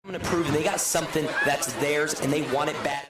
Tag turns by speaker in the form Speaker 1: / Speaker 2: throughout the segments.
Speaker 1: I'm going to prove they got something that's theirs and they want it bad.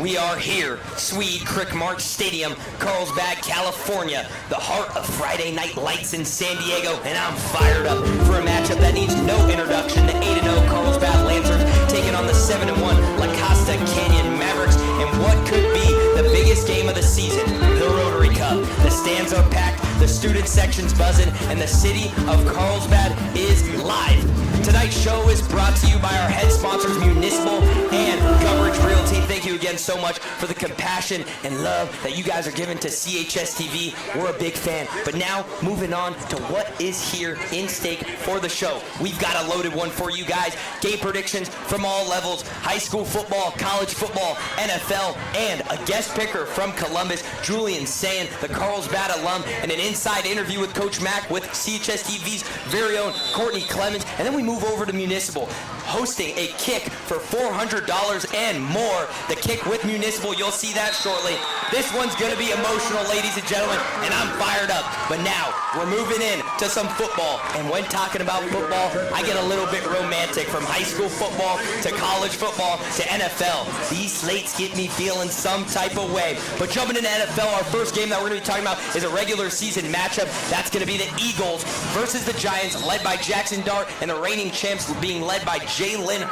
Speaker 1: We are here, Swede Crick March Stadium, Carlsbad, California, the heart of Friday night lights in San Diego, and I'm fired up for a matchup that needs no introduction. The 8-0 Carlsbad Lancers taking on the 7-1 La Costa Canyon Mavericks, and what could be the biggest game of the season, the Rotary Cup. The stands are packed, the student section's buzzing, and the city of Carlsbad is live. Tonight's show is brought to you by our head sponsors, Municipal and Coverage Realty. Thank you again so much for the compassion and love that you guys are giving to CHSTV. We're a big fan. But now, moving on to what is here in stake for the show. We've got a loaded one for you guys. Game predictions from all levels. High school football, college football, NFL, and a guest picker from Columbus, Julian Sayin, the Carlsbad alum, and an inside interview with Coach Mack with CHSTV's very own Courtney Clemens. And then we move over to Municipal, hosting a kick for $400 and more. The kick with Municipal, you'll see that shortly. This one's going to be emotional, ladies and gentlemen, and I'm fired up. But now, we're moving in to some football, and when talking about football, I get a little bit romantic. From high school football to college football to NFL, these slates get me feeling some type of way. But jumping into NFL, our first game that we're going to be talking about is a regular season matchup. That's going to be the Eagles versus the Giants, led by Jackson Dart, and the reigning champs being led by Leland.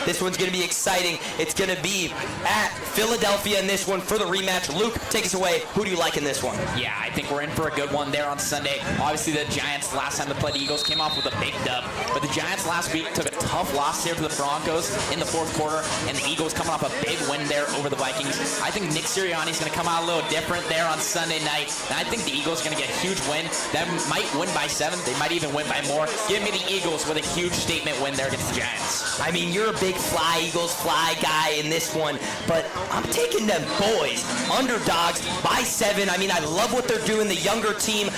Speaker 1: This one's going to be exciting. It's going to be at Philadelphia in this one for the rematch. Luke, take us away. Who do you like in this one?
Speaker 2: Yeah, I think we're in for a good one there on Sunday. Obviously, the Giants, last time they played the Eagles, came off with a big dub. But the Giants last week took a tough loss here to the Broncos in the fourth quarter, and the Eagles coming off a big win there over the Vikings. I think Nick Sirianni's going to come out a little different there on Sunday night, and I think the Eagles are going to get a huge win. That might win by 7. They might even win by more. Give me the Eagles with a huge statement win there against the Giants.
Speaker 1: I mean, you're a big fly, Eagles fly guy in this one, but I'm taking them boys, underdogs by 7. I mean, I love what they're doing. The younger team,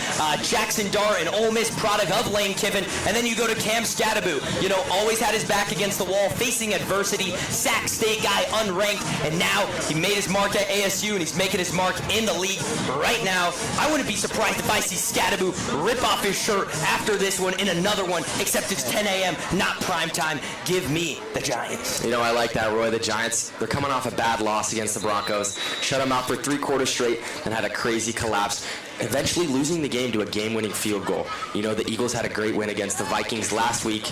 Speaker 1: Jackson Dart, an Ole Miss product of Lane Kiffin, and then you go to Cam Scadaboo. You know, always had his back against the wall, facing adversity, Sac State guy, unranked, and now he made his mark at ASU, and he's making his mark in the league right now. I wouldn't be surprised if I see Scadaboo rip off his shirt after this one in another one, except it's 10 a.m., not prime time. Give me the Giants.
Speaker 3: You know, I like that, Roy. The Giants, they're coming off a bad loss against the Broncos. Shut them out for 3 quarters straight and had a crazy collapse, eventually losing the game to a game-winning field goal. You know, the Eagles had a great win against the Vikings last week.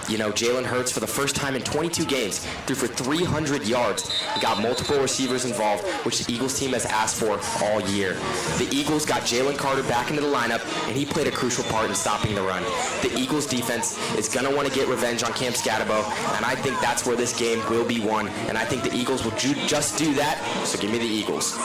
Speaker 3: You know, Jalen Hurts, for the first time in 22 games, threw for 300 yards and got multiple receivers involved, which the Eagles team has asked for all year. The Eagles got Jalen Carter back into the lineup, and he played a crucial part in stopping the run. The Eagles defense is going to want to get revenge on Cam Scadaboo, and I think that's where this game will be won, and I think the Eagles will just do that, so give me the Eagles.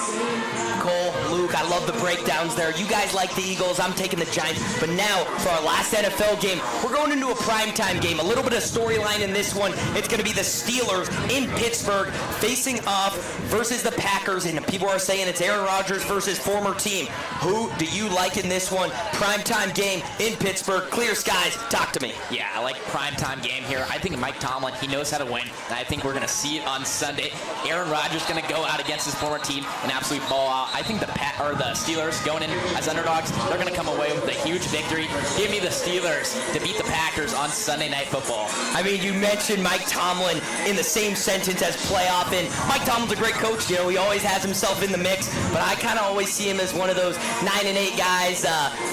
Speaker 1: Cole, Luke, I love the breakdowns there. You guys like the Eagles. I'm taking the Giants. But now, for our last NFL game, we're going into a primetime game. A little bit of storyline in this one. It's going to be the Steelers in Pittsburgh facing off versus the Packers. And people are saying it's Aaron Rodgers versus former team. Who do you like in this one? Primetime game in Pittsburgh. Clear skies. Talk to me.
Speaker 2: Yeah, I like primetime game here. I think Mike Tomlin, he knows how to win. And I think we're going to see it on Sunday. Aaron Rodgers going to go out against his former team and absolutely ball out. I think the the Steelers going in as underdogs. They're going to come away with a huge victory. Give me the Steelers to beat the Packers on Sunday Night Football.
Speaker 1: I mean, you mentioned Mike Tomlin in the same sentence as playoff, and Mike Tomlin's a great coach. You know, he always has himself in the mix, but I kind of always see him as one of those 9-8 guys,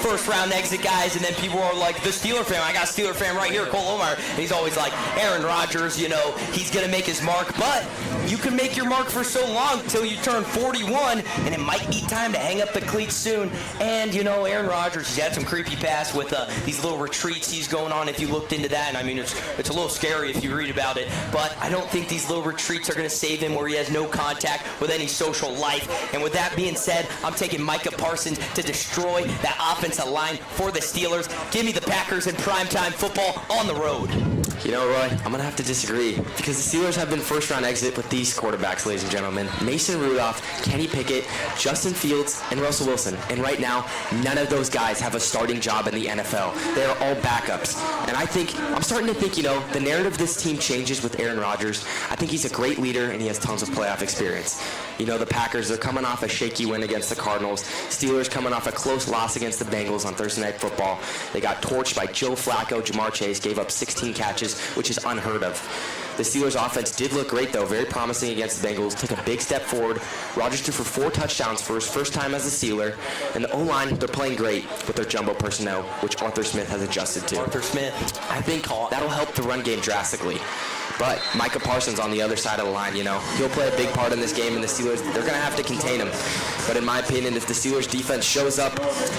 Speaker 1: first-round exit guys, and then people are like, the Steeler fan, I got a Steeler fan right here, Cole Omar, and he's always like, Aaron Rodgers, you know, he's going to make his mark, but you can make your mark for so long till you turn 41, and it might be time to hang up the cleats soon. And, you know, Aaron Rodgers, he's had some creepy past with these little retreats he's going on, if you looked into that, and I mean, it's a little scary if you read about it, but I don't think these little retreats are going to save him where he has no contact with any social life. And with that being said, I'm taking Micah Parsons to destroy that offensive line for the Steelers. Give me the Packers in primetime football on the road.
Speaker 3: You know, Roy, I'm going to have to disagree because the Steelers have been first-round exit with these quarterbacks, ladies and gentlemen. Mason Rudolph, Kenny Pickett, Justin Fields, and Russell Wilson. And right now, none of those guys have a starting job in the NFL. They're all backups. And I'm starting to think, you know, the narrative of this team changes with Aaron Rodgers. I think he's a great leader, and he has tons of playoff experience. You know, the Packers, they're coming off a shaky win against the Cardinals. Steelers coming off a close loss against the Bengals on Thursday Night Football. They got torched by Joe Flacco. Jamar Chase gave up 16 catches, which is unheard of. The Steelers' offense did look great, though, very promising against the Bengals. Took a big step forward. Rodgers threw for 4 touchdowns for his first time as a Steeler. And the O-line, they're playing great with their jumbo personnel, which Arthur Smith has adjusted to.
Speaker 1: Arthur Smith.
Speaker 3: I think that'll help the run game drastically. But Micah Parsons on the other side of the line, you know, he'll play a big part in this game, and the Steelers, they're going to have to contain him. But in my opinion, if the Steelers defense shows up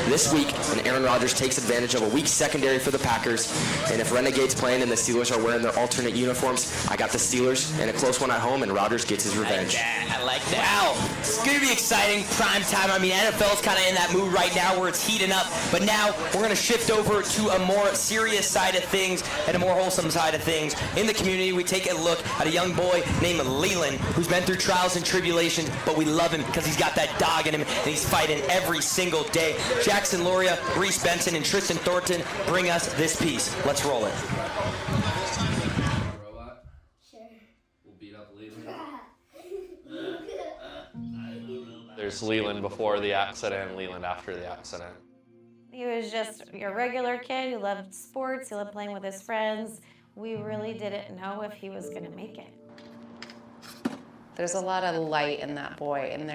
Speaker 3: this week and Aaron Rodgers takes advantage of a weak secondary for the Packers, and if Renegade's playing and the Steelers are wearing their alternate uniforms, I got the Steelers in a close one at home, and Rodgers gets his revenge.
Speaker 2: I like that.
Speaker 1: Wow, it's going to be exciting. Prime time. I mean, NFL's kind of in that mood right now where it's heating up. But now we're going to shift over to a more serious side of things and a more wholesome side of things. In the community, we take a look at a young boy named Leland who's been through trials and tribulations, but we love him because he's got that dog in him and he's fighting every single day. Jackson Loria, Reese Benson, and Tristan Thornton bring us this piece. Let's roll it.
Speaker 4: There's Leland before the accident and Leland after the accident.
Speaker 5: He was just a regular kid who loved sports, he loved playing with his friends. We really didn't know if he was going to make it.
Speaker 6: There's a lot of light in that boy, and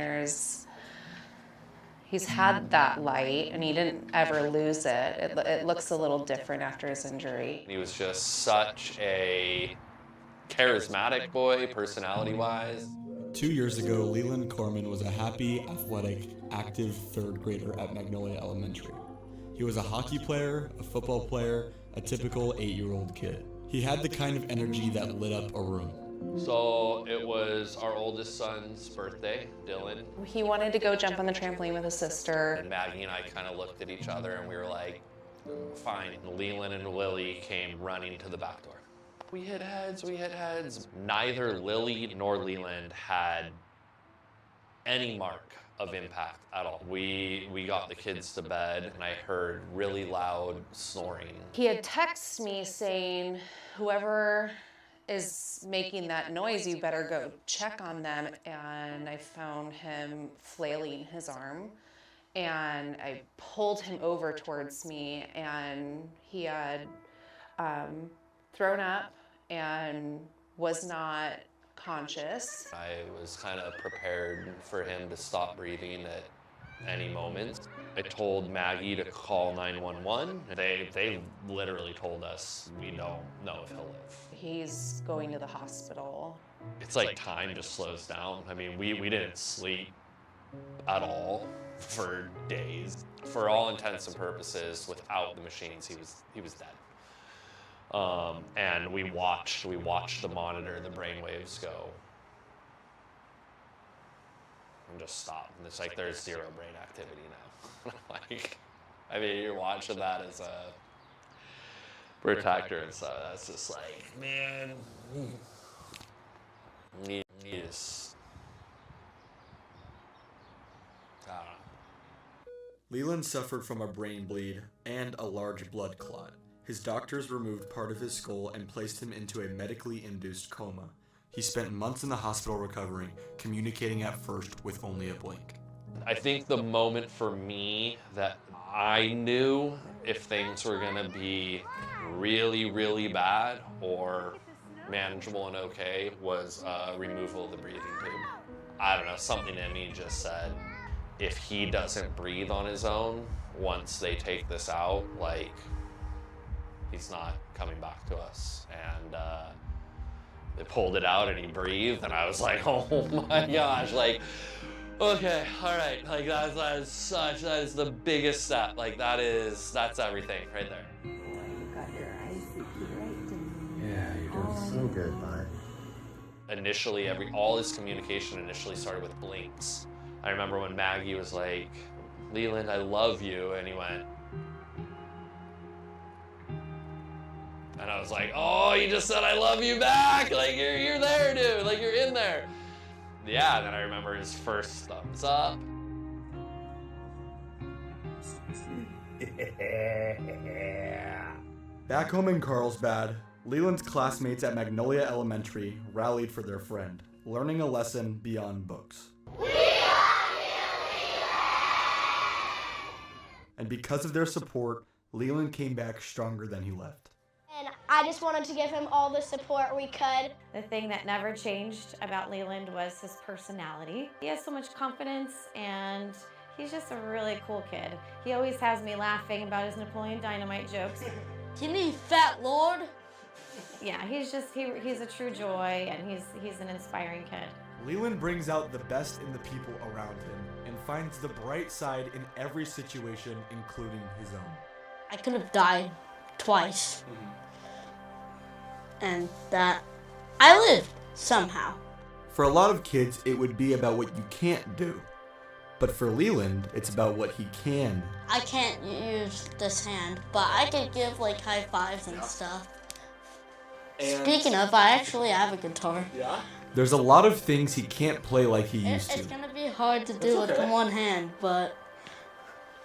Speaker 6: he's had that light, and he didn't ever lose it. It looks a little different after his injury.
Speaker 4: He was just such a charismatic boy, personality-wise.
Speaker 7: 2 years ago, Leland Corman was a happy, athletic, active third grader at Magnolia Elementary. He was a hockey player, a football player, a typical 8-year-old kid. He had the kind of energy that lit up a room.
Speaker 4: So it was our oldest son's birthday, Dylan.
Speaker 6: He wanted to go jump on the trampoline with his sister.
Speaker 4: And Maggie and I kind of looked at each other and we were like, fine. Leland and Lily came running to the back door. We hit heads. Neither Lily nor Leland had any mark of impact at all. We got the kids to bed and I heard really loud snoring.
Speaker 6: He had texted me saying, whoever is making that noise, you better go check on them. And I found him flailing his arm and I pulled him over towards me and he had thrown up and was not conscious.
Speaker 4: I was kind of prepared for him to stop breathing at any moment. I told Maggie to call 911. They literally told us, we don't know if he'll live.
Speaker 6: He's going to the hospital.
Speaker 4: It's like time just slows down. I mean, we didn't sleep at all for days. For all intents and purposes, without the machines, he was dead. And we watched the monitor, the brain waves go and just stop. And it's like there's zero brain activity now. Like, I mean, you're watching that as a protector and stuff. That's just like, man, you just, I don't know.
Speaker 7: Leland suffered from a brain bleed and a large blood clot. His doctors removed part of his skull and placed him into a medically induced coma. He spent months in the hospital recovering, communicating at first with only a blink.
Speaker 4: I think the moment for me that I knew if things were going to be really, really bad or manageable and okay was removal of the breathing tube. I don't know, something in me just said, if he doesn't breathe on his own, once they take this out, like, he's not coming back to us. And they pulled it out and he breathed, and I was like, oh my gosh, like, okay, all right, like that is the biggest step. Like that's everything right there.
Speaker 8: You got your ICP right, didn't you?
Speaker 9: Yeah, you're doing so good, bud.
Speaker 4: Initially, all his communication initially started with blinks. I remember when Maggie was like, Leland, I love you, and he went, and I was like, oh, you just said I love you back, like you're there, dude, like you're in there. Yeah, and then I remember his first thumbs up.
Speaker 7: Back home in Carlsbad, Leland's classmates at Magnolia Elementary rallied for their friend, learning a lesson beyond books. And because of their support, Leland came back stronger than he left.
Speaker 10: And I just wanted to give him all the support we could.
Speaker 5: The thing that never changed about Leland was his personality. He has so much confidence, and he's just a really cool kid. He always has me laughing about his Napoleon Dynamite jokes.
Speaker 10: You need fat lord?
Speaker 5: Yeah, he's a true joy, and he's an inspiring kid.
Speaker 7: Leland brings out the best in the people around him and finds the bright side in every situation, including his own.
Speaker 10: I could have died twice. And that I lived somehow.
Speaker 7: For a lot of kids, it would be about what you can't do. But for Leland, it's about what he can.
Speaker 10: I can't use this hand, but I could give like high fives and stuff. Speaking of, I actually have a guitar.
Speaker 7: Yeah? There's a lot of things he can't play like he used to.
Speaker 10: It's gonna be hard to do with one hand, but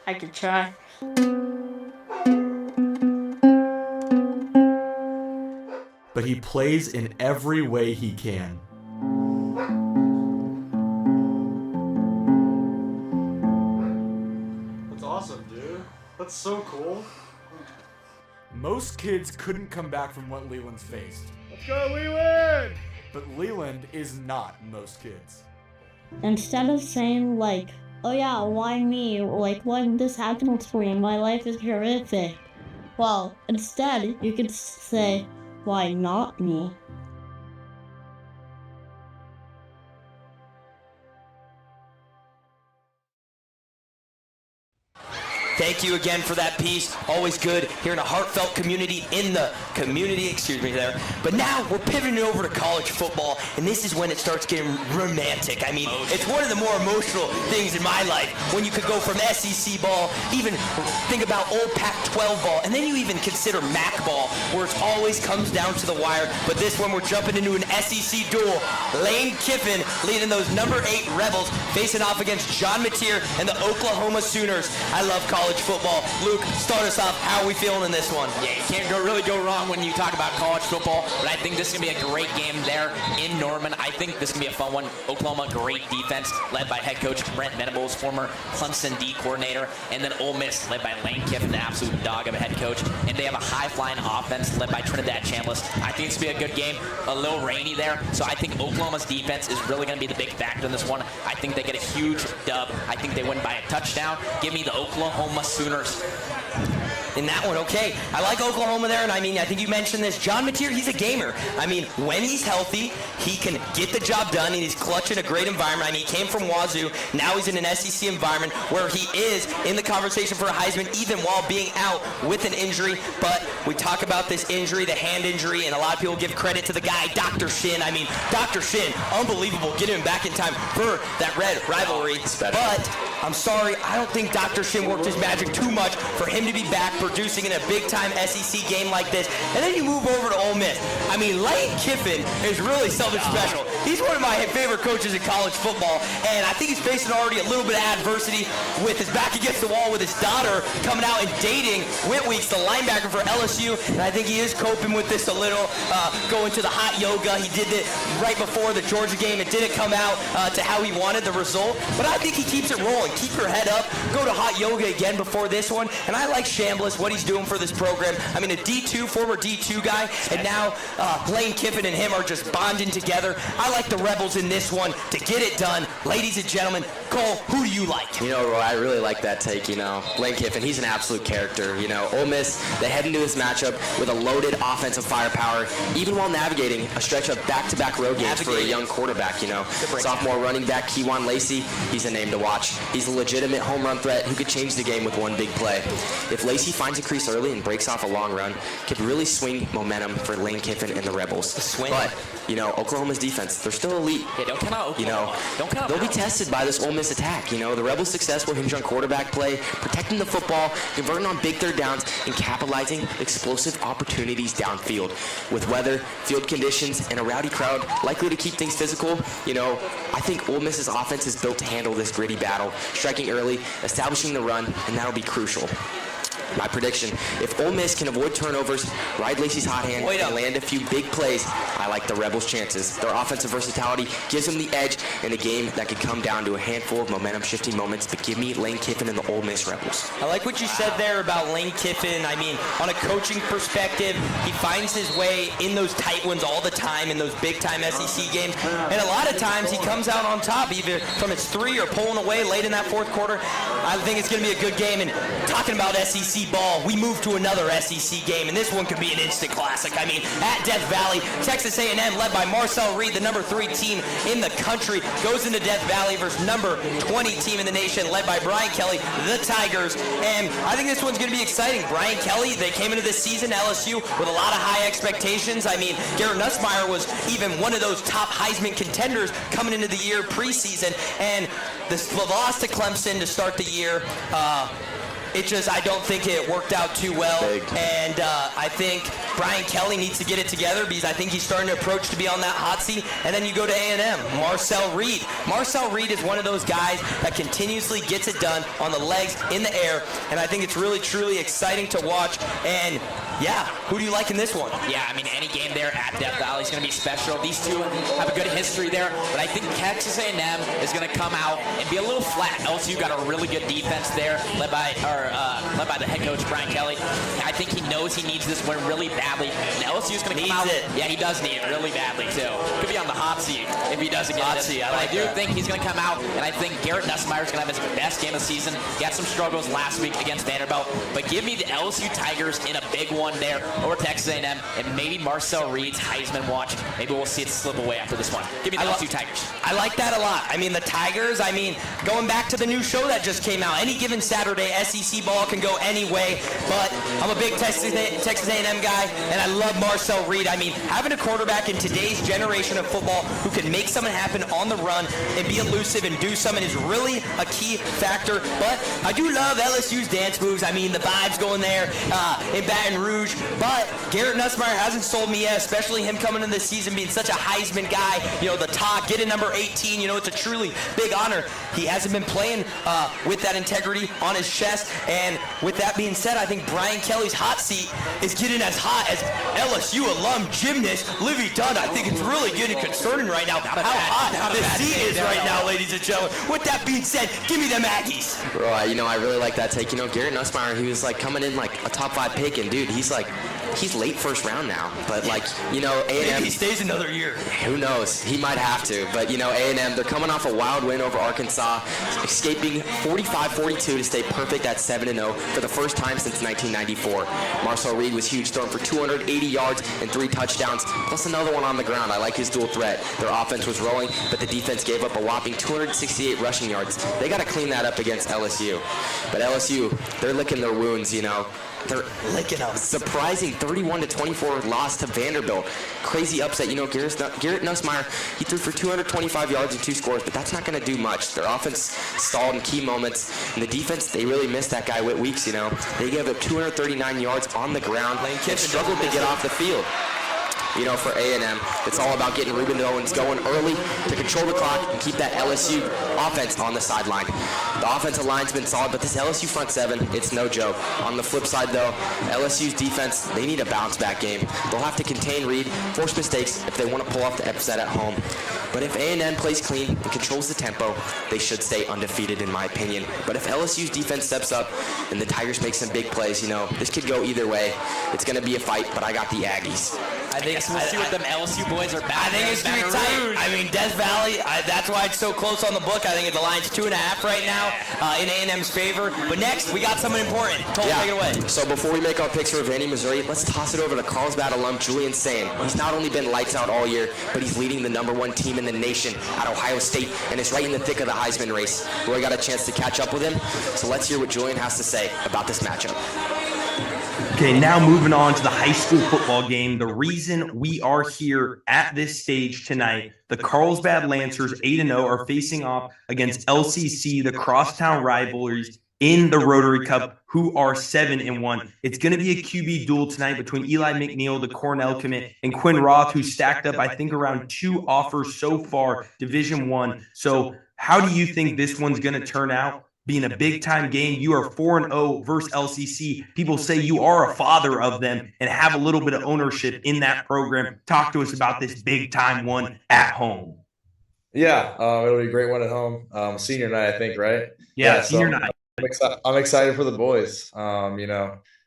Speaker 10: I could try.
Speaker 7: But he plays in every way he can. That's awesome, dude. That's so cool. Most kids couldn't come back from what Leland's faced. Let's go, Leland! But Leland is not most kids.
Speaker 10: Instead of saying like, oh yeah, why me? Like, why did this happen to me? My life is horrific. Well, instead, you could say, why not me?
Speaker 1: Thank you again for that piece. Always good hearing a heartfelt community in the community, excuse me there. But now we're pivoting over to college football, and this is when it starts getting romantic. I mean, it's one of the more emotional things in my life when you could go from SEC ball, even think about old Pac-12 ball, and then you even consider Mack ball, where it always comes down to the wire. But this one, we're jumping into an SEC duel. Lane Kiffin leading those number 8 Rebels, facing off against John Mateer and the Oklahoma Sooners. I love college football. Luke, start us off. How are we feeling in this one?
Speaker 2: Yeah, you can't really go wrong when you talk about college football, but I think this is going to be a great game there in Norman. I think this is going to be a fun one. Oklahoma, great defense, led by head coach Brent Venables, former Clemson D coordinator, and then Ole Miss, led by Lane Kiffin, the absolute dog of a head coach, and they have a high-flying offense led by Trinidad Chambliss. I think it's going to be a good game, a little rainy there, so I think Oklahoma's defense is really going to be the big factor in this one. I think they get a huge dub. I think they win by a touchdown. Give me the Oklahoma Sooners.
Speaker 1: In that one, okay. I like Oklahoma there, and I mean, I think you mentioned this. John Mateer, he's a gamer. I mean, when he's healthy, he can get the job done, and he's clutching a great environment. I mean, he came from Wazoo. Now he's in an SEC environment where he is in the conversation for a Heisman, even while being out with an injury. But we talk about this injury, the hand injury, and a lot of people give credit to the guy, Dr. Shin. I mean, Dr. Shin, unbelievable, getting him back in time for that Red rivalry. But I'm sorry, I don't think Dr. Shin worked his magic too much for him to be back producing in a big-time SEC game like this. And then you move over to Ole Miss. I mean, Lane Kiffin is really something special. he's one of my favorite coaches in college football, and I think he's facing already a little bit of adversity with his back against the wall with his daughter coming out and dating Whitweeks, the linebacker for LSU, and I think he is coping with this a little, going to the hot yoga. He did it right before the Georgia game. It didn't come out to how he wanted the result, but I think he keeps it rolling. Keep your head up. Go to hot yoga again before this one, and I like Chambliss, what he's doing for this program. I mean, a D2, former D2 guy, and now Lane Kiffin and him are just bonding together. I like the Rebels in this one to get it done. Ladies and gentlemen, Cole, who do you like?
Speaker 3: You know, Roy, I really like that take, Lane Kiffin, he's an absolute character. Ole Miss, they head into this matchup with a loaded offensive firepower, even while navigating a stretch of back-to-back road games for a young quarterback, Sophomore running back Kewan Lacey, he's a name to watch. He's a legitimate home run threat who could change the game with one big play. If Lacey finds a crease early and breaks off a long run, could really swing momentum for Lane Kiffin and the Rebels. But, Oklahoma's defense, they're still elite.
Speaker 2: Yeah, don't count out Oklahoma. Don't count
Speaker 3: they'll be tested by this Ole Miss attack. The Rebels' success will hinge on quarterback play, protecting the football, converting on big third downs, and capitalizing explosive opportunities downfield. With weather, field conditions, and a rowdy crowd likely to keep things physical, I think Ole Miss's offense is built to handle this gritty battle, striking early, establishing the run, and that'll be crucial. My prediction, if Ole Miss can avoid turnovers, ride Lacey's hot hand, and land a few big plays, I like the Rebels' chances. Their offensive versatility gives them the edge in a game that could come down to a handful of momentum-shifting moments, but give me Lane Kiffin and the Ole Miss Rebels.
Speaker 1: I like what you said there about Lane Kiffin. I mean, on a coaching perspective, he finds his way in those tight ones all the time, in those big-time SEC games, and a lot of times he comes out on top, either from his three or pulling away late in that fourth quarter. I think it's going to be a good game, and talking about SEC ball, we move to another SEC game, and this one could be an instant classic. I mean, at Death Valley, Texas A&M, led by Marcel Reed, the number 3 team in the country, goes into Death Valley versus number 20 team in the nation, led by Brian Kelly, the Tigers. And I think this one's going to be exciting. Brian Kelly, they came into this season, LSU, with a lot of high expectations. I mean, Garrett Nussmeier was even one of those top Heisman contenders coming into the year preseason, and this loss to Clemson to start the year, I don't think it worked out too well. And I think Brian Kelly needs to get it together because I think he's starting to approach to be on that hot seat. And then you go to A&M, Marcel Reed. Marcel Reed is one of those guys that continuously gets it done on the legs, in the air. And I think it's really, truly exciting to watch. And yeah, who do you like in this one?
Speaker 2: Yeah, I mean, any game there at Death Valley is going to be special. These two have a good history there, but I think Texas A&M is going to come out and be a little flat. LSU got a really good defense there, led by the head coach, Brian Kelly. I think he knows he needs this win really badly. And LSU is going to come out. Yeah, he does need it really badly, too. Could be on the hot seat if he doesn't get it. I do think he's going to come out, and I think Garrett Nussmeier is going to have his best game of the season. He had some struggles last week against Vanderbilt, but give me the LSU Tigers in a big one there over Texas A&M, and maybe Marcel Reed's Heisman watch. Maybe we'll see it slip away after this one. Give me the LSU Tigers.
Speaker 1: I like that a lot. I mean, the Tigers, going back to the new show that just came out, any given Saturday, SEC ball can go any way, but I'm a big Texas A&M guy, and I love Marcel Reed. I mean, having a quarterback in today's generation of football who can make something happen on the run and be elusive and do something is really a key factor, but I do love LSU's dance moves. I mean, the vibes going there in Baton Rouge, but Garrett Nussmeier hasn't sold me yet, especially him coming in this season being such a Heisman guy, the top, getting number 18, it's a truly big honor. He hasn't been playing with that integrity on his chest, and with that being said, I think Brian Kelly's hot seat is getting as hot as LSU alum gymnast Livy Dunn. I think it's really getting concerning right now how hot this seat is right now, ladies and gentlemen. With that being said, give me the Aggies.
Speaker 3: Bro, I really like that take. Garrett Nussmeier, he was coming in like a top 5 pick, and dude, he's late first round now, but A&M,
Speaker 1: maybe he stays another year.
Speaker 3: Who knows? He might have to, but A&M, they're coming off a wild win over Arkansas, escaping 45-42 to stay perfect at 7-0 for the first time since 1994. Marcel Reed was huge, throwing for 280 yards and 3 touchdowns, plus another one on the ground. I like his dual threat. Their offense was rolling, but the defense gave up a whopping 268 rushing yards. They got to clean that up against LSU. But LSU, they're licking their wounds, They're licking up. Surprising 31-24 loss to Vanderbilt. Crazy upset. Garrett Nussmeier, he threw for 225 yards and 2 scores, but that's not going to do much. Their offense stalled in key moments, and the defense, they really missed that guy Whitweeks. They gave up 239 yards on the ground and struggled to get off the field. for A&M, it's all about getting Ruben Owens going early to control the clock and keep that LSU offense on the sideline. The offensive line's been solid, but this LSU front seven, it's no joke. On the flip side, though, LSU's defense, they need a bounce-back game. They'll have to contain Reed, force mistakes if they want to pull off the upset at home. But if A&M plays clean and controls the tempo, they should stay undefeated, in my opinion. But if LSU's defense steps up and the Tigers make some big plays, this could go either way. It's going to be a fight, but I got the Aggies.
Speaker 2: I think we'll see what them LSU boys are back.
Speaker 1: I think it's going to be tight. I mean, Death Valley, that's why it's so close on the book. I think the line's 2.5 right now in A&M's favor. But next, we got someone important. Take it away.
Speaker 3: So before we make our picks for Vandy, Missouri, let's toss it over to Carlsbad alum Julian Sayin. He's not only been lights out all year, but he's leading the #1 team in the nation at Ohio State, and is right in the thick of the Heisman race. Roy got a chance to catch up with him, so let's hear what Julian has to say about this matchup.
Speaker 11: Okay, now moving on to the high school football game. The reason we are here at this stage tonight, the Carlsbad Lancers 8-0 are facing off against LCC, the crosstown rivalries in the Rotary Cup, who are 7-1. It's going to be a QB duel tonight between Eli McNeil, the Cornell commit, and Quinn Roth, who stacked up, I think, around 2 offers so far, Division I. So how do you think this one's going to turn out? Being a big-time game, you are 4-0 versus LCC. People say you are a father of them and have a little bit of ownership in that program. Talk to us about this big-time one at home.
Speaker 12: Yeah, it'll be a great one at home. Senior night, I think, right?
Speaker 11: Yeah, senior night.
Speaker 12: I'm excited for the boys. Playing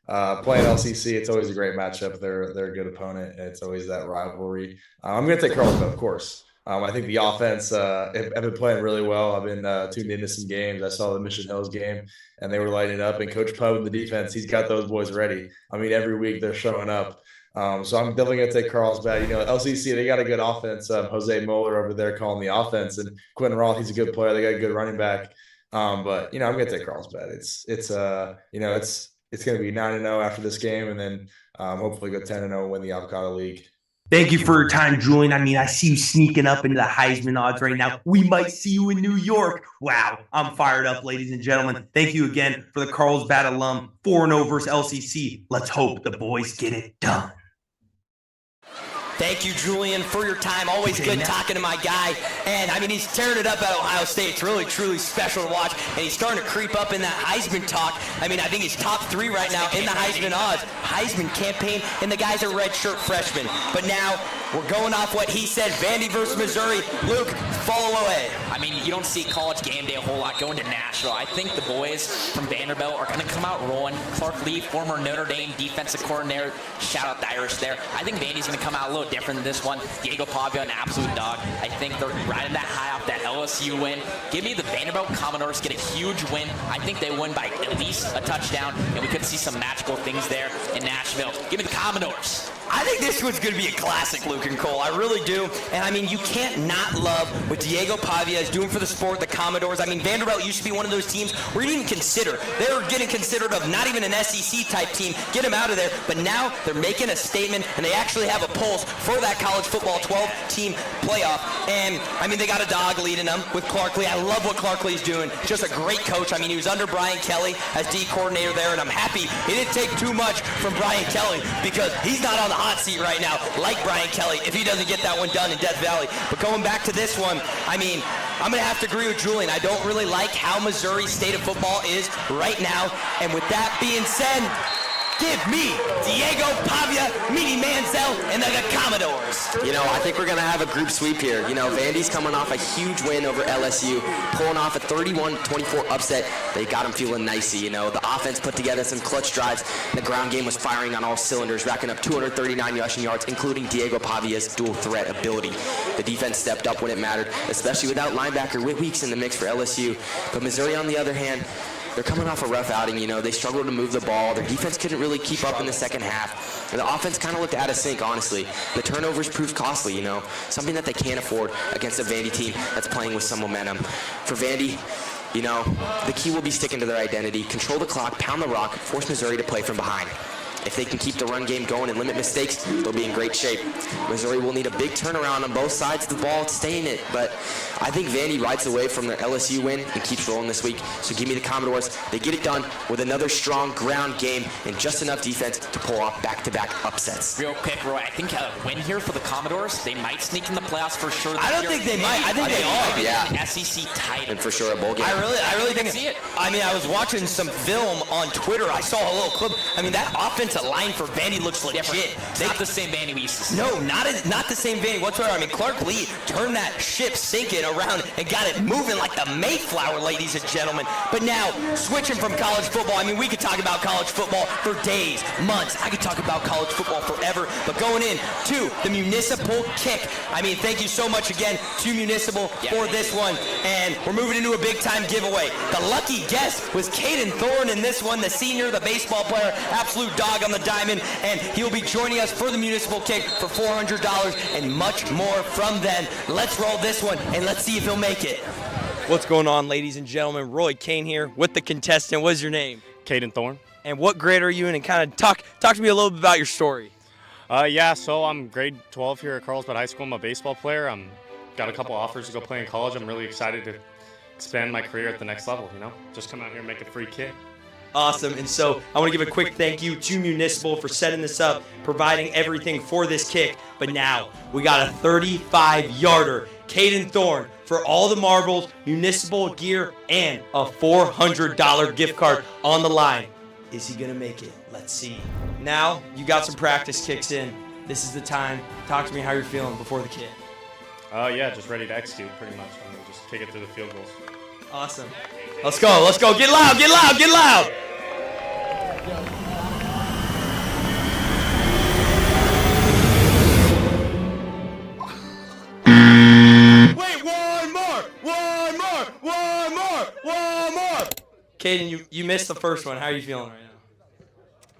Speaker 12: LCC, it's always a great matchup. They're a good opponent. It's always that rivalry. I'm going to take Carlsbad, of course. I think the offense have been playing really well. I've been tuned into some games. I saw the Mission Hills game, and they were lighting up. And Coach Poe in the defense, he's got those boys ready. I mean, every week they're showing up. So I'm definitely going to take Carlsbad. LCC, they got a good offense. Jose Moeller over there calling the offense, and Quentin Roth, he's a good player. They got a good running back. But I'm going to take Carlsbad. It's going to be 9-0 after this game, and then hopefully go 10-0 and win the Avocado League.
Speaker 11: Thank you for your time, Julian. I mean, I see you sneaking up into the Heisman odds right now. We might see you in New York. Wow, I'm fired up, ladies and gentlemen. Thank you again for the Carlsbad alum, 4-0 versus LCC. Let's hope the boys get it done.
Speaker 1: Thank you, Julian, for your time. Always good talking to my guy. And, I mean, he's tearing it up at Ohio State. It's really, truly special to watch. And he's starting to creep up in that Heisman talk. I mean, I think he's top 3 right now in the Heisman odds. Heisman campaign, and the guy's a redshirt freshman. But now we're going off what he said, Vandy versus Missouri. Luke, follow away.
Speaker 2: I mean, you don't see College game day a whole lot going to Nashville. I think the boys from Vanderbilt are going to come out rolling. Clark Lee, former Notre Dame defensive coordinator, shout out the Irish there. I think Vandy's going to come out a little different than this one. Diego Pavia, an absolute dog. I think they're riding that high off that LSU win. Give me the Vanderbilt Commodores, get a huge win. I think they win by at least a touchdown, and we could see some magical things there in Nashville. Give me the Commodores.
Speaker 1: I think this one's going to be a classic, Luke and Cole. I really do. And, I mean, you can't not love what Diego Pavia is doing for the sport, the Commodores. I mean, Vanderbilt used to be one of those teams where you didn't even consider. They were getting considered of not even an SEC-type team. Get them out of there. But now they're making a statement, and they actually have a pulse for that college football 12-team playoff. And, I mean, they got a dog leading them with Clark Lee. I love what Clark Lee's doing. Just a great coach. I mean, he was under Brian Kelly as D coordinator there, and I'm happy he didn't take too much from Brian Kelly because he's not on the hot seat right now like Brian Kelly if he doesn't get that one done in Death Valley. But going back to this one, I mean, I'm going to have to agree with Julian. I don't really like how Missouri's state of football is right now. And with that being said, give me Diego Pavia, Meanie Mansell, and the Commodores.
Speaker 3: I think we're going to have a group sweep here. Vandy's coming off a huge win over LSU, pulling off a 31-24 upset. They got him feeling nicey. The offense put together some clutch drives. The ground game was firing on all cylinders, racking up 239 rushing yards, including Diego Pavia's dual threat ability. The defense stepped up when it mattered, especially without linebacker Whit Weeks in the mix for LSU. But Missouri, on the other hand, they're coming off a rough outing. They struggled to move the ball. Their defense couldn't really keep up in the second half. And the offense kind of looked out of sync, honestly. The turnovers proved costly, something that they can't afford against a Vandy team that's playing with some momentum. For Vandy, the key will be sticking to their identity, control the clock, pound the rock, force Missouri to play from behind. If they can keep the run game going and limit mistakes, they'll be in great shape. Missouri will need a big turnaround on both sides of the ball to stay in it, but I think Vandy rides away from their LSU win and keeps rolling this week. So give me the Commodores. They get it done with another strong ground game and just enough defense to pull off back-to-back upsets.
Speaker 2: Real quick, Roy, I think a win here for the Commodores, they might sneak in the playoffs for sure.
Speaker 1: I don't think they might. I think they are.
Speaker 3: Yeah.
Speaker 2: SEC title.
Speaker 3: And for sure a bowl game.
Speaker 1: I really think
Speaker 2: see it.
Speaker 1: I mean, I was watching some film on Twitter. I saw a little clip. I mean, that offensive line for Vandy looks legit.
Speaker 2: It's not the same Vandy we used to see.
Speaker 1: No, not the same Vandy whatsoever. I mean, Clark Lee turned that ship sinking around and got it moving like the Mayflower, ladies and gentlemen. But now, switching from college football, I mean, we could talk about college football for days, months. I could talk about college football forever. But going in to the Municipal kick. I mean, thank you so much again to Municipal for this one. And we're moving into a big-time giveaway. The lucky guest was Caden Thorne in this one, the senior, the baseball player, absolute dog on the diamond. And he'll be joining us for the Municipal kick for $400 and much more from then. Let's roll this one, and let's see if he'll make it. What's going on, ladies and gentlemen? Roy Kane here with the contestant. What's your name?
Speaker 13: Caden Thorne.
Speaker 1: And what grade are you in? And kind of talk to me a little bit about your story.
Speaker 13: So I'm grade 12 here at Carlsbad High School. I'm a baseball player. Got a couple offers to go play in college. I'm really excited to expand my career at the next level, Just come out here and make a free kick.
Speaker 1: Awesome. And so I want to give a quick thank you to Municipal for setting this up, providing everything for this kick. But now we got a 35-yarder. Caden Thorne for all the marbles, Municipal gear, and a $400 gift card on the line. Is he going to make it? Let's see. Now you got some practice kicks in. This is the time. Talk to me how you're feeling before the kick.
Speaker 13: Just ready to execute pretty much. I'm going to just kick it to the field goals.
Speaker 1: Awesome. Let's go. Get loud. Wait, one more. Caden, you missed the first one. How are you feeling right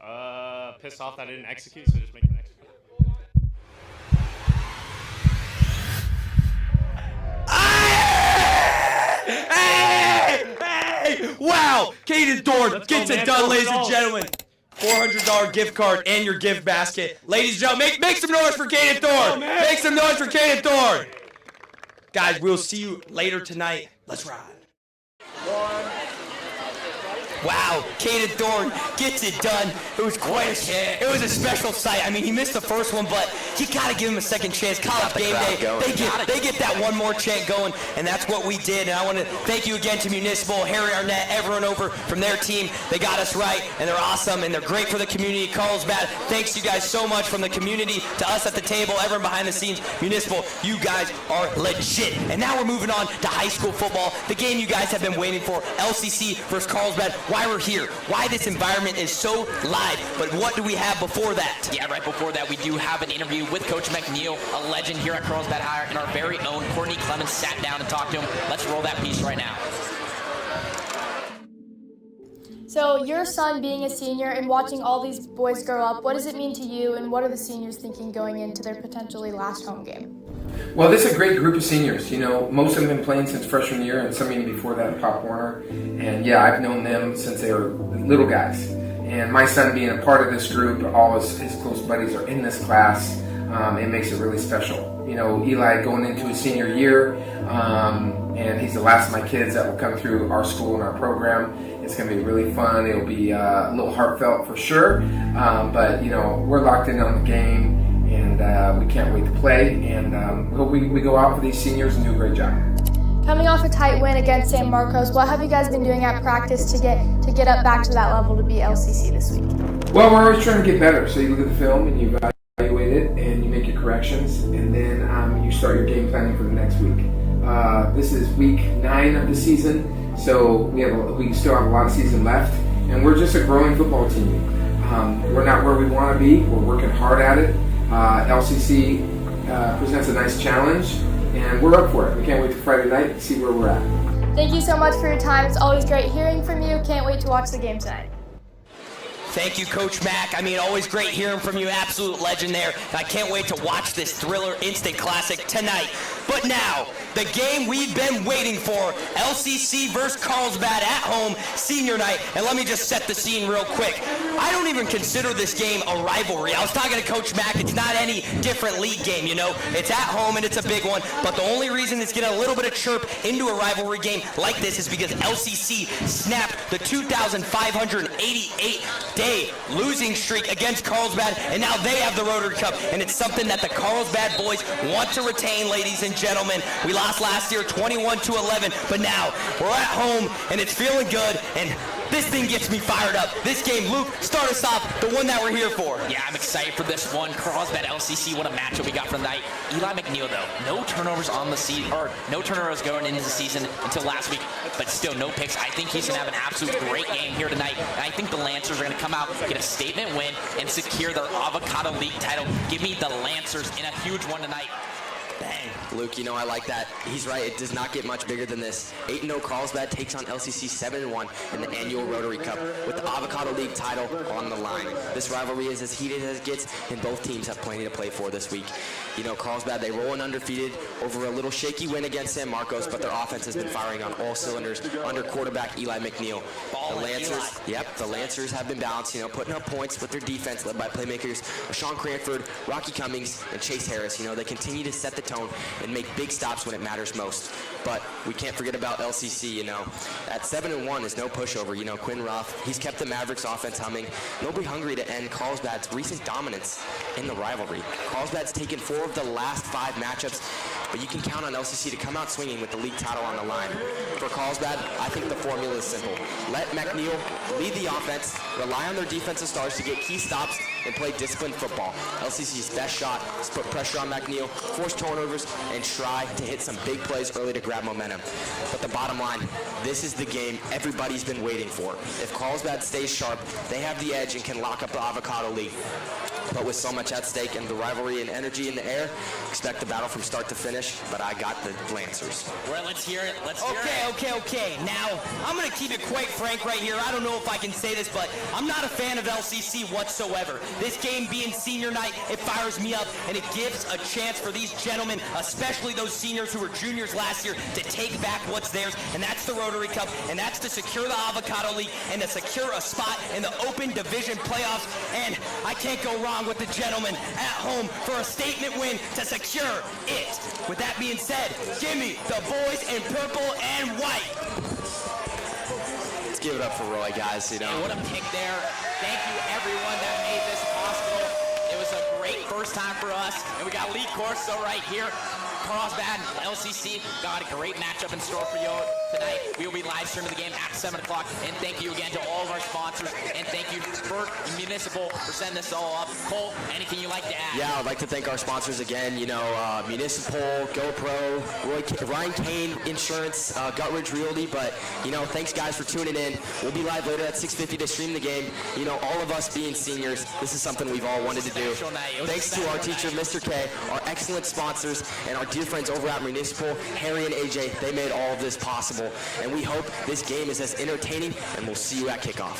Speaker 1: now?
Speaker 13: Pissed off that I didn't execute, so just make the next one.
Speaker 1: Hey! Wow! Caden Thorne gets it done, ladies and gentlemen. $400 gift card and your gift basket. Ladies and gentlemen, make some noise for Caden Thorne. Make some noise for Caden Thorne. Guys, we'll see you later tonight. Let's ride. Wow, Caden Thorne gets it done. It was it was a special sight. I mean, he missed the first one, but you gotta give him a second chance. College game day, they get that one more chant going, and that's what we did. And I want to thank you again to Municipal, Harry Arnett, everyone over from their team. They got us right, and they're awesome, and they're great for the community. Carlsbad, thanks you guys so much from the community to us at the table, everyone behind the scenes. Municipal, you guys are legit. And now we're moving on to high school football, the game you guys have been waiting for, LCC versus Carlsbad. Why we're here, why this environment is so live, but what do we have before that?
Speaker 2: Yeah, right before that, we do have an interview with Coach McNeil, a legend here at Carlsbad Higher, and our very own Courtney Clemens sat down and talked to him. Let's roll that piece right now.
Speaker 14: So your son being a senior and watching all these boys grow up, what does it mean to you, and what are the seniors thinking going into their potentially last home game?
Speaker 15: Well, this is a great group of seniors. Most of them have been playing since freshman year, and some even before that in Pop Warner. And yeah, I've known them since they were little guys. And my son being a part of this group, all his close buddies are in this class. It makes it really special. Eli going into his senior year, and he's the last of my kids that will come through our school and our program. It's going to be really fun. It'll be a little heartfelt for sure. But we're locked in on the game. And we can't wait to play, and hope we go out for these seniors and do a great job.
Speaker 14: Coming off a tight win against San Marcos, what have you guys been doing at practice to get up back to that level to be LCC this week?
Speaker 15: Well, we're always trying to get better. So you look at the film and you evaluate it, and you make your corrections, and then you start your game planning for the next week. This is week 9 of the season, so we still have a lot of season left, and we're just a growing football team. We're not where we want to be. We're working hard at it. LCC presents a nice challenge, and we're up for it. We can't wait for Friday night to see where we're at.
Speaker 14: Thank you so much for your time. It's always great hearing from you. Can't wait to watch the game tonight.
Speaker 1: Thank you, Coach Mack. I mean, always great hearing from you. Absolute legend there. And I can't wait to watch this thriller instant classic tonight. But now, the game we've been waiting for, LCC versus Carlsbad at home, senior night. And let me just set the scene real quick. I don't even consider this game a rivalry. I was talking to Coach Mack. It's not any different league game, you know. It's at home and it's a big one. But the only reason it's getting a little bit of chirp into a rivalry game like this is because LCC snapped the 2,588-day losing streak against Carlsbad, and now they have the Rotary Cup, and it's something that the Carlsbad boys want to retain, ladies and gentlemen. We lost last year 21-11, but now we're at home, and it's feeling good, and this thing gets me fired up. This game, Luke, start us off, the one that we're here for.
Speaker 2: Yeah, I'm excited for this one. Carlsbad LCC, what a matchup we got for the night. Eli McNeil, though, no turnovers on the season, or no turnovers going into the season until last week, but still no picks. I think he's going to have an absolute great game here tonight, and I think the Lancers are going to come out, get a statement win, and secure their Avocado League title. Give me the Lancers in a huge one tonight.
Speaker 3: Bang. Luke, you know I like that. He's right. It does not get much bigger than this. 8-0 Carlsbad takes on LCC 7-1 in the annual Rotary Cup with the Avocado League title on the line. This rivalry is as heated as it gets, and both teams have plenty to play for this week. You know, Carlsbad, they roll in undefeated over a little shaky win against San Marcos, but their offense has been firing on all cylinders under quarterback Eli McNeil. The Lancers, the Lancers have been balanced, you know, putting up points with their defense led by playmakers Sean Cranford, Rocky Cummings, and Chase Harris. You know, they continue to set the tone and make big stops when it matters most. But we can't forget about LCC, you know. At 7-1 is no pushover. You know, Quinn Ruff, he's kept the Mavericks offense humming. They'll be hungry to end Carlsbad's recent dominance in the rivalry. Carlsbad's taken 4 of the last 5 matchups, but you can count on LCC to come out swinging with the league title on the line. For Carlsbad, I think the formula is simple. Let McNeil lead the offense, rely on their defensive stars to get key stops, and play disciplined football. LCC's best shot is put pressure on McNeil, force turnovers, and try to hit some big plays early to grab momentum. But the bottom line, this is the game everybody's been waiting for. If Carlsbad stays sharp, they have the edge and can lock up the Avocado League. But with so much at stake and the rivalry and energy in the air, expect the battle from start to finish, but I got the Lancers.
Speaker 2: Well, let's hear it.
Speaker 1: Okay. Now, I'm going to keep it quite frank right here. I don't know if I can say this, but I'm not a fan of LCC whatsoever. This game being senior night, it fires me up, and it gives a chance for these gentlemen, especially those seniors who were juniors last year, to take back what's theirs, and that's the Rotary Cup, and that's to secure the Avocado League and to secure a spot in the Open Division playoffs. And I can't go wrong with the gentlemen at home for a statement win to secure it. With that being said, give me the boys in purple and white.
Speaker 3: Let's give it up for Roy, guys. You know.
Speaker 2: And what a pick there. Thank you, everyone that made this possible. It was a great first time for us, and we got Lee Corso right here. Carlsbad and LCC got a great matchup in store for you tonight. We will be live streaming the game at 7 o'clock. And thank you again to all of our sponsors. And thank you for Municipal for setting this all up. Cole, anything you'd like to add?
Speaker 3: Yeah, I'd like to thank our sponsors again. You know, Municipal, GoPro, Ryan Kane Insurance, Gutridge Realty. But, you know, thanks, guys, for tuning in. We'll be live later at 6:50 to stream the game. You know, all of us being seniors, this is something we've all wanted to do. Thanks to our teacher, Mr. K, our excellent sponsors, and our dear friends over at Municipal, Harry and AJ. They made all of this possible, and we hope this game is as entertaining, and we'll see you at kickoff.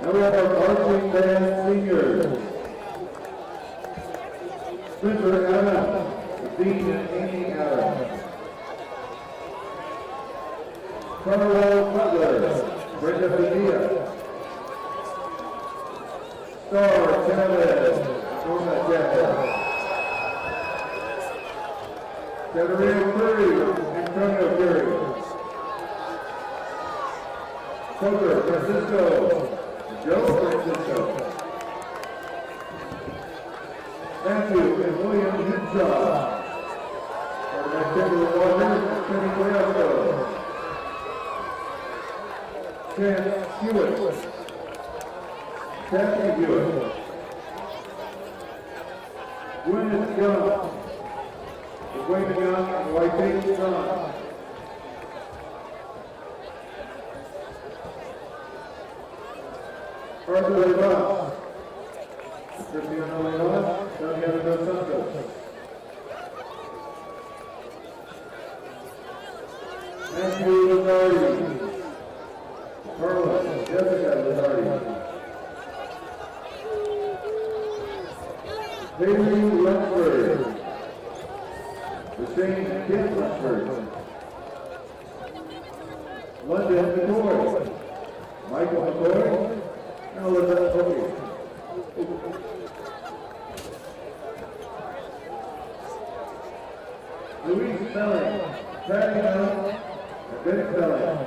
Speaker 16: Now we have our marching band seniors. Spencer Adams, Dean and Amy Adams. Carlo Butler, Brenda Padilla. Star Chavez, Norma Chavez. Katerina Curry, Antonio Curry. Coker Francisco, Joe Francisco. Matthew and William Hinshaw. Our next table of water, Kenny Guerrero. Chance Hewitt. Kathy Hewitt. Gwyneth Young. Gwyneth Young and White Baby Son. Arthur Rivas. Cristiano Leland, Santiago dos Santos. Matthew Lizardi. Carla Jessica Lizardi. Haley Luxford. Shane Kim Luxford. London McCoy. Michael McCoy. Now let's have Toby. Louise Spelling, Patty Allen, and Ben Spelling.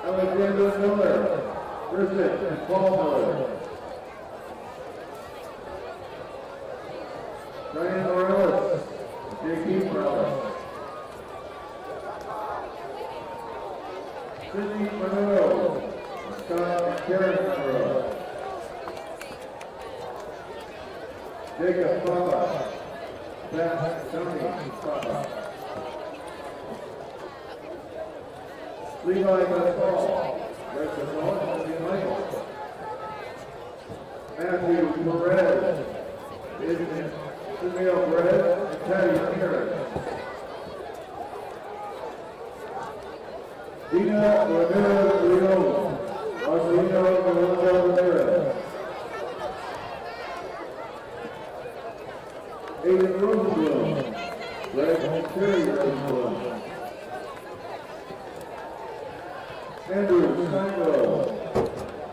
Speaker 16: Alexander Miller, Kristen and Paul Miller. Diane Morales, J.P. Morales. Sydney Monroe, Scott and Karen Monroe. Jacob Papa, Beth Tony Papa. Levi Pascal, Greg Pascal, and Michael. Matthew Perez, Ismael Perez, and Patty Ramirez. Dina Ramirez Leon, Marcelino Rolando Ramirez. Aiden Rosenblum, Greg and Terry Rosenblum. Andrew Steinwell,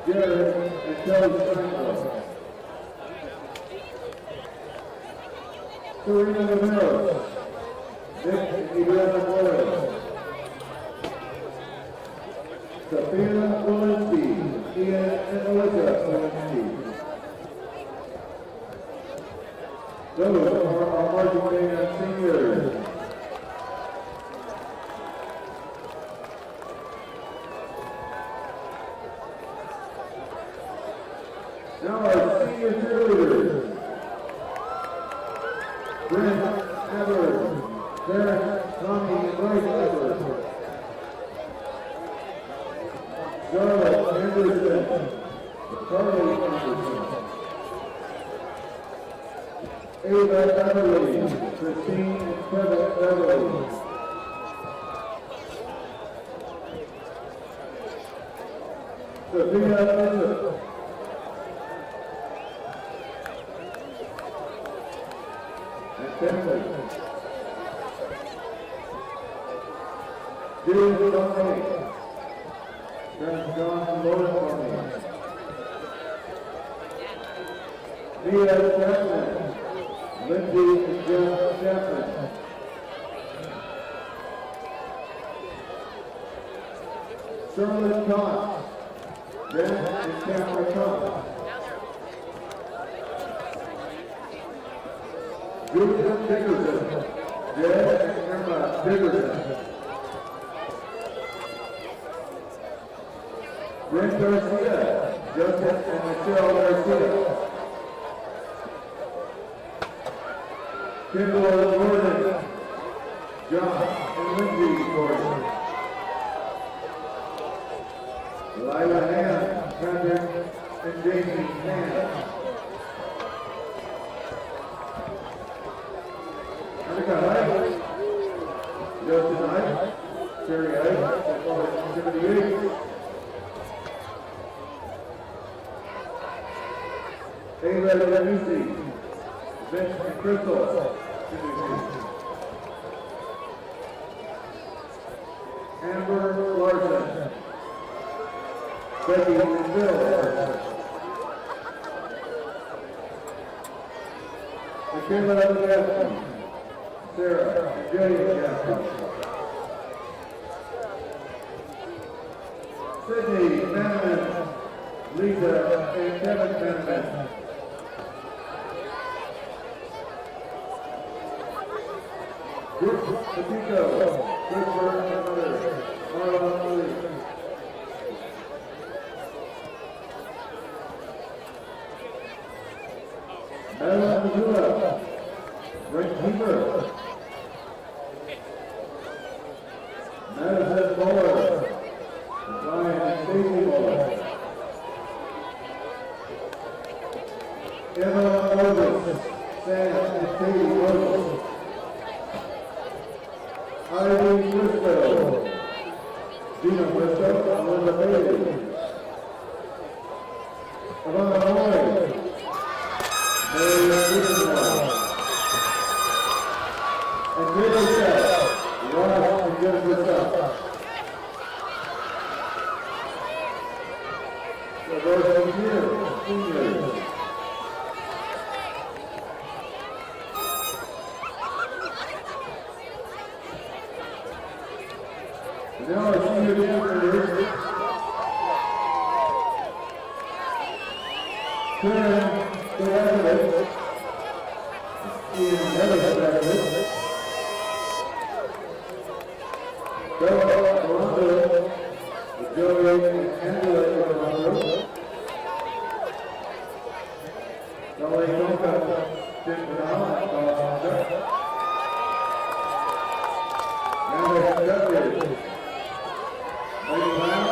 Speaker 16: Jared and Kelly Steinwell. Serena Ramirez, Nick and Adriana Flores. Sophia Walensky, Ian and Melissa Walensky. Those are our marching band seniors. Now our senior cheerleaders. Brent Edwards, Derek, Tommy, and Bryce Edwards. Charlotte Anderson, Carly Anderson. Ava Beverly, Christine and Kevin Beverly. Sophia Bishop. And Finley. Jude Tony. Grant John Loris Tony. Mia Chapman. Lindsay and Jeff Chapman. Charlotte Cox. Ben and Cameron Cox. Julia Dickerson. Jed and Emma Dickerson. Brent Garcia, Joseph and Michelle Garcia. Kendall Gordon, John and Lindsay Gordon. Lila Ham, Patrick and Jamie Ham. Annika Hyde, Justin Hyde, Sherry Hyde, 78. Ayla Lanusi, Vince and Crystal, 78. Amber Larson, Becky and Bill Larson. Michaela Gaffney, Sarah and Jay Gaffney. Sydney Manaman, Lisa and Kevin Manaman. Brooke Papico, Christopher and mother, Marlon Lee. Madeline Missoula, Rick Heaver, Madison Muller, Ryan and Stacy Muller, Emma Moses, Sam and Katie Moses, Ivy Briscoe, Gina Briscoe, and Linda Bailey, Alana Moy, Mary Griswold, and Jimmy Seth, Ross and Jennifer Seth. So those are here, seniors. Now our senior dancers, Karen Stoyanovich, Ian Stoyanovich, Bella Orlando, Joey and Angela Orlando, Dolly Tonka, Jim Brown, Donald Now Jeffrey, Lady Brown,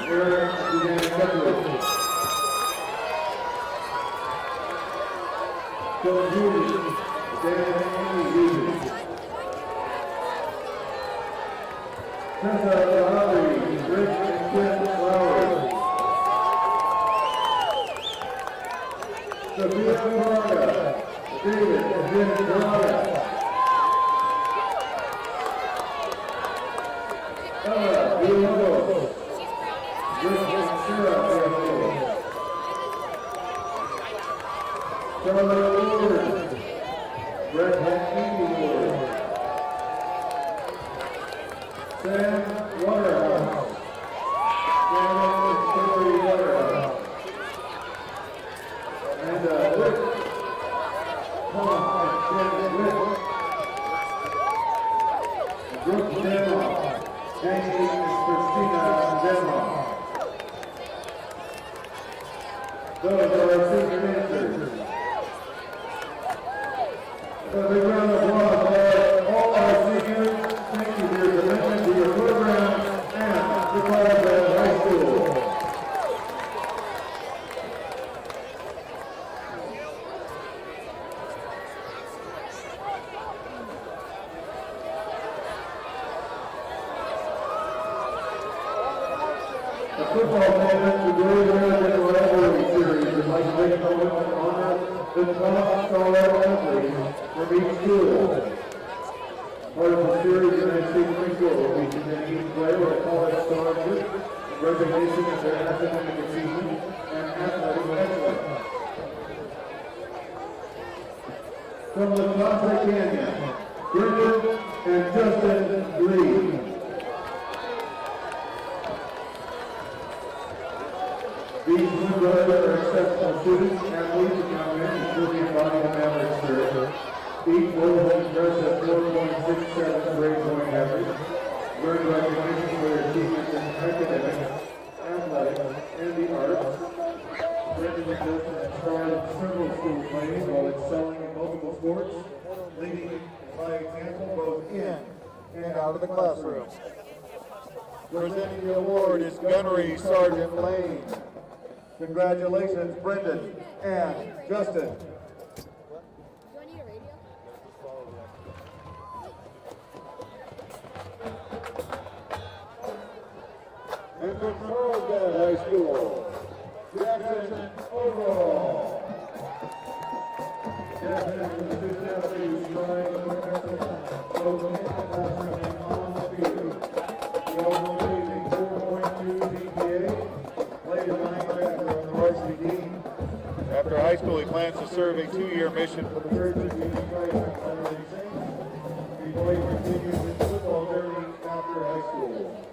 Speaker 16: Aaron Suzanne Jeffrey, Joe Judy, Dan and Amy Judy, Tessa Lowry, Rick and Kim Lowry, Sophia Moraga, David and Jen Moraga, Ella Diego, Rick and Sarah Diego, Charlie Ward, Brett and Amy Ward, Sam Waterhouse, Shannon and Kimberly Waterhouse, and Rick, Tom and Shannon Rick, Brooke Denmark, Jamie and Christina Denmark. Those are our senior dancers. So big round of applause for all our seniors. Thank you for your commitment to your program and to Carlsbad High School. The football moment, the Great American Rivalry Series, would like to take a moment to honor the top scholar athletes from each school. Part of the series, United States High School will be presenting each player with a college scholarship, recognition of their academic achievement, and athletic excellence. From the Classic Canyon, Brendan and Justin Lee. These blue brothers are exceptional students, athletes, and young men, including body and average spirit. Each both have impressive 4.67 grade point average, earned recognition for their achievements in academics, athletics, school plays while excelling in multiple sports, leading by example both in and out of the classroom. Presenting the award is Gunnery Sergeant Lane. Congratulations, Brendan and Justin. And from Carlsbad High School, Jackson Overall. Jackson is a student athlete who's trying to excel both in the classroom and on the field. He also achieved a 4.2 GPA, played a linebacker on the varsity team. After high school, he plans to serve a 2-year mission for the Church of Jesus Christ of Latter-day Saints before he continues his football journey after high school.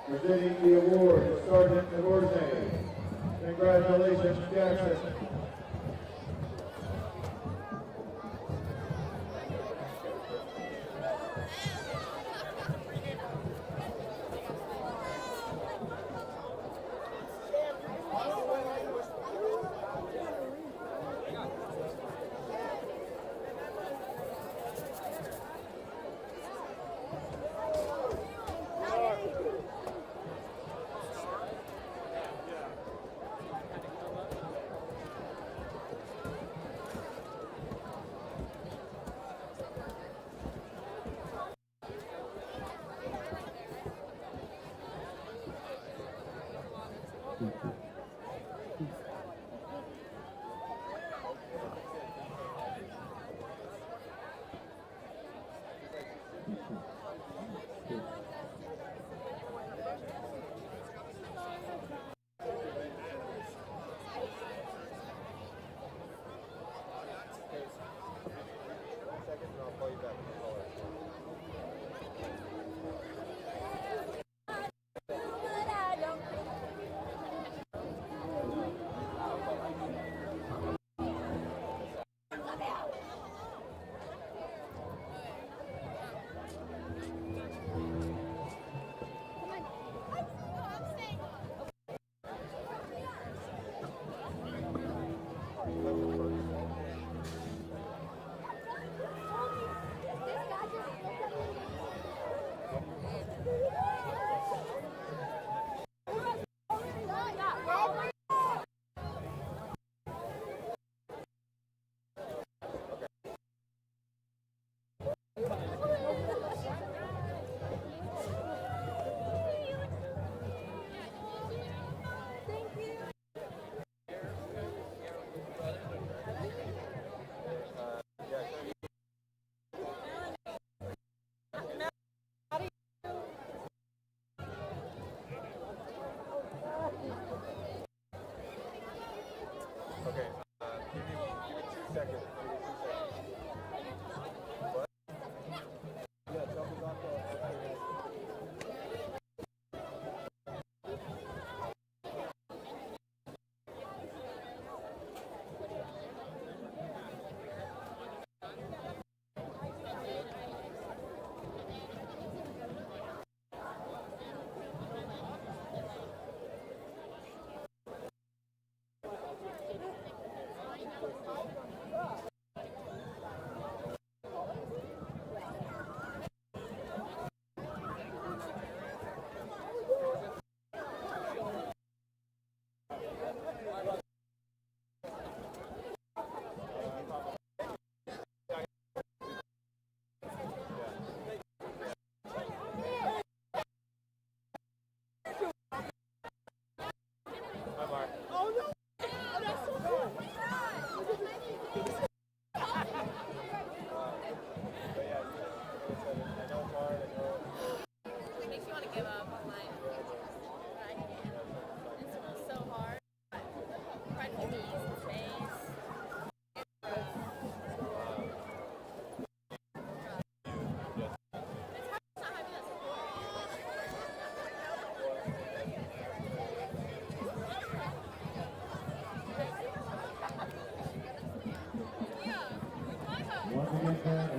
Speaker 16: Presenting the award is Sergeant Divorce. Congratulations, Jackson.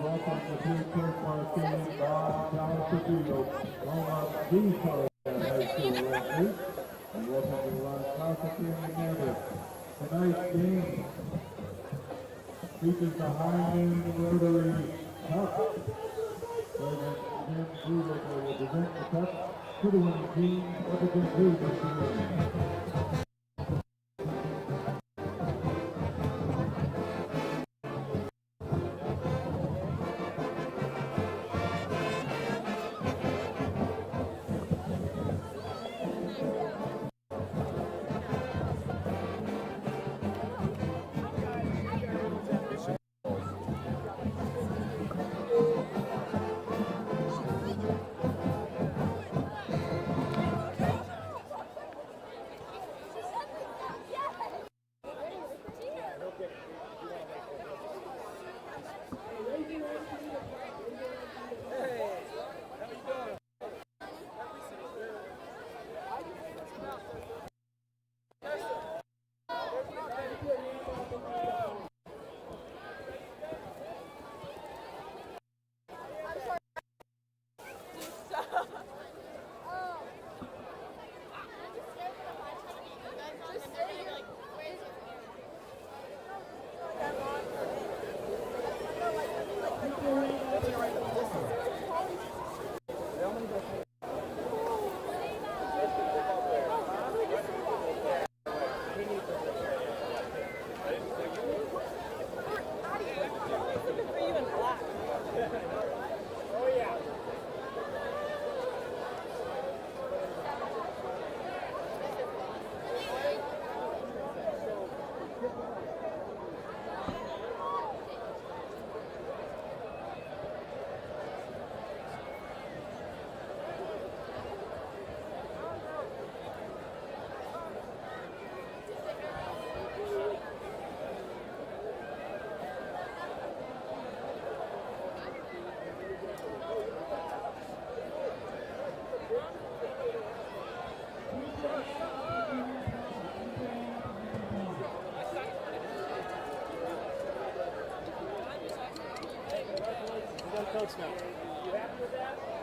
Speaker 16: welcome the future Martini Bob Calcapino, home of the Carlsbad High School athletes, and welcome to Ron Calcapino together. Tonight's game features the high-noon rotary cup. President Jim Brubaker will present the cup to the winning team of the conclusion series.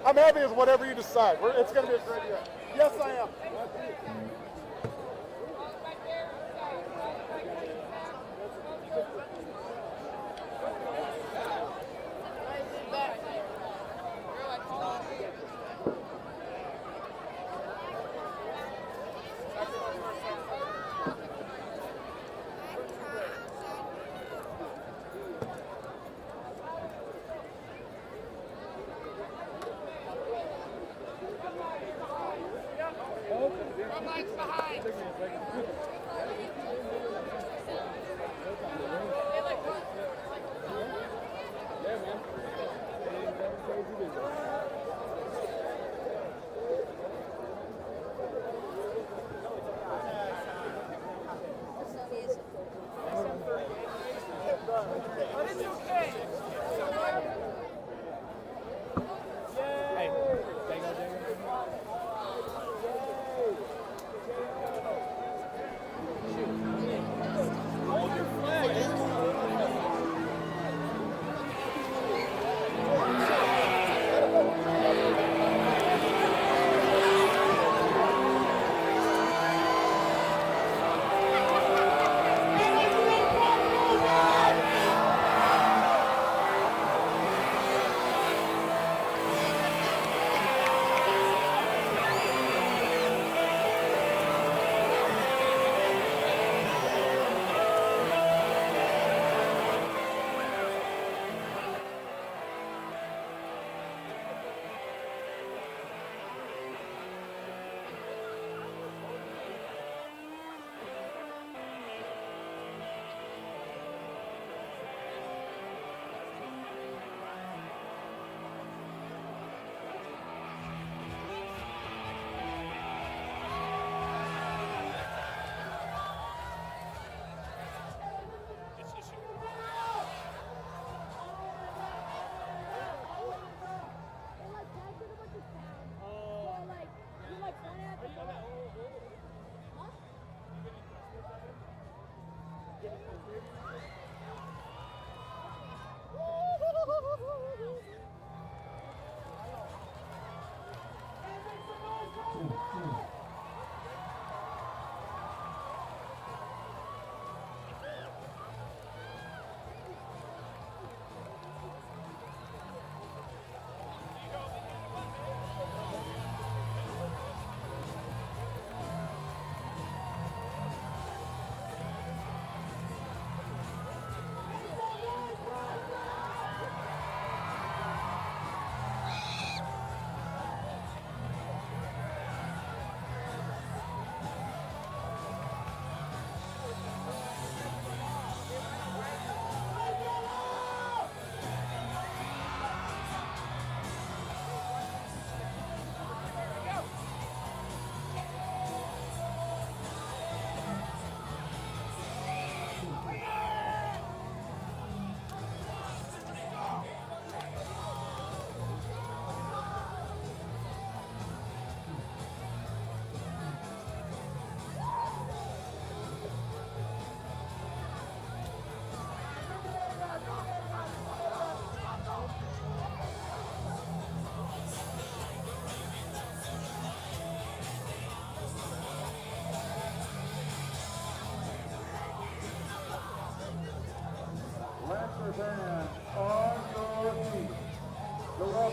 Speaker 17: I'm happy with whatever you decide. It's going to be a great year. Yes, I am.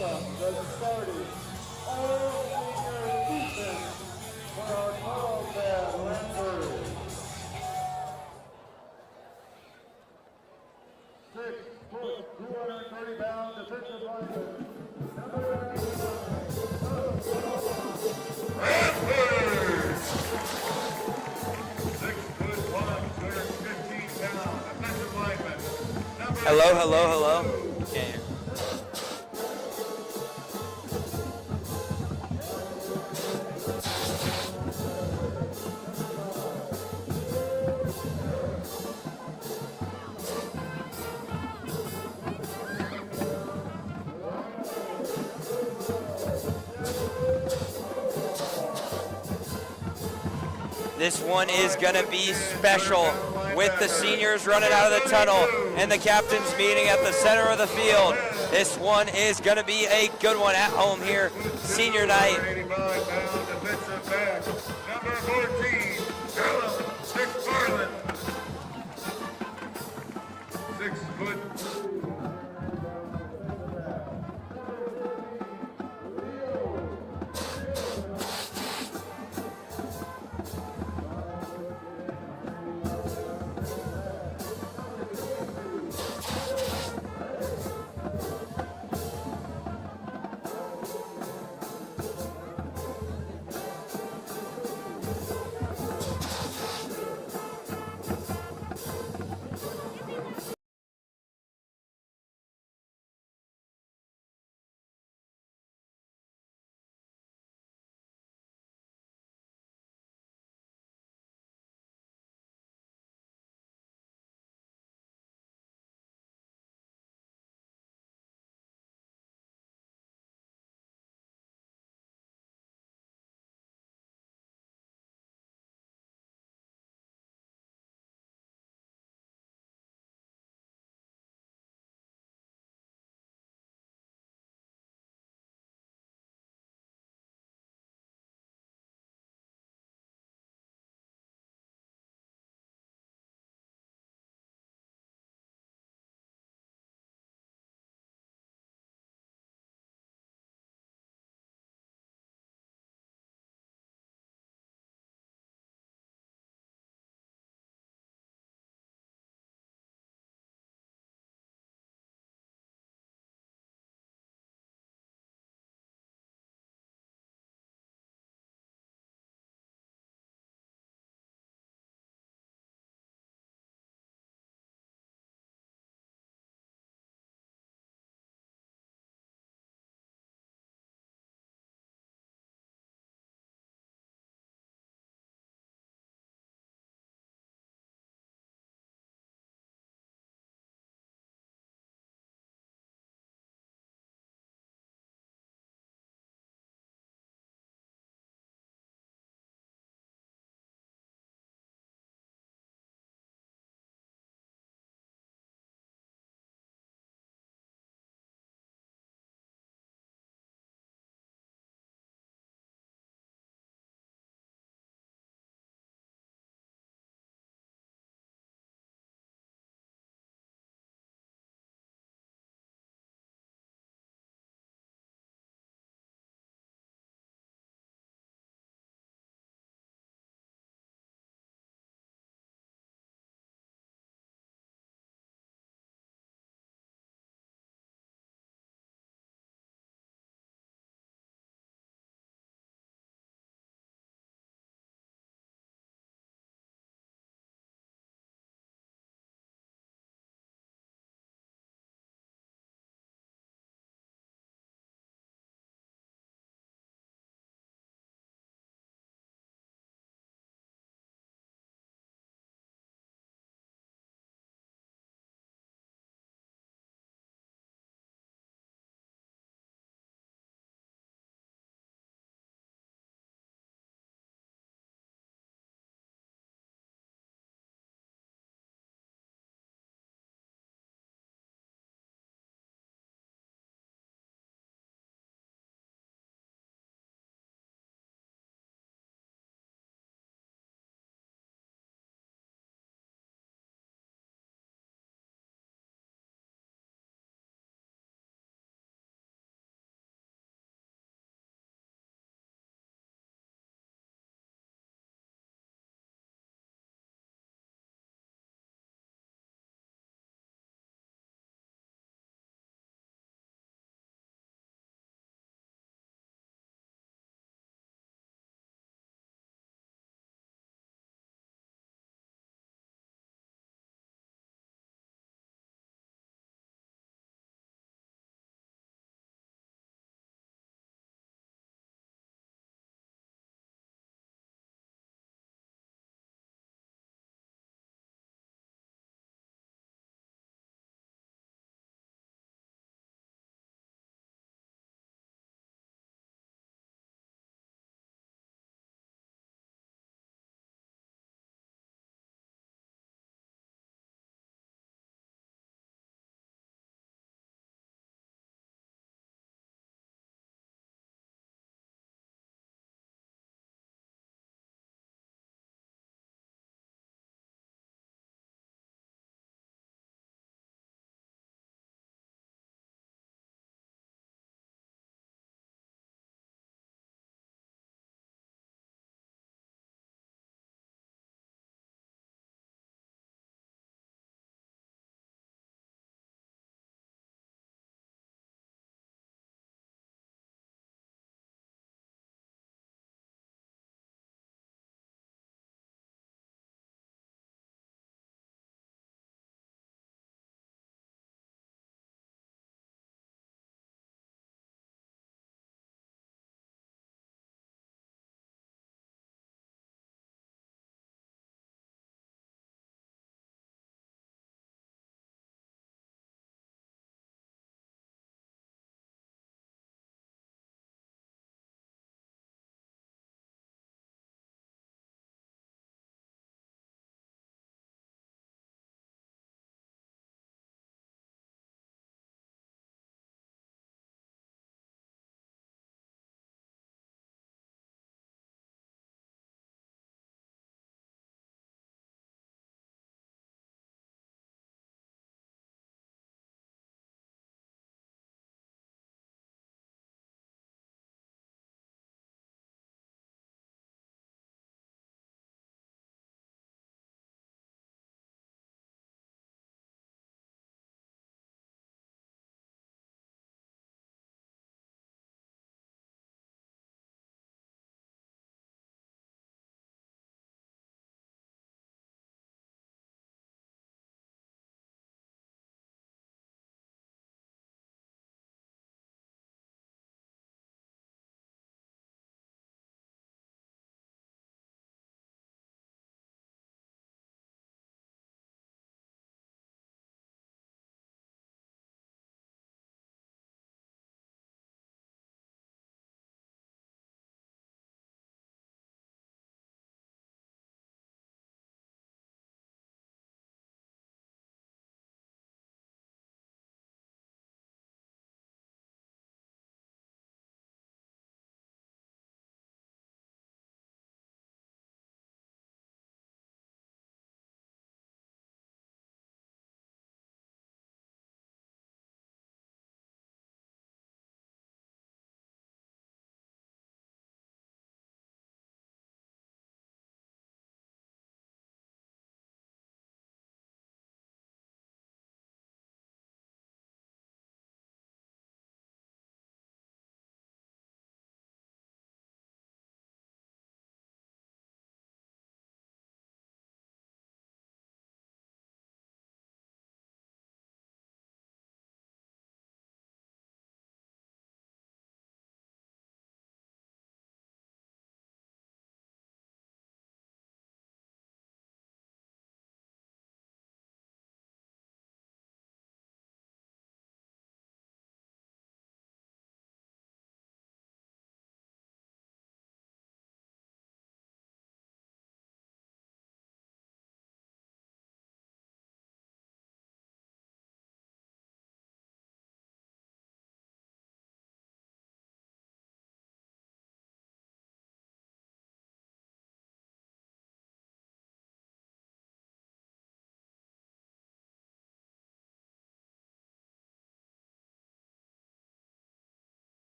Speaker 16: welcome the starting all-senior defense for our Carlsbad Lancers. 6 foot, 230 pound defensive lineman, number 6'1", 215 pound defensive lineman, number
Speaker 18: Hello. Can't hear. This one is going to be special with the seniors running out of the tunnel and the captains meeting at the center of the field. This one is going to be a good one at home here, senior night.
Speaker 16: 85-pound defensive back, number 14, Garland. 6 foot.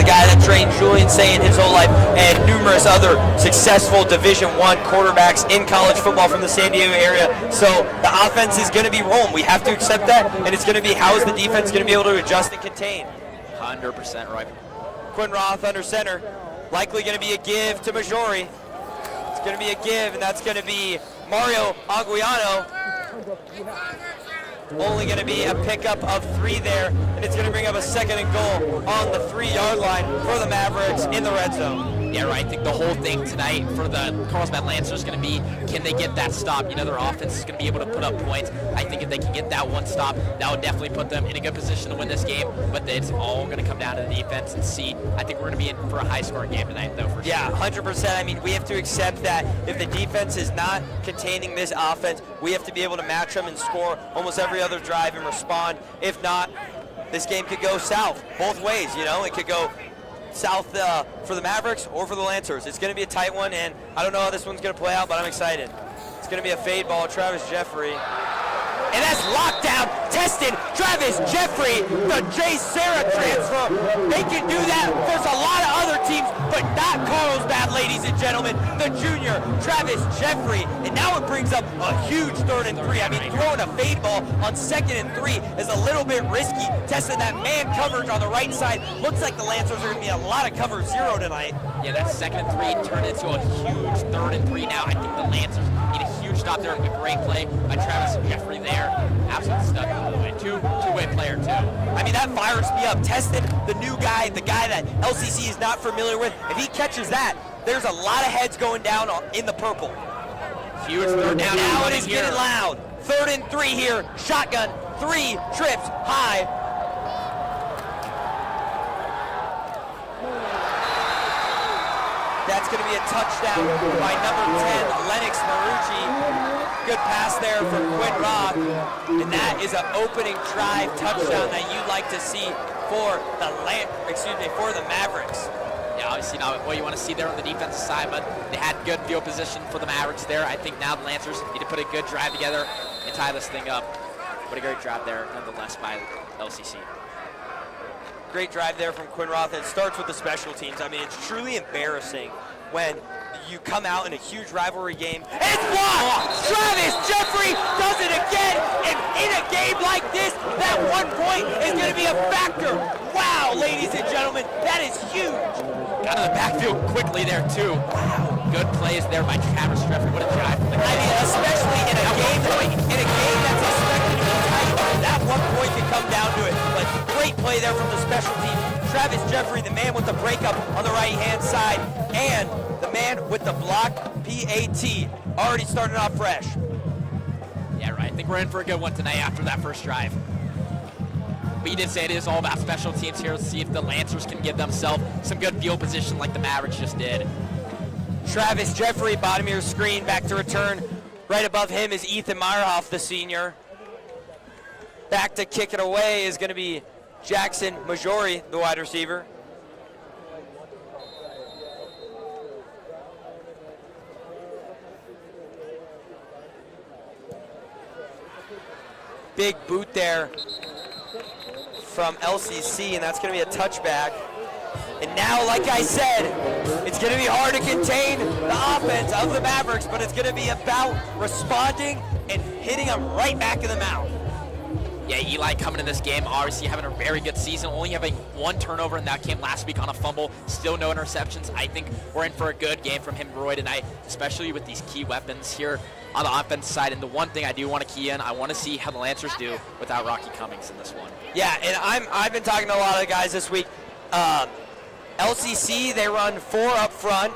Speaker 18: the guy that trained Julian Sayin his whole life, and numerous other successful Division I quarterbacks in college football from the San Diego area. So the offense is going to be rolling. We have to accept that, and it's going to be how is the defense going to be able to adjust and contain.
Speaker 2: 100% right.
Speaker 18: Quinn Roth under center. Likely going to be a give to Majori. It's going to be a give, and that's going to be Mario Aguiano. Only going to be a pickup of 3 there, and it's going to bring up a 2nd and goal on the 3-yard line for the Mavericks in the red zone.
Speaker 2: Yeah, right. I think the whole thing tonight for the Carlsbad Lancers is going to be, can they get that stop? You know, their offense is going to be able to put up points. I think if they can get that one stop, that would definitely put them in a good position to win this game. But it's all going to come down to the defense and see. I think we're going to be in for a high-scoring game tonight, though, for sure.
Speaker 18: Yeah, 100%. I mean, we have to accept that if the defense is not containing this offense, we have to be able to match them and score almost every other drive and respond. If not, this game could go south both ways. You know, it could go south for the Mavericks or for the Lancers. It's going to be a tight one, and I don't know how this one's going to play out, but I'm excited. It's going to be a fade ball. Travis Jeffrey. And that's lockdown, tested, Travis Jeffrey, the Jay Serra transfer. They can do that. There's a lot of other teams, but not Carlsbad, ladies and gentlemen. The junior, Travis Jeffrey. And now it brings up a huge 3rd and 3. I mean, throwing a fade ball on 2nd and 3 is a little bit risky. Testing that man coverage on the right side. Looks like the Lancers are going to be a lot of cover 0 tonight.
Speaker 2: Yeah, that 2nd and 3 turned into a huge 3rd and 3 now. I think the Lancers need a huge stop there. A great play by Travis Jeffrey there. Absolute stud all the way. Two-way player, too.
Speaker 18: I mean, that fires me up. Tested the new guy, the guy that LCC is not familiar with. If he catches that, there's a lot of heads going down in the purple.
Speaker 2: Huge 3rd down.
Speaker 18: Now it is getting loud. 3rd and 3 here. Shotgun. 3 trips high. That's going to be a touchdown by number 10, Lennox Marucci. Good pass there from Quinn Roth. And that is an opening drive touchdown that you'd like to see for the Mavericks.
Speaker 2: Yeah, obviously not what you want to see there on the defensive side, but they had good field position for the Mavericks there. I think now the Lancers need to put a good drive together and tie this thing up. What a great drive there, nonetheless, by LCC.
Speaker 18: Great drive there from Quinn Roth. It starts with the special teams. I mean, it's truly embarrassing when you come out in a huge rivalry game. It's blocked! Travis Jeffrey does it again! And in a game like this, that 1 point is going to be a factor. Wow, ladies and gentlemen, that is huge.
Speaker 2: Got to the backfield quickly there, too. Wow. Good plays there by Travis Jeffrey. What a drive.
Speaker 18: I mean, especially in a game that's expected to be tight, that 1 point can come down to it. But great play there from the special team. Travis Jeffrey, the man with the breakup on the right-hand side, and the man with the block PAT, already started off fresh.
Speaker 2: Yeah, right. I think we're in for a good one tonight after that first drive. But you did say it is all about special teams here. Let's see if the Lancers can give themselves some good field position like the Mavericks just did.
Speaker 18: Travis Jeffrey, bottom of your screen, back to return. Right above him is Ethan Meyerhoff, the senior. Back to kick it away is going to be Jackson Majori, the wide receiver. Big boot there from LCC, and that's going to be a touchback. And now, like I said, it's going to be hard to contain the offense of the Mavericks, but it's going to be about responding and hitting them right back in the mouth.
Speaker 2: Yeah, Eli coming in this game, obviously having a very good season, only having 1 turnover, and that came last week on a fumble. Still no interceptions. I think we're in for a good game from him, Roy, tonight, especially with these key weapons here on the offense side. And the one thing I do want to key in, I want to see how the Lancers do without Rocky Cummings in this one.
Speaker 18: Yeah, and I've been talking to a lot of the guys this week. LCC, they run 4 up front,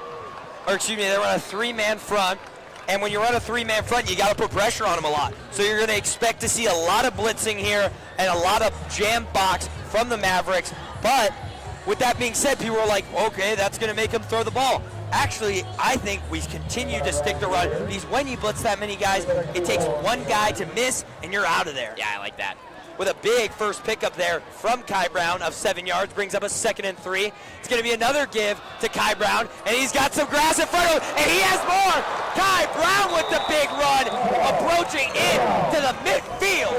Speaker 18: they run a 3-man front. And when you run a 3-man front, you got to put pressure on them a lot. So you're going to expect to see a lot of blitzing here and a lot of jam box from the Mavericks. But with that being said, people are like, okay, that's going to make them throw the ball. Actually, I think we continue to stick the run, because when you blitz that many guys, it takes one guy to miss, and you're out of there.
Speaker 2: Yeah, I like that.
Speaker 18: With a big first pickup there from Kai Brown of 7 yards, brings up a 2nd and 3. It's going to be another give to Kai Brown, and he's got some grass in front of him, and he has more. Kai Brown with the big run, approaching in to the midfield.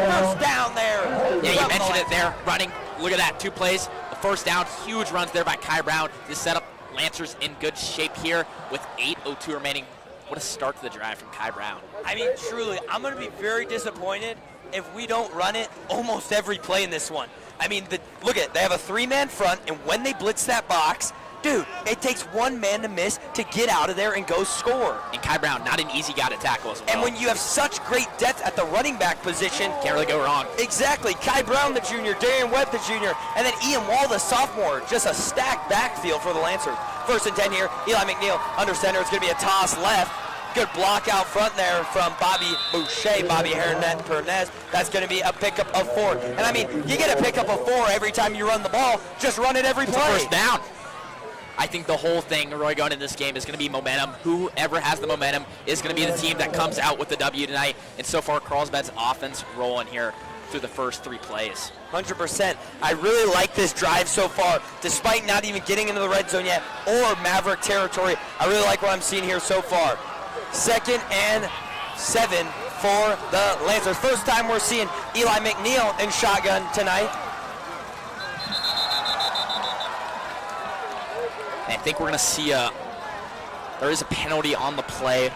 Speaker 18: First down there.
Speaker 2: Yeah, you mentioned it there, running. Look at that, 2 plays. The first down, huge runs there by Kai Brown to set up Lancers in good shape here with 8:02 remaining. What a start to the drive from Kai Brown.
Speaker 18: I mean, truly, I'm going to be very disappointed if we don't run it almost every play in this one. I mean, look at it. They have a 3-man front, and when they blitz that box, dude, it takes one man to miss to get out of there and go score.
Speaker 2: And Kai Brown, not an easy guy to tackle as well.
Speaker 18: And when you have such great depth at the running back position,
Speaker 2: can't really go wrong.
Speaker 18: Exactly. Kai Brown, the junior, Darian Webb, the junior, and then Ian Wall, the sophomore. Just a stacked backfield for the Lancers. 1st and 10 here. Eli McNeil under center. It's going to be a toss left. Good block out front there from Bobby Boucher, Bobby Hernandez. That's going to be a pickup of 4. And I mean, you get a pickup of 4 every time you run the ball. Just run it every play.
Speaker 2: First down. I think the whole thing, Roy, going into this game is going to be momentum. Whoever has the momentum is going to be the team that comes out with the W tonight. And so far, Carlsbad's offense rolling here through the first 3 plays.
Speaker 18: 100%. I really like this drive so far, despite not even getting into the red zone yet or Maverick territory. I really like what I'm seeing here so far. 2nd and 7 for the Lancers. First time we're seeing Eli McNeil in shotgun tonight.
Speaker 2: I think we're going to see there is a penalty on the play.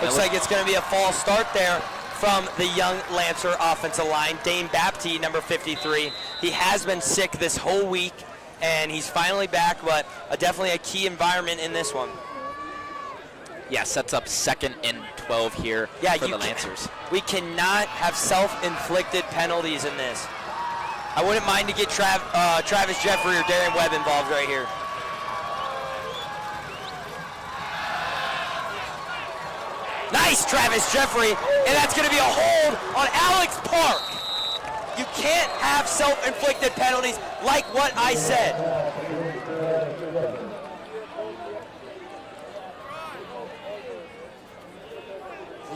Speaker 18: Looks like it's going to be a false start there from the young Lancer offensive line. Dane Baptiste, number 53. He has been sick this whole week, and he's finally back, but definitely a key environment in this one.
Speaker 2: Yeah, sets up 2nd and 12 here for the Lancers.
Speaker 18: We cannot have self-inflicted penalties in this. I wouldn't mind to get Travis Jeffrey or Darian Webb involved right here. Nice, Travis Jeffrey, and that's going to be a hold on Alex Park. You can't have self-inflicted penalties like what I said.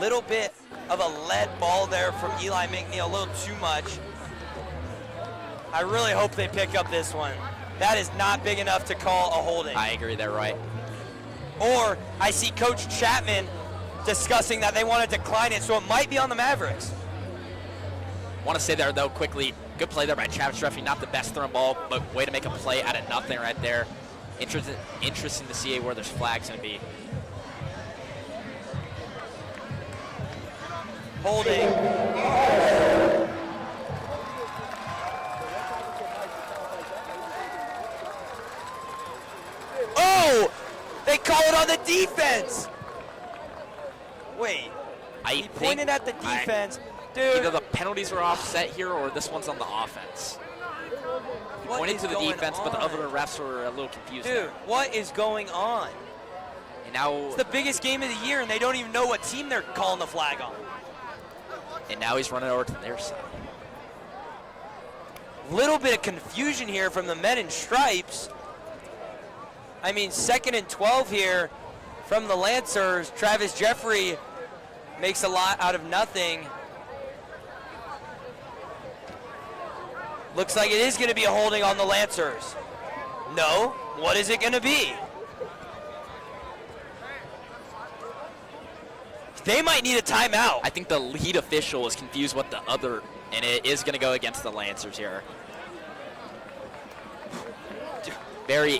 Speaker 18: Little bit of a lead ball there from Eli McNeil, a little too much. I really hope they pick up this one. That is not big enough to call a holding.
Speaker 2: I agree there, right.
Speaker 18: Or I see Coach Chapman discussing that they want to decline it, so it might be on the Mavericks.
Speaker 2: Want to say there, though, quickly, good play there by Travis Jeffrey. Not the best thrown ball, but way to make a play out of nothing right there. Interesting to see where there's flags going to be.
Speaker 18: Holding. Oh! They call it on the defense! Wait. He pointed at the defense. Dude.
Speaker 2: Either the penalties were offset here or this one's on the offense. He pointed to the defense, but the other refs were a little confused.
Speaker 18: Dude, what is going on?
Speaker 2: And now
Speaker 18: it's the biggest game of the year, and they don't even know what team they're calling the flag on.
Speaker 2: And now he's running over to their side.
Speaker 18: Little bit of confusion here from the men in stripes. I mean, 2nd and 12 here from the Lancers. Travis Jeffrey makes a lot out of nothing. Looks like it is going to be a holding on the Lancers. No. What is it going to be? They might need a timeout.
Speaker 2: I think the lead official is confused what the other, and it is going to go against the Lancers here. Very,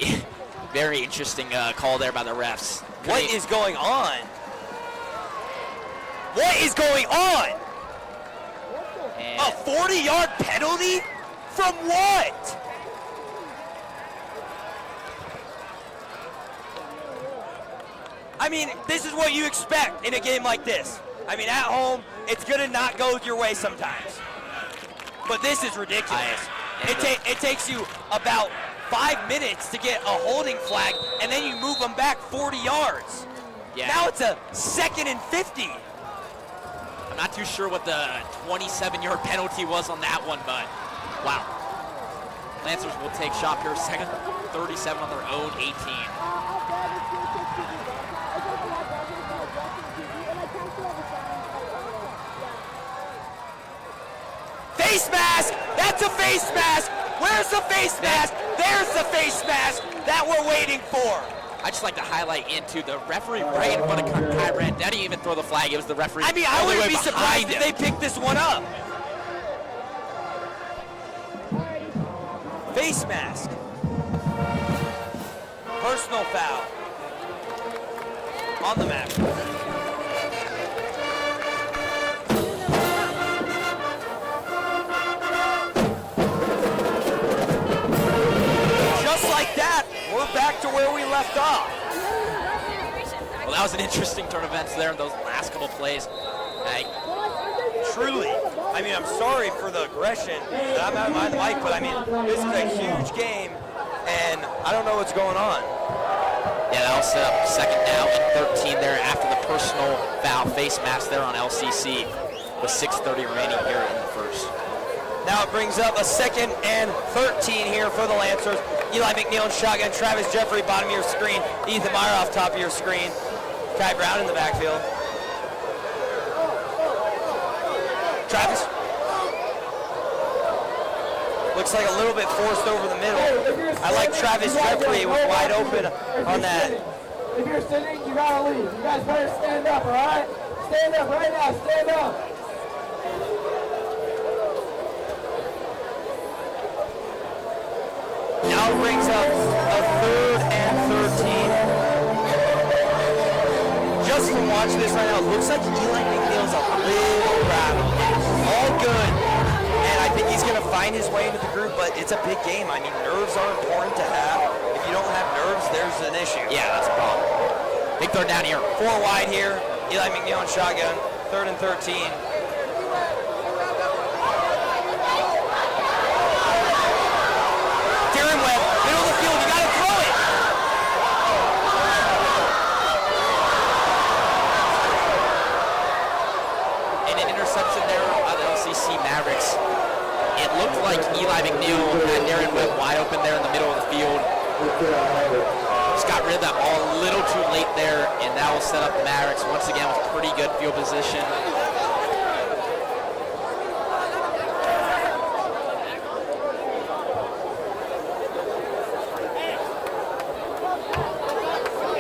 Speaker 2: very interesting call there by the refs.
Speaker 18: What is going on? What is going on?
Speaker 2: And
Speaker 18: a 40-yard penalty? From what? I mean, this is what you expect in a game like this. I mean, at home, it's going to not go your way sometimes. But this is ridiculous. It takes you about 5 minutes to get a holding flag, and then you move them back 40 yards.
Speaker 2: Yeah.
Speaker 18: Now it's a 2nd and 50.
Speaker 2: I'm not too sure what the 27-yard penalty was on that one, but wow. Lancers will take shot here, 2nd 37 on their own 18.
Speaker 18: Face mask! That's a face mask! Where's the face mask? There's the face mask that we're waiting for.
Speaker 2: I just like to highlight into the referee right in front of Kai Brand. Didn't even throw the flag. It was the referee.
Speaker 18: I mean, I wouldn't be surprised if they picked this one up. Face mask. Personal foul. On the Mack. Just like that, we're back to where we left off.
Speaker 2: Well, that was an interesting turn of events there in those last couple plays.
Speaker 18: Truly. I mean, I'm sorry for the aggression that I'm out of my mic, but I mean, this is a huge game, and I don't know what's going on.
Speaker 2: Yeah, that'll set up second down and 13 there after the personal foul face mask there on LCC with 6:30 remaining here in the first.
Speaker 18: Now it brings up a 2nd and 13 here for the Lancers. Eli McNeil in shotgun, Travis Jeffrey bottom of your screen, Ethan Meyer off top of your screen, Kai Brown in the backfield. Travis. Looks like a little bit forced over the middle. I like Travis Jeffrey was wide open on that.
Speaker 16: If you're sitting, you gotta leave. You guys better stand up, all right? Stand up right now, stand up.
Speaker 18: Now brings up a 3rd and 13. Just from watching this right now, it looks like Eli McNeil's a little rattled. All good. And I think he's going to find his way into the group, but it's a big game. I mean, nerves are important to have. If you don't have nerves, there's an issue.
Speaker 2: Yeah, that's a problem. Big third down here.
Speaker 18: 4 wide here. Eli McNeil in shotgun. 3rd and 13. Darren Webb, middle of the field. You got to throw it.
Speaker 2: And an interception there by the LCC Mavericks. It looked like Eli McNeil had Darren Webb wide open there in the middle of the field. Just got rid of that ball a little too late there, and that will set up the Mavericks once again with pretty good field position.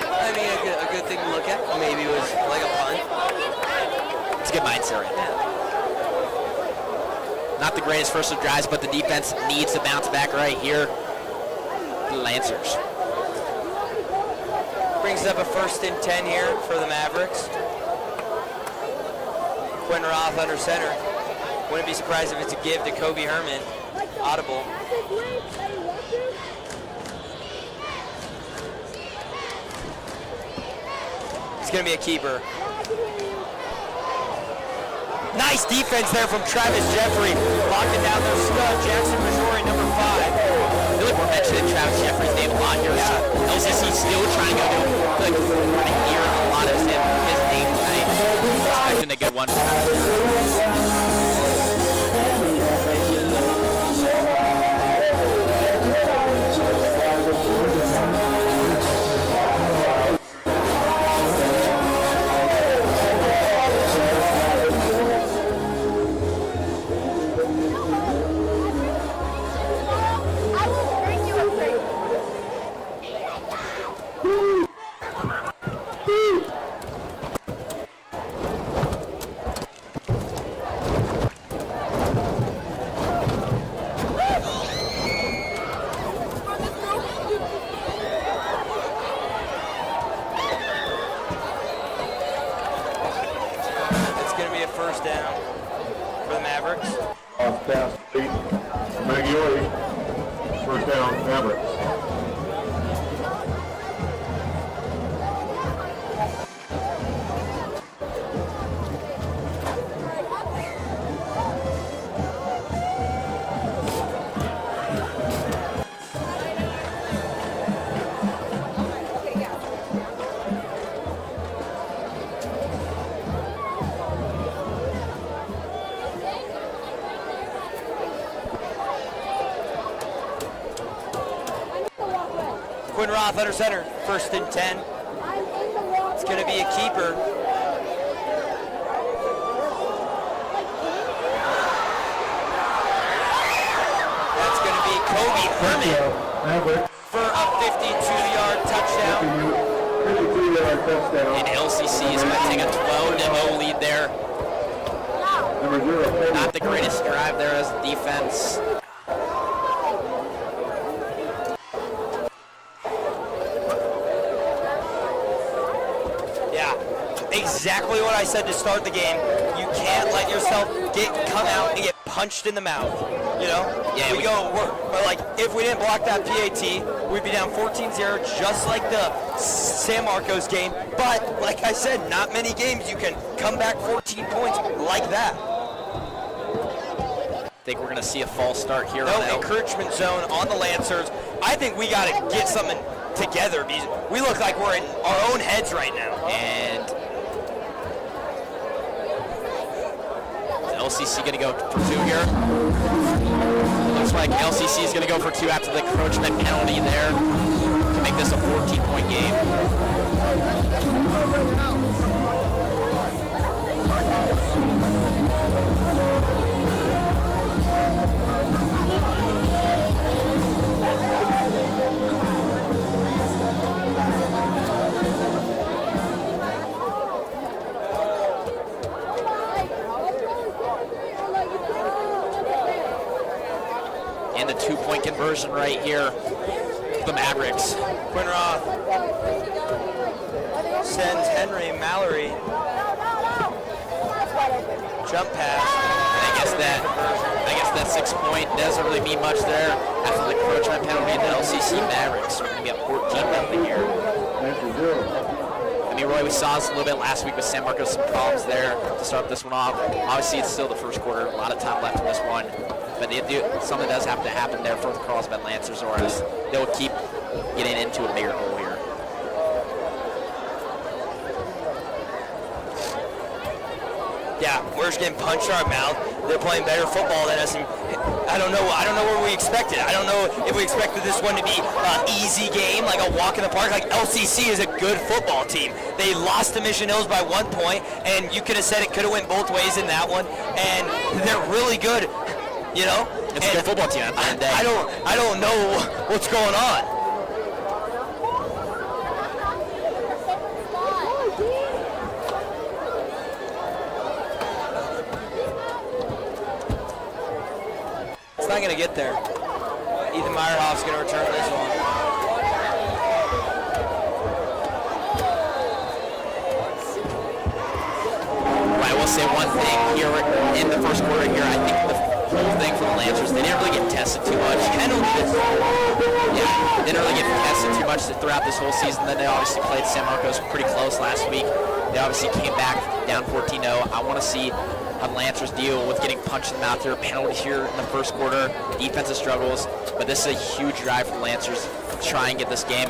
Speaker 18: I mean, a good thing to look at. Maybe it was like a punt.
Speaker 2: It's a good mindset right now. Not the greatest first of drives, but the defense needs to bounce back right here. The Lancers.
Speaker 18: Brings up a 1st and 10 here for the Mavericks. Quinn Roth under center. Wouldn't be surprised if it's a give to Kobe Herman. Audible. It's going to be a keeper. Nice defense there from Travis Jeffrey. Locking down their stud, Jackson Majori, number 5.
Speaker 2: I feel like we're mentioning Travis Jeffrey's name a lot here. Yeah. LCC still trying to go to, like, we're going to hear a lot of his name tonight. Expecting a good one.
Speaker 18: Quinn Roth under center, 1st and 10. It's going to be a keeper. That's going to be Kobe Herman for a 52-yard touchdown.
Speaker 16: 52-yard touchdown.
Speaker 2: And LCC is going to take a 12-0 lead there. Not the greatest drive there as defense.
Speaker 18: Yeah, exactly what I said to start the game. You can't let yourself come out and get punched in the mouth. You know?
Speaker 2: Yeah,
Speaker 18: but like, if we didn't block that PAT, we'd be down 14-0, just like the San Marcos game. But, like I said, not many games you can come back 14 points like that.
Speaker 2: Think we're going to see a false start here.
Speaker 18: No encouragement zone on the Lancers. I think we got to get something together because we look like we're in our own heads right now.
Speaker 2: And LCC going to go for 2 here. Looks like LCC is going to go for 2 after the encroachment penalty there to make this a 14-point game. And the 2-point conversion right here for the Mavericks.
Speaker 18: Quinroth sends Henry Mallory. Jump pass.
Speaker 2: And I guess that 6-point doesn't really mean much there after the encroachment penalty. The LCC Mavericks are going to be up 14-0 here. I mean, Roy, we saw this a little bit last week with San Marcos, some problems there to start this one off. Obviously, it's still the first quarter, a lot of time left in this one. But something does have to happen there for the Carlsbad Lancers, or else they'll keep getting into a bigger hole here.
Speaker 18: Yeah, we're just getting punched in our mouth. They're playing better football than us, and I don't know what we expected. I don't know if we expected this one to be an easy game, like a walk in the park. Like LCC is a good football team. They lost to Mission Hills by 1 point, and you could have said it could have went both ways in that one. And they're really good. You know,
Speaker 2: it's a good football team. At the end of the day.
Speaker 18: I don't know what's going on. It's not gonna get there. Ethan Meyerhoff's gonna return this one.
Speaker 2: Right, we'll say one thing here in the first quarter here. I think the whole thing for the Lancers, they didn't really get tested too much. Yeah, they didn't really get tested too much throughout this whole season. Then they obviously played San Marcos pretty close last week. They obviously came back down 14-0. I want to see how the Lancers deal with getting punched in the mouth here. Penalties here in the first quarter, defensive struggles. But this is a huge drive for the Lancers to try and get this game.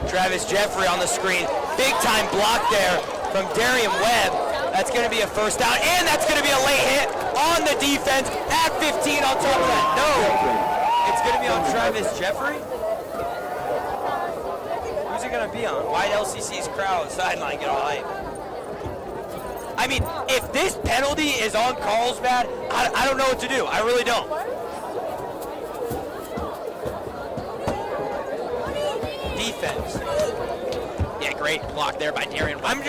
Speaker 18: Travis Jeffrey on the screen. Big time block there from Darian Webb. That's going to be a first down, and that's going to be a late hit on the defense at 15 on top of that. No, it's going to be on Travis Jeffrey. Who's it going to be on? Why'd LCC's crowd sideline get all hype? I mean, if this penalty is on Carlsbad, I don't know what to do. I really don't. Defense.
Speaker 2: Yeah, great block there by Darian.
Speaker 18: I'm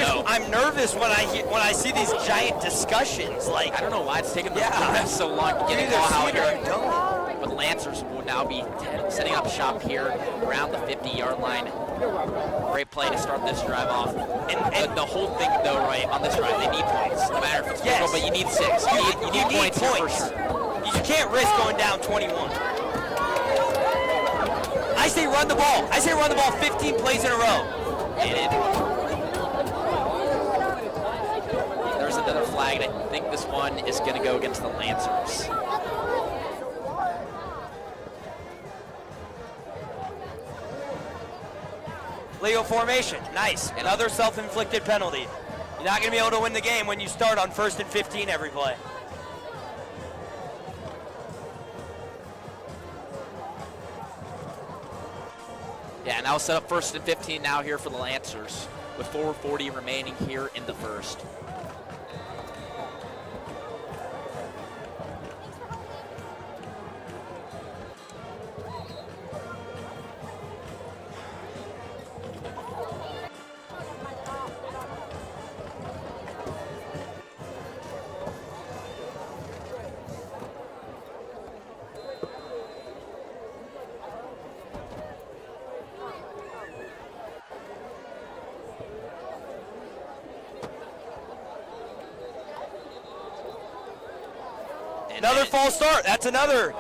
Speaker 18: nervous when I see these giant discussions. Like,
Speaker 2: I don't know why it's taking them so long to get it all out here. But the Lancers will now be setting up shop here around the 50-yard line. Great play to start this drive off. And the whole thing, though, right, on this drive, they need points. No matter if it's field goal, but you need 6. You need points here for sure.
Speaker 18: You can't risk going down 21. I say run the ball. I say run the ball 15 plays in a row.
Speaker 2: There's another flag, and I think this one is going to go against the Lancers.
Speaker 18: Legal formation, nice. Another self-inflicted penalty. You're not going to be able to win the game when you start on 1st and 15 every play.
Speaker 2: Yeah, now set up 1st and 15 now here for the Lancers with 4:40 remaining here in the first.
Speaker 18: Another false start. That's another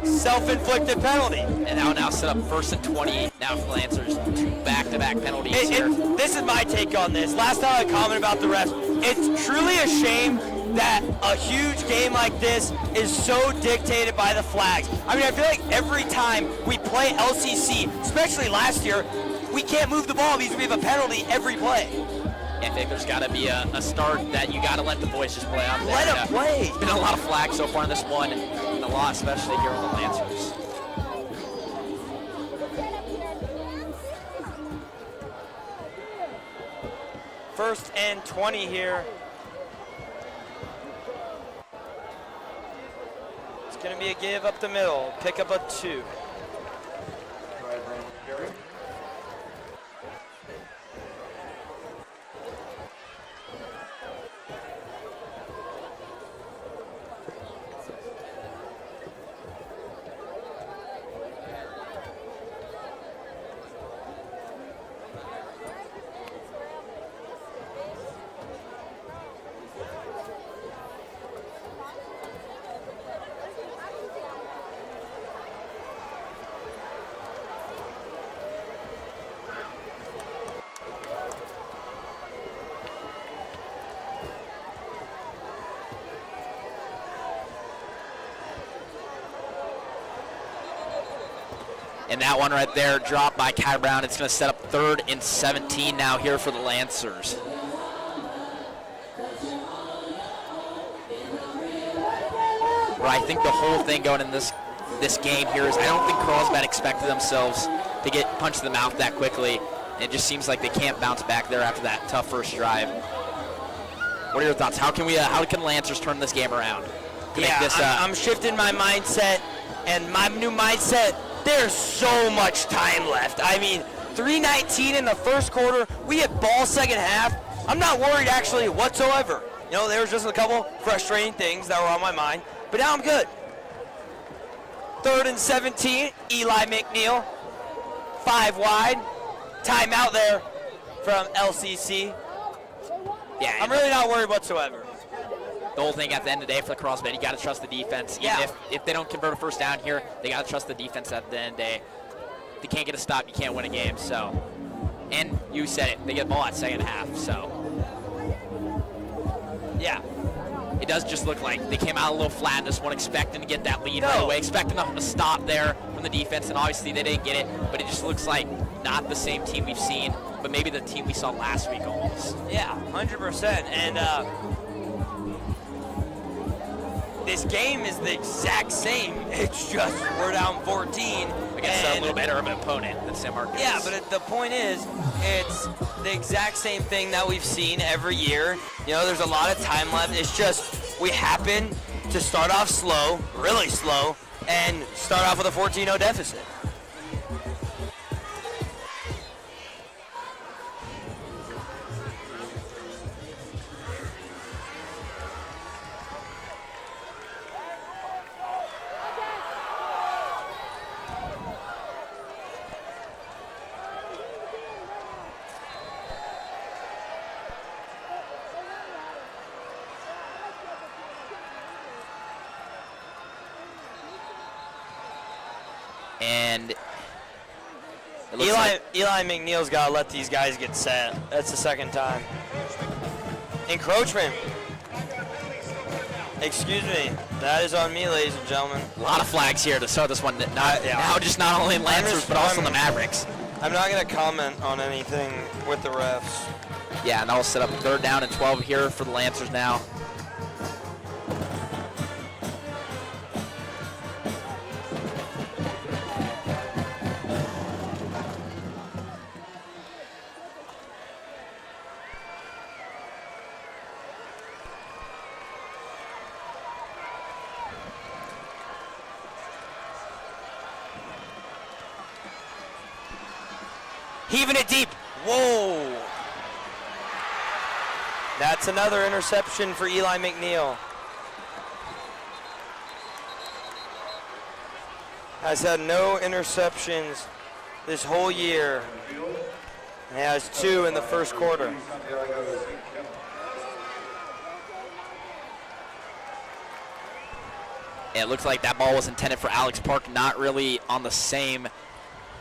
Speaker 18: self-inflicted penalty.
Speaker 2: And that'll now set up 1st and 20 now for the Lancers. 2 back-to-back penalties here.
Speaker 18: This is my take on this. Last time I commented about the refs, it's truly a shame that a huge game like this is so dictated by the flags. I mean, I feel like every time we play LCC, especially last year, we can't move the ball because we have a penalty every play.
Speaker 2: I think there's got to be a start that you got to let the boys just play on.
Speaker 18: Let them play.
Speaker 2: There's been a lot of flags so far in this one, and a lot, especially here with the Lancers.
Speaker 18: First and 20 here. It's going to be a give up the middle. Pick up a 2.
Speaker 2: And that one right there dropped by Kai Brown. It's going to set up 3rd and 17 now here for the Lancers. Where I think the whole thing going in this game here is I don't think Carlsbad expected themselves to get punched in the mouth that quickly. It just seems like they can't bounce back there after that tough first drive. What are your thoughts? How can Lancers turn this game around?
Speaker 18: I'm shifting my mindset, and my new mindset, there's so much time left. I mean, 3:19 in the first quarter. We had ball second half. I'm not worried actually whatsoever. You know, there was just a couple frustrating things that were on my mind, but now I'm good. 3rd and 17, Eli McNeil, 5 wide. Timeout there from LCC.
Speaker 2: Yeah,
Speaker 18: I'm really not worried whatsoever.
Speaker 2: The whole thing at the end of the day for the Carlsbad, you got to trust the defense. Even if they don't convert a first down here, they got to trust the defense at the end of the day. If they can't get a stop, you can't win a game. So, and you said it, they get the ball at second half. So, yeah, it does just look like they came out a little flat in this one, expecting to get that lead right away, expecting a stop there from the defense, and obviously they didn't get it. But it just looks like not the same team we've seen, but maybe the team we saw last week almost.
Speaker 18: Yeah, 100%. And this game is the exact same. It's just we're down 14
Speaker 2: against a little better of an opponent than San Marcos.
Speaker 18: Yeah, but the point is, it's the exact same thing that we've seen every year. You know, there's a lot of time left. It's just we happen to start off slow, really slow, and start off with a 14-0 deficit.
Speaker 2: And
Speaker 18: Eli McNeil's got to let these guys get set. That's the second time. Encroachment. Excuse me. That is on me, ladies and gentlemen.
Speaker 2: A lot of flags here to start this one. Now just not only Lancers, but also the Mavericks.
Speaker 18: I'm not going to comment on anything with the refs.
Speaker 2: Yeah, and that'll set up 3rd down and 12 here for the Lancers now.
Speaker 18: Heaving it deep. Whoa. That's another interception for Eli McNeil. Has had no interceptions this whole year. And has 2 in the first quarter.
Speaker 2: It looks like that ball was intended for Alex Park, not really on the same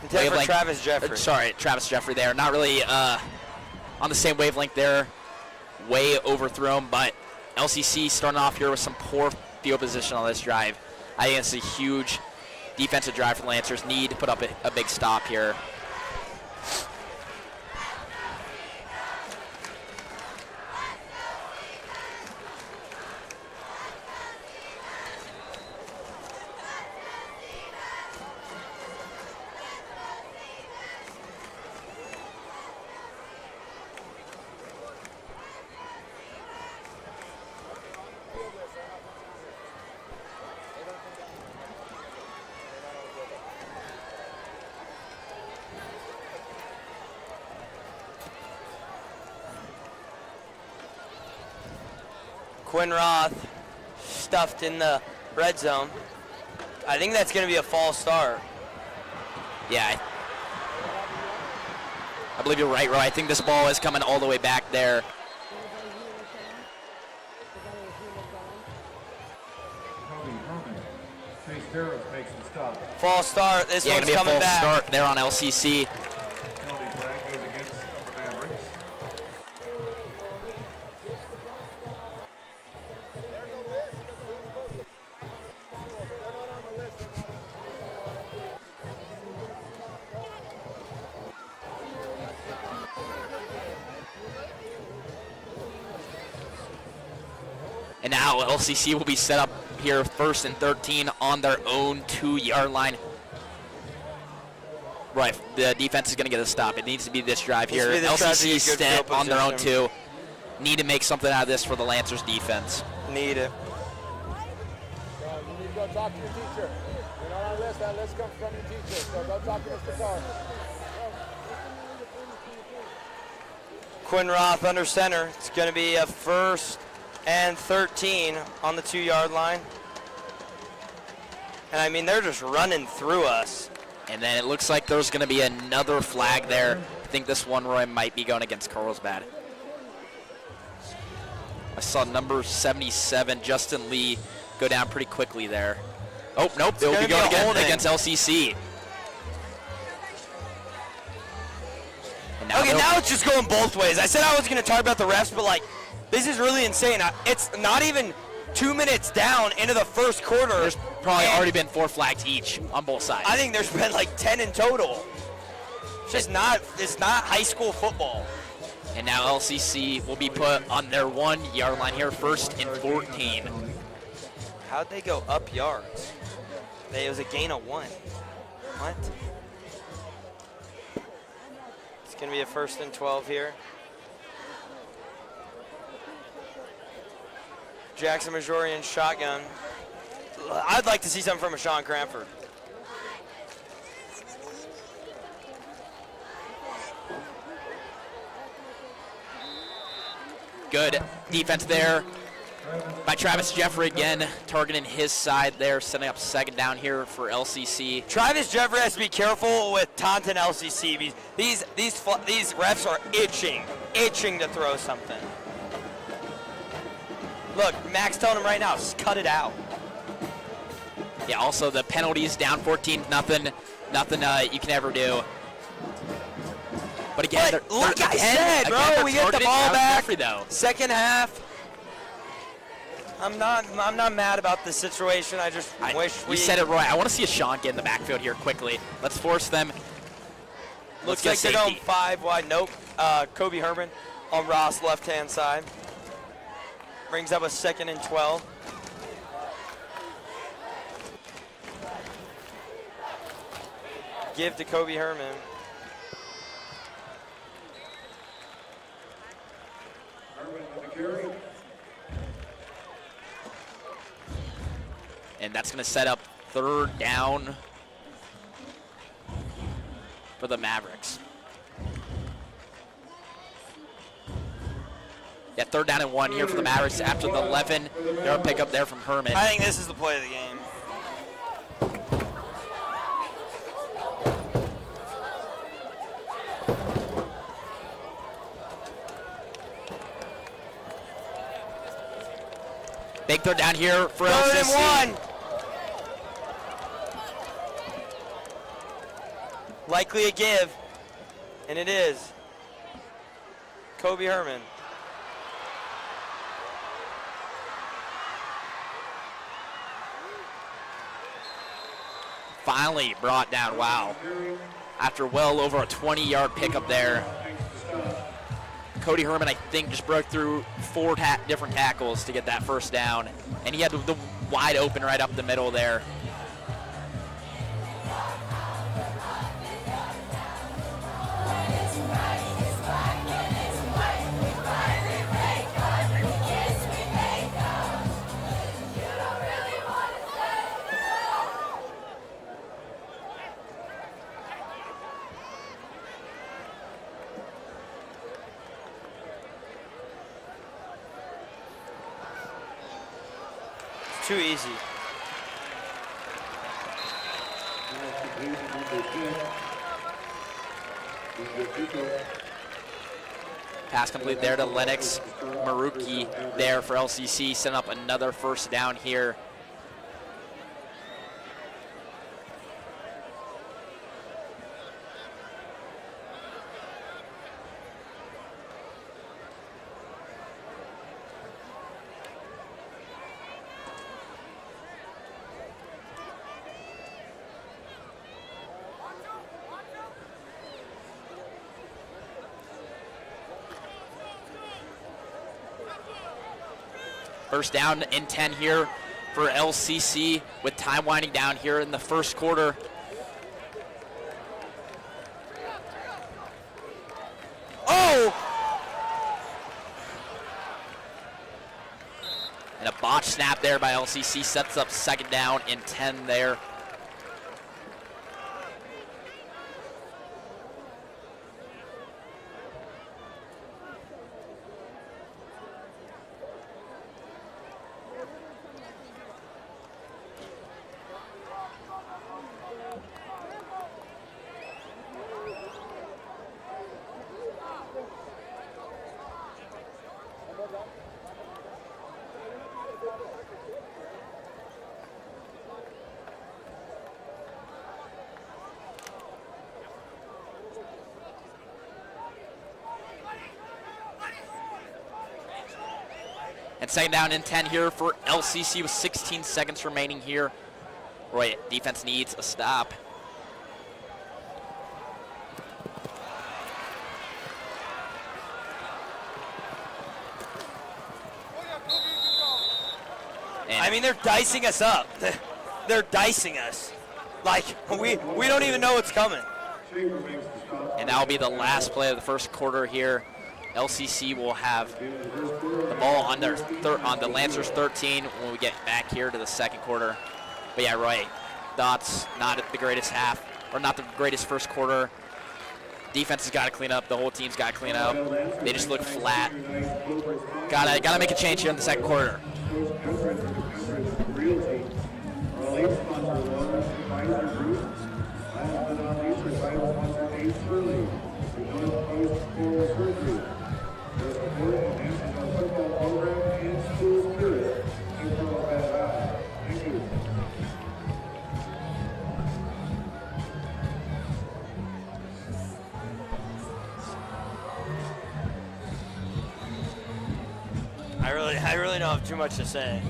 Speaker 18: Intended for Travis Jeffrey.
Speaker 2: Sorry, Travis Jeffrey there. Not really on the same wavelength there. Way overthrown, but LCC starting off here with some poor field position on this drive. I think it's a huge defensive drive for the Lancers. Need to put up a big stop here.
Speaker 18: Quinn Roth stuffed in the red zone. I think that's going to be a false start.
Speaker 2: Yeah, I believe you're right, Roy. I think this ball is coming all the way back there.
Speaker 18: False start. This one's
Speaker 2: gonna be
Speaker 18: coming
Speaker 2: a false
Speaker 18: back.
Speaker 2: start there on LCC. And now LCC will be set up here 1st and 13 on their own 2-yard line. Right, the defense is going to get a stop. It needs to be this drive here. LCC set on their own 2. Need to make something out of this for the Lancers defense.
Speaker 18: Need it.
Speaker 17: You need to go talk to your teacher. You're not on list. That list comes from your teacher. So go talk to Mr. Carr.
Speaker 18: Quinn Roth under center. It's going to be a 1st and 13 on the 2-yard line. And I mean, they're just running through us.
Speaker 2: And then it looks like there's going to be another flag there. I think this one, Roy, might be going against Carlsbad. I saw number 77, Justin Lee, go down pretty quickly there. Oh, nope, they'll be going against LCC.
Speaker 18: Okay, now it's just going both ways. I said I was going to talk about the refs, but like, this is really insane. It's not even 2 minutes down into the first quarter.
Speaker 2: There's probably already been 4 flags each on both sides.
Speaker 18: I think there's been like 10 in total. It's not high school football.
Speaker 2: And now LCC will be put on their 1-yard line here, 1st and 14.
Speaker 18: How'd they go up yards? It was a gain of 1. What? It's going to be a 1st and 12 here. Jackson Majorian shotgun. I'd like to see something from a Sean Cranford.
Speaker 2: Good defense there by Travis Jeffrey again, targeting his side there, setting up 2nd down here for LCC.
Speaker 18: Travis Jeffrey has to be careful with Taunton LCC. These refs are itching to throw something. Look, Mack's telling him right now, just cut it out.
Speaker 2: Yeah, also the penalties down 14, nothing you can ever do. But again,
Speaker 18: like I said, bro, we get the ball back.
Speaker 2: Jeffrey, though.
Speaker 18: Second half. I'm not mad about this situation. I just wish we.
Speaker 2: You said it, Roy. I want to see a Sean get in the backfield here quickly. Let's force them.
Speaker 18: Looks like they're going 5 wide. Nope. Kobe Herman on Ross' left-hand side. Brings up a 2nd and 12. Give to Kobe Herman.
Speaker 2: And that's going to set up 3rd down for the Mavericks. Yeah, 3rd down and 1 here for the Mavericks after the 11. They'll pick up there from Herman.
Speaker 18: I think this is the play of the game.
Speaker 2: Big 3rd down here for
Speaker 18: 3rd
Speaker 2: LCC.
Speaker 18: and 1. Likely a give, and it is. Kobe Herman.
Speaker 2: Finally brought down, wow. After well over a 20-yard pickup there. Cody Herman, I think, just broke through 4 different tackles to get that first down. And he had the wide open right up the middle there.
Speaker 18: Too easy.
Speaker 2: Pass complete there to Lennox Maruki there for LCC, setting up another first down here. First down and 10 here for LCC with time winding down here in the first quarter. Oh! And a botch snap there by LCC sets up second down and 10 there. And second down and 10 here for LCC with 16 seconds remaining here. Roy, defense needs a stop.
Speaker 18: I mean, they're dicing us up. They're dicing us. Like, we don't even know what's coming.
Speaker 2: And that'll be the last play of the first quarter here. LCC will have the ball on the Lancers 13 when we get back here to the second quarter. But yeah, Roy, thoughts, not the greatest half, or not the greatest first quarter. Defense has got to clean up. The whole team's got to clean up. They just look flat. Gotta make a change here in the second quarter.
Speaker 18: I really don't have too much to say.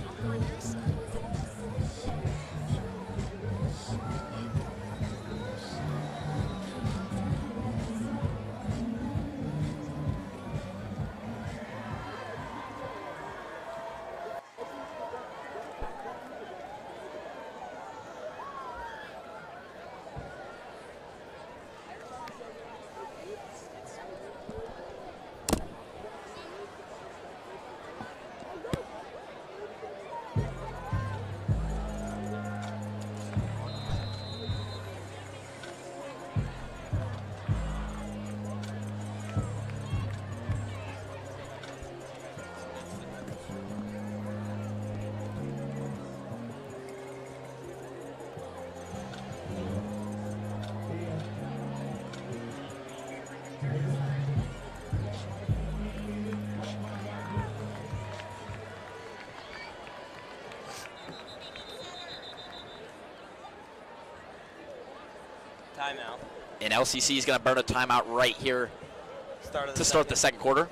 Speaker 18: Timeout.
Speaker 2: And LCC is going to burn a timeout right here to start the second quarter.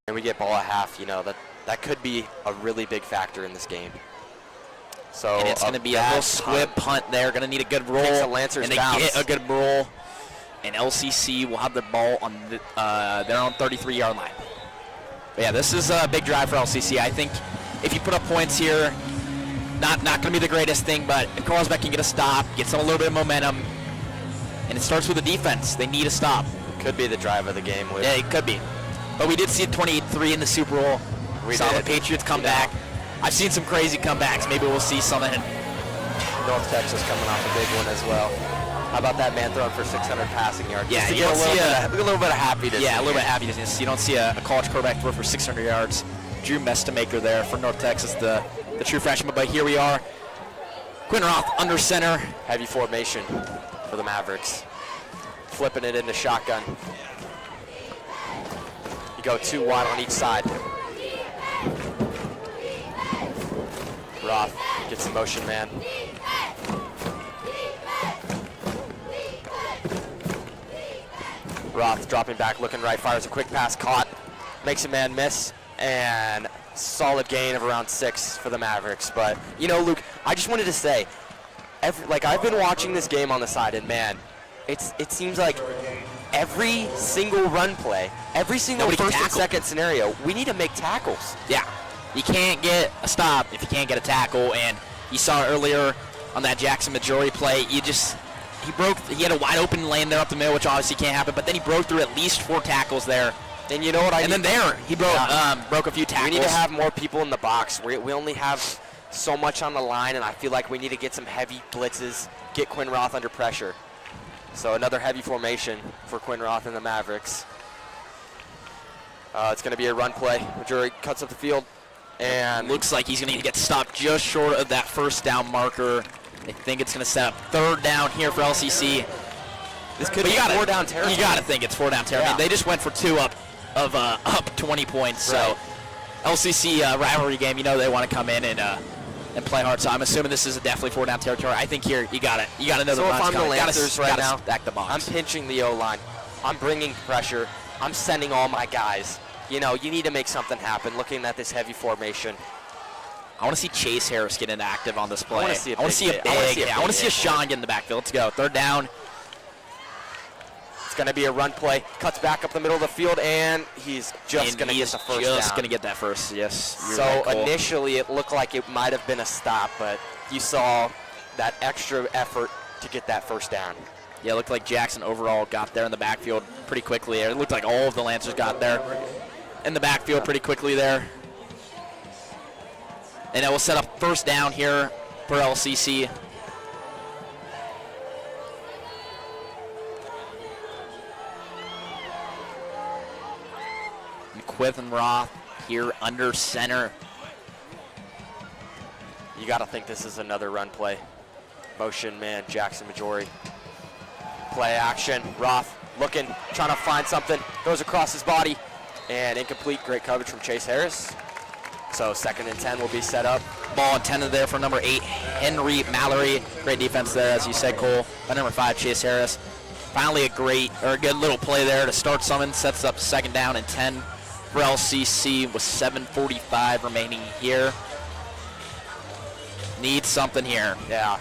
Speaker 3: and we get ball at half, that could be a really big factor in this game. So
Speaker 2: and it's going to be a little squib punt there. Going to need a good roll.
Speaker 3: Takes a Lancers
Speaker 2: and they
Speaker 3: bounce.
Speaker 2: get a good roll. And LCC will have the ball on their own 33-yard line. But yeah, this is a big drive for LCC. I think if you put up points here, not going to be the greatest thing, but if Carlsbad can get a stop, get some a little bit of momentum, and it starts with the defense. They need a stop.
Speaker 3: Could be the drive of the game.
Speaker 2: Yeah, it could be. But we did see 28-3 in the Super Bowl. We saw the Patriots come back. I've seen some crazy comebacks. Maybe we'll see something.
Speaker 3: North Texas coming off a big one as well. How about that man throwing for 600 passing yards?
Speaker 2: Yeah,
Speaker 3: you get a little bit of happiness.
Speaker 2: Yeah, a little bit of happiness. You don't see a college quarterback throw for 600 yards. Drew Mestamaker there for North Texas, the true freshman. But here we are. Quinn Roth under center.
Speaker 3: Heavy formation for the Mavericks. Flipping it into shotgun. You go 2 wide on each side. Roth gets the motion man. Roth dropping back, looking right, fires a quick pass, caught, makes a man miss, and solid gain of around 6 for the Mavericks. But, Luke, I just wanted to say, I've been watching this game on the side, and man, it seems like every single run play, every single first and second scenario, we need to make tackles.
Speaker 2: Yeah, you can't get a stop if you can't get a tackle, and you saw earlier on that Jackson Majori play, he had a wide open lane there up the middle, which obviously can't happen, but then he broke through at least 4 tackles there.
Speaker 3: And you know what?
Speaker 2: He broke a few tackles.
Speaker 3: We need to have more people in the box. We only have so much on the line, and I feel like we need to get some heavy blitzes, get Quinn Roth under pressure. So another heavy formation for Quinn Roth and the Mavericks. It's going to be a run play. Majori cuts up the field, and
Speaker 2: looks like he's going to need to get stopped just short of that first down marker. I think it's going to set up 3rd down here for LCC.
Speaker 3: This could be 4 down territory.
Speaker 2: You got to think it's 4 down territory.
Speaker 3: Yeah.
Speaker 2: I mean, they just went for 2 up 20 points.
Speaker 3: Right.
Speaker 2: So LCC rivalry game, they want to come in and play hard. So I'm assuming this is definitely 4 down territory. I think here you got to know the
Speaker 3: So if I'm the Lancers right now,
Speaker 2: stack the box.
Speaker 3: I'm pinching the O-line. I'm bringing pressure. I'm sending all my guys. You need to make something happen. Looking at this heavy formation.
Speaker 2: I want to see Chase Harris get inactive on this play.
Speaker 3: I want to see a
Speaker 2: Sean get in the backfield. Let's go. 3rd down.
Speaker 3: It's going to be a run play. Cuts back up the middle of the field, and he's just going to get the first down.
Speaker 2: Just going to get that first, yes.
Speaker 3: So initially it looked like it might have been a stop, but you saw that extra effort to get that first down.
Speaker 2: Yeah, it looked like Jackson overall got there in the backfield pretty quickly. It looked like all of the Lancers got there in the backfield pretty quickly there. And it will set up 1st down here for LCC. Quinn Roth here under center.
Speaker 3: You got to think this is another run play. Motion man, Jackson Majori. Play action. Roth looking, trying to find something. Goes across his body. And incomplete. Great coverage from Chase Harris. So 2nd and 10 will be set up.
Speaker 2: Ball intended there for number 8, Henry Mallory. Great defense there, as you said, Cole. By number 5, Chase Harris. Finally a good little play there to start something. Sets up 2nd down and 10 for LCC with 7:45 remaining here. Need something here.
Speaker 3: Yeah.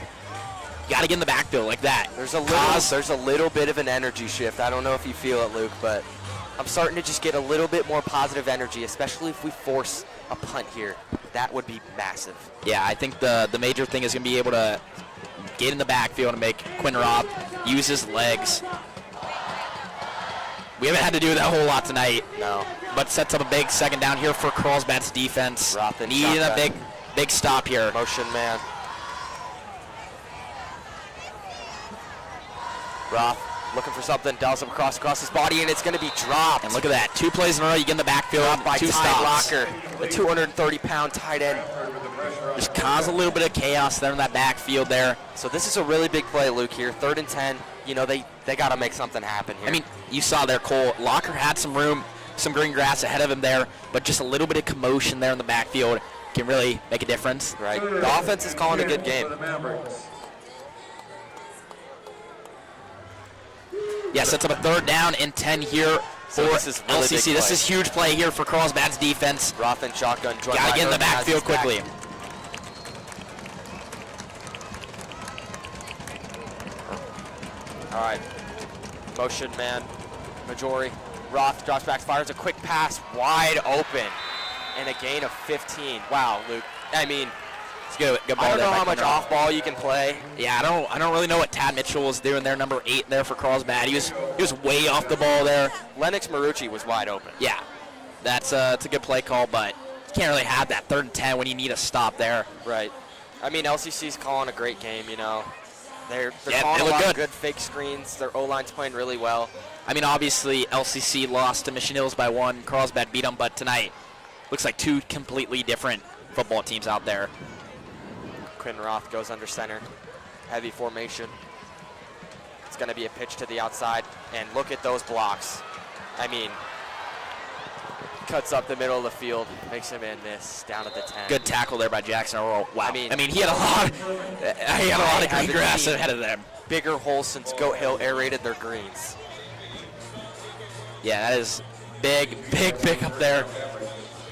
Speaker 2: Got to get in the backfield like that.
Speaker 3: There's a little bit of an energy shift. I don't know if you feel it, Luke, but I'm starting to just get a little bit more positive energy, especially if we force a punt here. That would be massive.
Speaker 2: Yeah, I think the major thing is going to be able to get in the backfield and make Quinn Roth use his legs. We haven't had to do that a whole lot tonight.
Speaker 3: No.
Speaker 2: But sets up a big 2nd down here for Carlsbad's defense.
Speaker 3: Roth and
Speaker 2: needing a big stop here.
Speaker 3: Motion man. Roth looking for something, dials him across his body, and it's going to be dropped.
Speaker 2: And look at that. 2 plays in a row, you get in the backfield.
Speaker 3: Dropped by
Speaker 2: 2
Speaker 3: Ty
Speaker 2: stops.
Speaker 3: Locker, the 230-pound tight end.
Speaker 2: Just cause a little bit of chaos there in that backfield there.
Speaker 3: So this is a really big play, Luke, here. 3rd and 10. They got to make something happen here.
Speaker 2: I mean, you saw there, Cole. Locker had some room, some green grass ahead of him there, but just a little bit of commotion there in the backfield can really make a difference.
Speaker 3: Right. The offense is calling a good game.
Speaker 2: Yeah, sets up a 3rd down and 10 here for LCC. This is huge play here for Carlsbad's defense.
Speaker 18: Roth and shotgun.
Speaker 2: Got to get in the backfield quickly.
Speaker 18: All right. Motion man. Majori. Roth drops back, fires a quick pass, wide open, and a gain of 15. Wow, Luke. I mean,
Speaker 2: it's good ball.
Speaker 18: I don't know how much off ball you can play.
Speaker 2: Yeah, I don't really know what Tad Mitchell was doing there, number 8 there for Carlsbad. He was way off the ball there.
Speaker 18: Lennox Marucci was wide open.
Speaker 2: Yeah, it's a good play call, but you can't really have that 3rd and 10 when you need a stop there.
Speaker 18: Right. I mean, LCC's calling a great game, you know. They're calling a lot of good fake screens. Their O-line's playing really well.
Speaker 2: I mean, obviously, LCC lost to Mission Hills by 1. Carlsbad beat them, but tonight looks like 2 completely different football teams out there.
Speaker 18: Quinn Roth goes under center. Heavy formation. It's going to be a pitch to the outside, and look at those blocks. I mean, cuts up the middle of the field, makes him in miss down at the 10.
Speaker 2: Good tackle there by Jackson. Oh, wow.
Speaker 18: I mean,
Speaker 2: he had a lot of green grass ahead of them.
Speaker 18: Bigger holes since Goat Hill aerated their greens.
Speaker 2: Yeah, that is big up there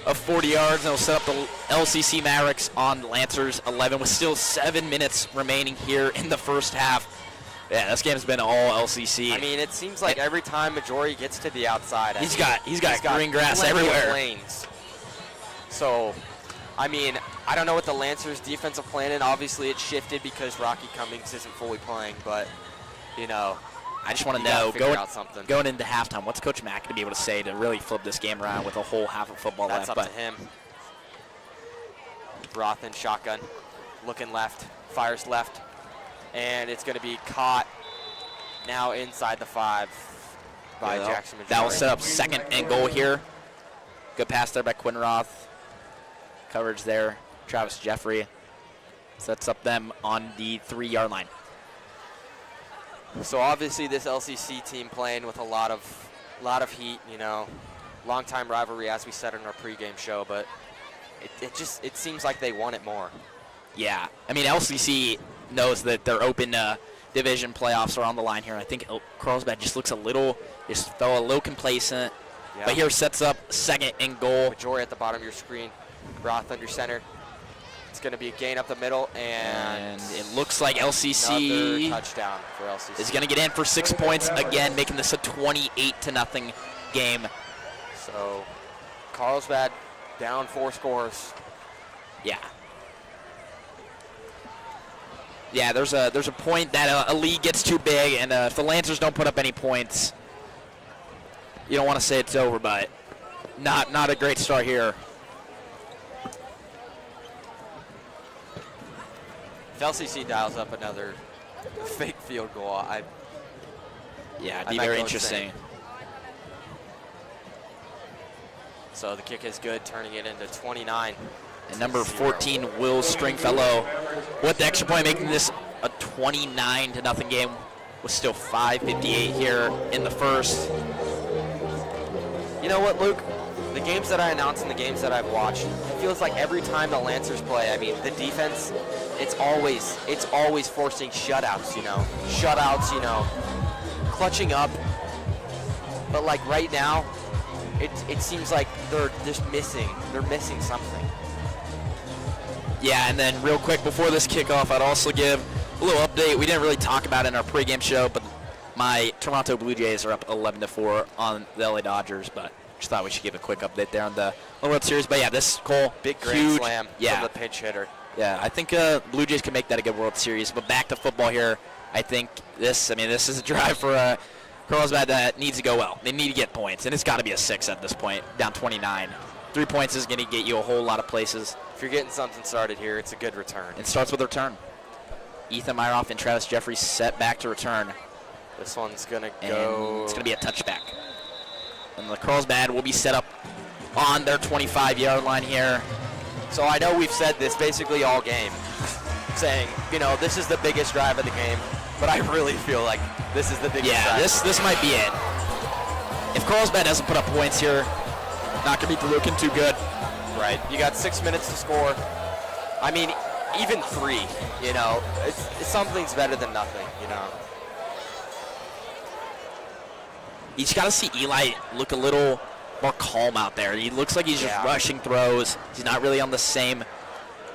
Speaker 2: of 40 yards. And they'll set up the LCC Mavericks on Lancers 11 with still 7 minutes remaining here in the first half. Yeah, this game's been all LCC.
Speaker 18: I mean, it seems like every time Majori gets to the outside,
Speaker 2: he's got green grass everywhere.
Speaker 18: Lanes. So, I mean, I don't know what the Lancers' defensive plan is. Obviously, it's shifted because Rocky Cummings isn't fully playing, but, you know,
Speaker 2: I just want to know, going into halftime, what's Coach Mack going to be able to say to really flip this game around with a whole half of football left?
Speaker 18: That's up to him. Roth in shotgun, looking left, fires left, and it's going to be caught now inside the 5 by Jackson Majori.
Speaker 2: That will set up 2nd and goal here. Good pass there by Quinn Roth. Coverage there. Travis Jeffrey sets up them on the 3-yard line.
Speaker 18: So obviously this LCC team playing with a lot of heat, you know, long-time rivalry as we said in our pregame show, but it seems like they want it more.
Speaker 2: Yeah, I mean LCC knows that their open division playoffs are on the line here. I think Carlsbad just looks felt a little complacent, but here sets up 2nd and goal.
Speaker 18: Majori at the bottom of your screen, Roth under center. It's going to be a gain up the middle, and
Speaker 2: it looks like LCC
Speaker 18: another touchdown for LCC
Speaker 2: is going to get in for 6 points again, making this a 28-0 game.
Speaker 18: So Carlsbad down 4 scores.
Speaker 2: Yeah, there's a point that a lead gets too big, and if the Lancers don't put up any points, you don't want to say it's over, but not a great start here.
Speaker 18: If LCC dials up another fake field goal,
Speaker 2: it'd be very interesting.
Speaker 18: Insane. So the kick is good, turning it into 29.
Speaker 2: And number 14, Will Stringfellow, with the extra point, making this a 29-0 game with still 5:58 here in the first.
Speaker 18: You know what, Luke? The games that I announce and the games that I've watched, it feels like every time the Lancers play, I mean, the defense, it's always forcing shutouts, you know. Clutching up. But like right now, it seems like they're missing something.
Speaker 2: Yeah, and then real quick before this kickoff, I'd also give a little update. We didn't really talk about it in our pregame show, but my Toronto Blue Jays are up 11-4 on the LA Dodgers, but just thought we should give a quick update there on the World Series. But yeah, this Cole,
Speaker 18: big grand slam from the pinch hitter.
Speaker 2: Yeah, I think Blue Jays can make that a good World Series. But back to football here, I think this is a drive for Carlsbad that needs to go well. They need to get points, and it's got to be a 6 at this point, down 29. 3 points is going to get you a whole lot of places.
Speaker 18: If you're getting something started here, it's a good return.
Speaker 2: It starts with a return. Ethan Meyerhoff and Travis Jeffrey set back to return.
Speaker 18: This one's going to go.
Speaker 2: It's going to be a touchback. And the Carlsbad will be set up on their 25-yard line here.
Speaker 18: So I know we've said this basically all game, saying, you know, this is the biggest drive of the game, but I really feel like this is the biggest drive.
Speaker 2: Yeah, this might be it. If Carlsbad doesn't put up points here, not going to be looking too good.
Speaker 18: Right. You got 6 minutes to score. I mean, even 3, you know, something's better than nothing, you know.
Speaker 2: You just got to see Eli look a little more calm out there. He looks like he's just rushing throws. He's not really on the same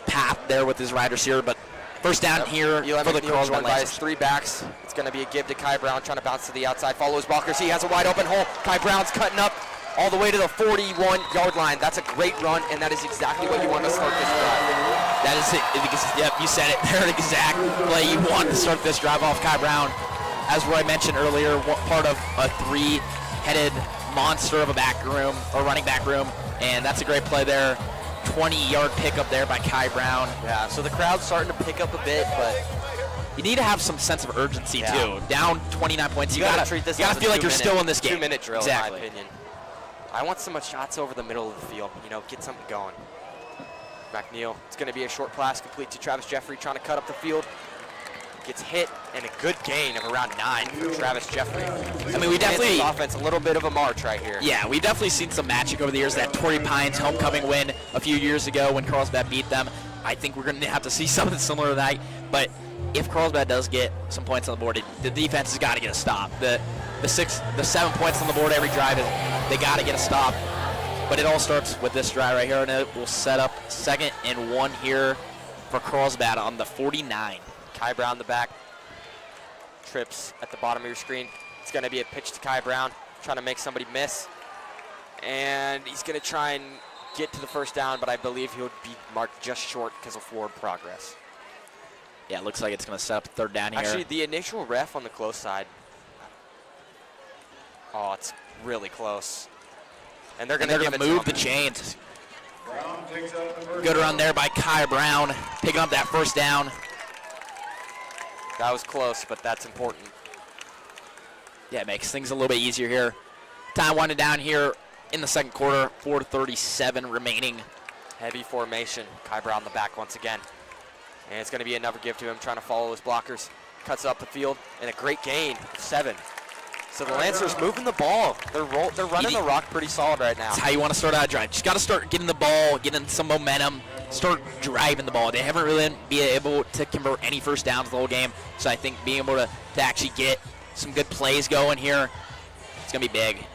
Speaker 2: path there with his wide receiver, but first down here for the Carlsbad Lancers.
Speaker 3: 3 backs. It's going to be a give to Kai Brown, trying to bounce to the outside. Follows blockers. He has a wide open hole. Kai Brown's cutting up all the way to the 41-yard line. That's a great run, and that is exactly what you want to start this drive.
Speaker 2: That is it. Yep, you said it. They're an exact play you want to start this drive off. Kai Brown, as Roy mentioned earlier, part of a 3-headed monster of a back room or running back room, and that's a great play there. 20-yard pickup there by Kai Brown.
Speaker 3: Yeah, so the crowd's starting to pick up a bit, but
Speaker 2: you need to have some sense of urgency too. Down 29 points.
Speaker 3: You gotta treat this.
Speaker 2: You gotta feel like you're still in this game.
Speaker 3: 2-minute drill,
Speaker 2: exactly.
Speaker 3: in my opinion. I want some shots over the middle of the field. Get something going. McNeil. It's going to be a short pass complete to Travis Jeffrey, trying to cut up the field. Gets hit, and a good gain of around 9 for Travis Jeffrey.
Speaker 2: I mean, we definitely
Speaker 3: offense a little bit of a march right here.
Speaker 2: Yeah, we've definitely seen some magic over the years. That Torrey Pines homecoming win a few years ago when Carlsbad beat them. I think we're going to have to see something similar to that. But if Carlsbad does get some points on the board, the defense has got to get a stop. The 7 points on the board every drive, they got to get a stop. But it all starts with this drive right here, and it will set up 2nd and 1 here for Carlsbad on the 49.
Speaker 3: Kai Brown, the back, trips at the bottom of your screen. It's going to be a pitch to Kai Brown, trying to make somebody miss. And he's going to try and get to the first down, but I believe he'll be marked just short because of forward progress.
Speaker 2: Yeah, it looks like it's going to set up 3rd down here.
Speaker 3: Actually, the initial ref on the close side, it's really close. And they're going to
Speaker 2: move the chains. Good run there by Kai Brown, picking up that first down.
Speaker 3: That was close, but that's important.
Speaker 2: Yeah, it makes things a little bit easier here. Time winding down here in the 2nd quarter, 4:37 remaining.
Speaker 3: Heavy formation. Kai Brown the back once again. And it's going to be another give to him, trying to follow his blockers. Cuts up the field, and a great gain of 7. So the Lancers moving the ball. They're running the rock pretty solid right now.
Speaker 2: That's how you want to start out a drive. Just got to start getting the ball, getting some momentum, start driving the ball. They haven't really been able to convert any first downs the whole game. So I think being able to actually get some good plays going here, it's going to be big.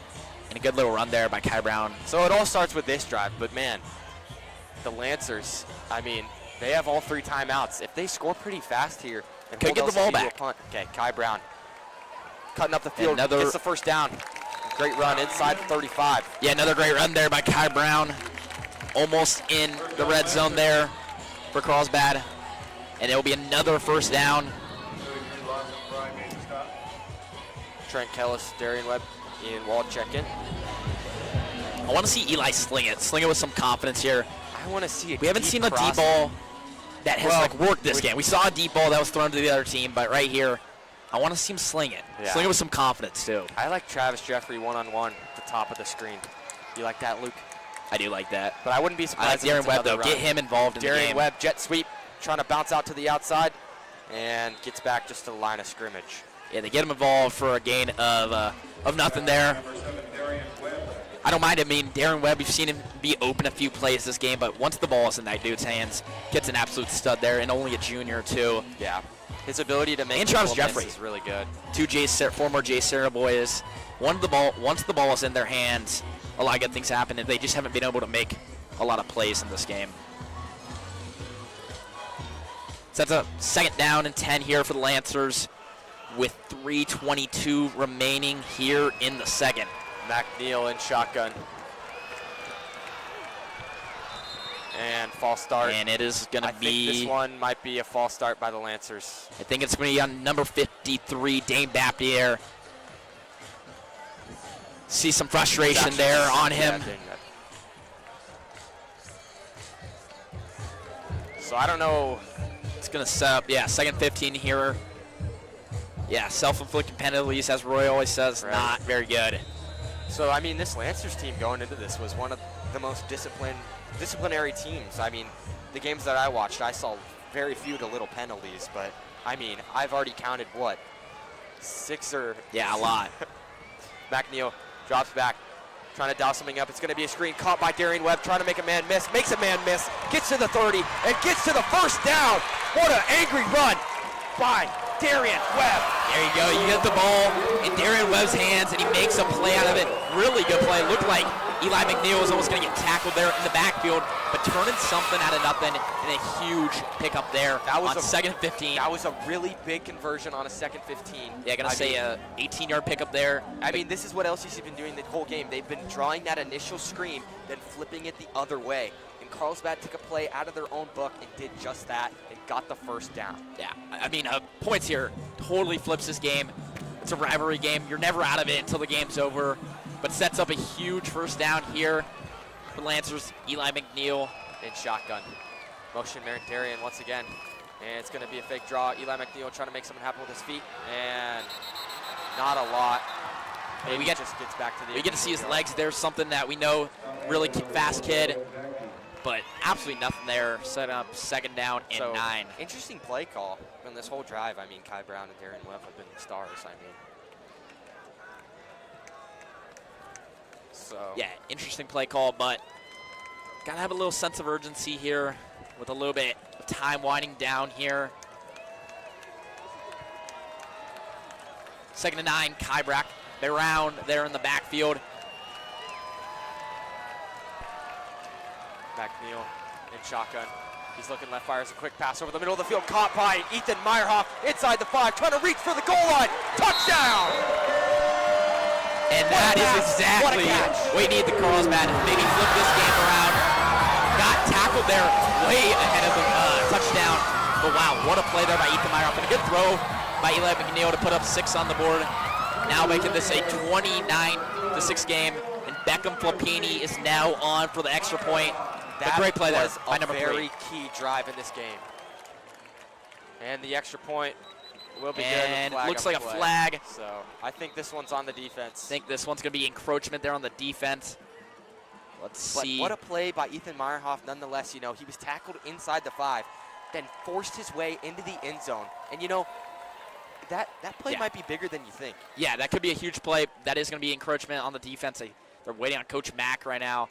Speaker 2: And a good little run there by Kai Brown.
Speaker 3: So it all starts with this drive, but man, the Lancers, I mean, they have all 3 timeouts. If they score pretty fast here and
Speaker 2: could get the ball back.
Speaker 3: Punt. Okay, Kai Brown cutting up the field, gets the first down. Great run inside 35.
Speaker 2: Yeah, another great run there by Kai Brown. Almost in the red zone there for Carlsbad. And it will be another first down.
Speaker 3: Trent Kellis, Darian Webb, Ian Wald check in.
Speaker 2: I want to see Eli sling it with some confidence here.
Speaker 3: I want to see it.
Speaker 2: We haven't seen a deep ball that has worked this game. We saw a deep ball that was thrown to the other team, but right here, I want to see him sling it.
Speaker 3: Yeah.
Speaker 2: Sling it with some confidence, too.
Speaker 3: I like Travis Jeffrey one-on-one at the top of the screen. You like that, Luke?
Speaker 2: I do like that.
Speaker 3: But I wouldn't be surprised.
Speaker 2: I like Darian Webb, though. Get him involved in the game.
Speaker 3: Darian Webb, jet sweep, trying to bounce out to the outside, and gets back just to the line of scrimmage.
Speaker 2: Yeah, they get him involved for a gain of nothing there. I don't mind it. I mean, Darian Webb, we've seen him be open a few plays this game, but once the ball is in that dude's hands, gets an absolute stud there, and only a junior, too.
Speaker 3: Yeah. His ability to make
Speaker 2: and Travis Jeffrey
Speaker 3: is really good.
Speaker 2: 2 former J. Sarah boys. Once the ball is in their hands, a lot of good things happen, and they just haven't been able to make a lot of plays in this game. So that's a 2nd down and 10 here for the Lancers with 3:22 remaining here in the 2nd.
Speaker 3: McNeil in shotgun. And false start.
Speaker 2: And it is going to be...
Speaker 3: I think this one might be a false start by the Lancers.
Speaker 2: I think it's going to be on number 53, Dane Baptier. See some frustration there on him.
Speaker 3: So I don't know.
Speaker 2: It's going to set up, 2nd 15 here. Yeah, self-inflicted penalties, as Roy always says, not very good.
Speaker 3: So, I mean, this Lancers team going into this was one of the most disciplinary teams. I mean, the games that I watched, I saw very few to little penalties, but, I mean, I've already counted, 6 or...
Speaker 2: Yeah, a lot.
Speaker 3: McNeil drops back, trying to dial something up. It's going to be a screen caught by Darian Webb, trying to make a man miss, makes a man miss, gets to the 30, and gets to the first down. What an angry run by
Speaker 19: Darian Webb.
Speaker 2: There you go. You get the ball in Darian Webb's hands, and he makes a play out of it. Really good play. It looked like Eli McNeil was almost going to get tackled there in the backfield, but turning something out of nothing and a huge pickup there on second and 15.
Speaker 19: That was a really big conversion on a second 15.
Speaker 2: Yeah, going to say a 18-yard pickup there.
Speaker 19: I mean, this is what LCC has been doing the whole game. They've been drawing that initial screen, then flipping it the other way. And Carlsbad took a play out of their own book and did just that and got the first down.
Speaker 2: Yeah, I mean, points here totally flips this game. It's a rivalry game. You're never out of it until the game's over, but sets up a huge first down here for Lancers. Eli McNeil
Speaker 19: in shotgun. Motion Darian once again. And it's going to be a fake draw. Eli McNeil trying to make something happen with his feet. And not a lot. Maybe
Speaker 2: we
Speaker 19: just gets back to the.
Speaker 2: We get to see his legs. There's something that we know, really fast kid, but absolutely nothing there. Set up second down and 9.
Speaker 19: Interesting play call on this whole drive. I mean, Kai Brown and Darian Webb have been the stars. I mean. So.
Speaker 2: Yeah, interesting play call, but got to have a little sense of urgency here with a little bit of time winding down here. Second and 9, Kai Brown there in the backfield.
Speaker 19: McNeil in shotgun. He's looking left, fires a quick pass over the middle of the field, caught by Ethan Meyerhoff inside the 5, trying to reach for the goal line. Touchdown!
Speaker 2: And that is exactly what we need the Carlsbad to maybe flip this game around. Got tackled there way ahead of the touchdown. But wow, what a play there by Ethan Meyerhoff. And a good throw by Eli McNeil to put up 6 on the board. Now making this a 29-6 game. And Beckham Flappini is now on for the extra point.
Speaker 19: That
Speaker 2: a great play there by number 3.
Speaker 19: Very key drive in this game. And the extra point will be good.
Speaker 2: And looks like a flag.
Speaker 19: So I think this one's on the defense.
Speaker 2: I think this one's going to be encroachment there on the defense. Let's see.
Speaker 19: What a play by Ethan Meyerhoff nonetheless. You know, he was tackled inside the 5, then forced his way into the end zone. And, you know, that play might be bigger than you think.
Speaker 2: Yeah, that could be a huge play. That is going to be encroachment on the defense. They're waiting on Coach Mack right now.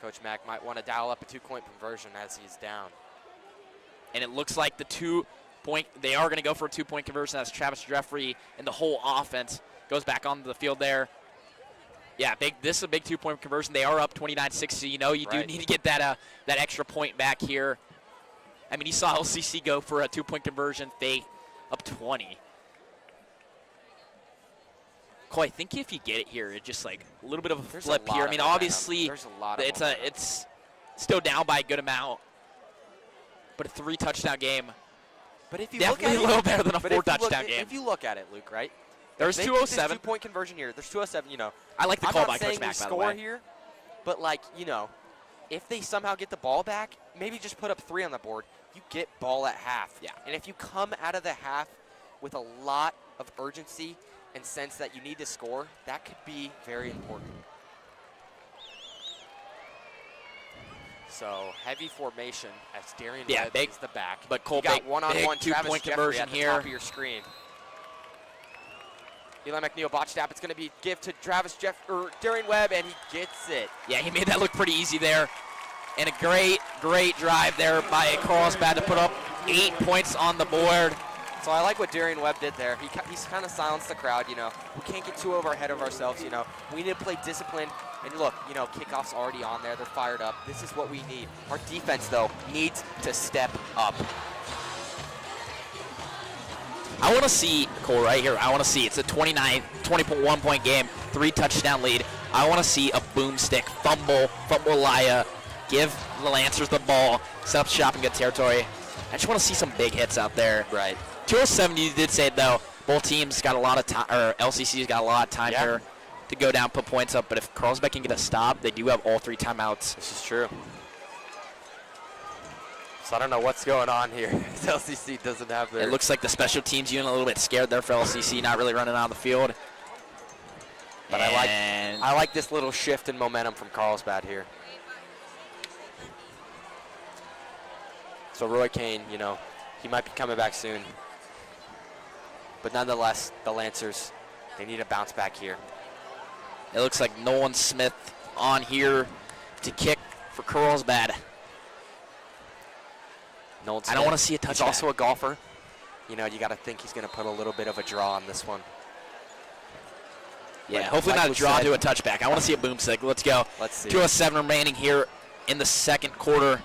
Speaker 19: Coach Mack might want to dial up a 2-point conversion as he's down.
Speaker 2: And it looks like they are going to go for a 2-point conversion as Travis Jeffrey and the whole offense goes back onto the field there. Yeah, this is a big 2-point conversion. They are up 29-6, so you know you do need to get that extra point back here. I mean, you saw LCC go for a 2-point conversion, fake up 20. Cole, I think if you get it here, it's just like a little bit of a flip here. I mean, obviously, it's still down by a good amount, but a 3-touchdown game.
Speaker 19: But if you
Speaker 2: definitely
Speaker 19: look at
Speaker 2: a little better than a 4-touchdown game.
Speaker 19: If you look at it, Luke, right?
Speaker 2: There's 207.
Speaker 19: 2-point conversion here. There's 207. You know,
Speaker 2: I like the call by Coach Mack, by the way.
Speaker 19: I'm not saying we score here, but like if they somehow get the ball back, maybe just put up 3 on the board. You get ball at half.
Speaker 2: Yeah.
Speaker 19: And if you come out of the half with a lot of urgency and sense that you need to score, that could be very important. So heavy formation as Darian Webb is the back.
Speaker 2: But Cole,
Speaker 19: got one-on-one
Speaker 2: 2-point conversion
Speaker 19: at the
Speaker 2: here.
Speaker 19: top of your screen. Eli McNeil botched up. It's going to be give to Darian Webb, and he gets it.
Speaker 2: Yeah, he made that look pretty easy there. And a great drive there by Carlsbad to put up 8 points on the board.
Speaker 19: So I like what Darian Webb did there. He's kind of silenced the crowd, you know. We can't get too ahead of ourselves, you know. We need to play disciplined. And look, you know, kickoff's already on there. They're fired up. This is what we need. Our defense, though, needs to step up.
Speaker 2: I want to see, Cole, right here, it's a 20.1-point game, 3-touchdown lead. I want to see a boomstick, fumble Laya, give the Lancers the ball, set up shop in good territory. I just want to see some big hits out there.
Speaker 19: Right.
Speaker 2: 207, you did say it, though. Both teams got a lot of time, or LCC's got a lot of time here to go down, put points up. But if Carlsbad can get a stop, they do have all 3 timeouts.
Speaker 19: This is true. So I don't know what's going on here. LCC doesn't have their...
Speaker 2: It looks like the special teams unit a little bit scared there for LCC, not really running out of the field.
Speaker 19: But I like this little shift in momentum from Carlsbad here. So Roy Kane, you know, he might be coming back soon. But nonetheless, the Lancers, they need a bounce back here.
Speaker 2: It looks like Nolan Smith on here to kick for Carlsbad.
Speaker 19: Nolan Smith,
Speaker 2: I don't want to see a touchback.
Speaker 19: He's also a golfer. you know, you got to think he's going to put a little bit of a draw on this one.
Speaker 2: Yeah, hopefully not a draw to a touchback. I want to see a boomstick. Let's go.
Speaker 19: Let's see.
Speaker 2: 2:07 remaining here in the second quarter.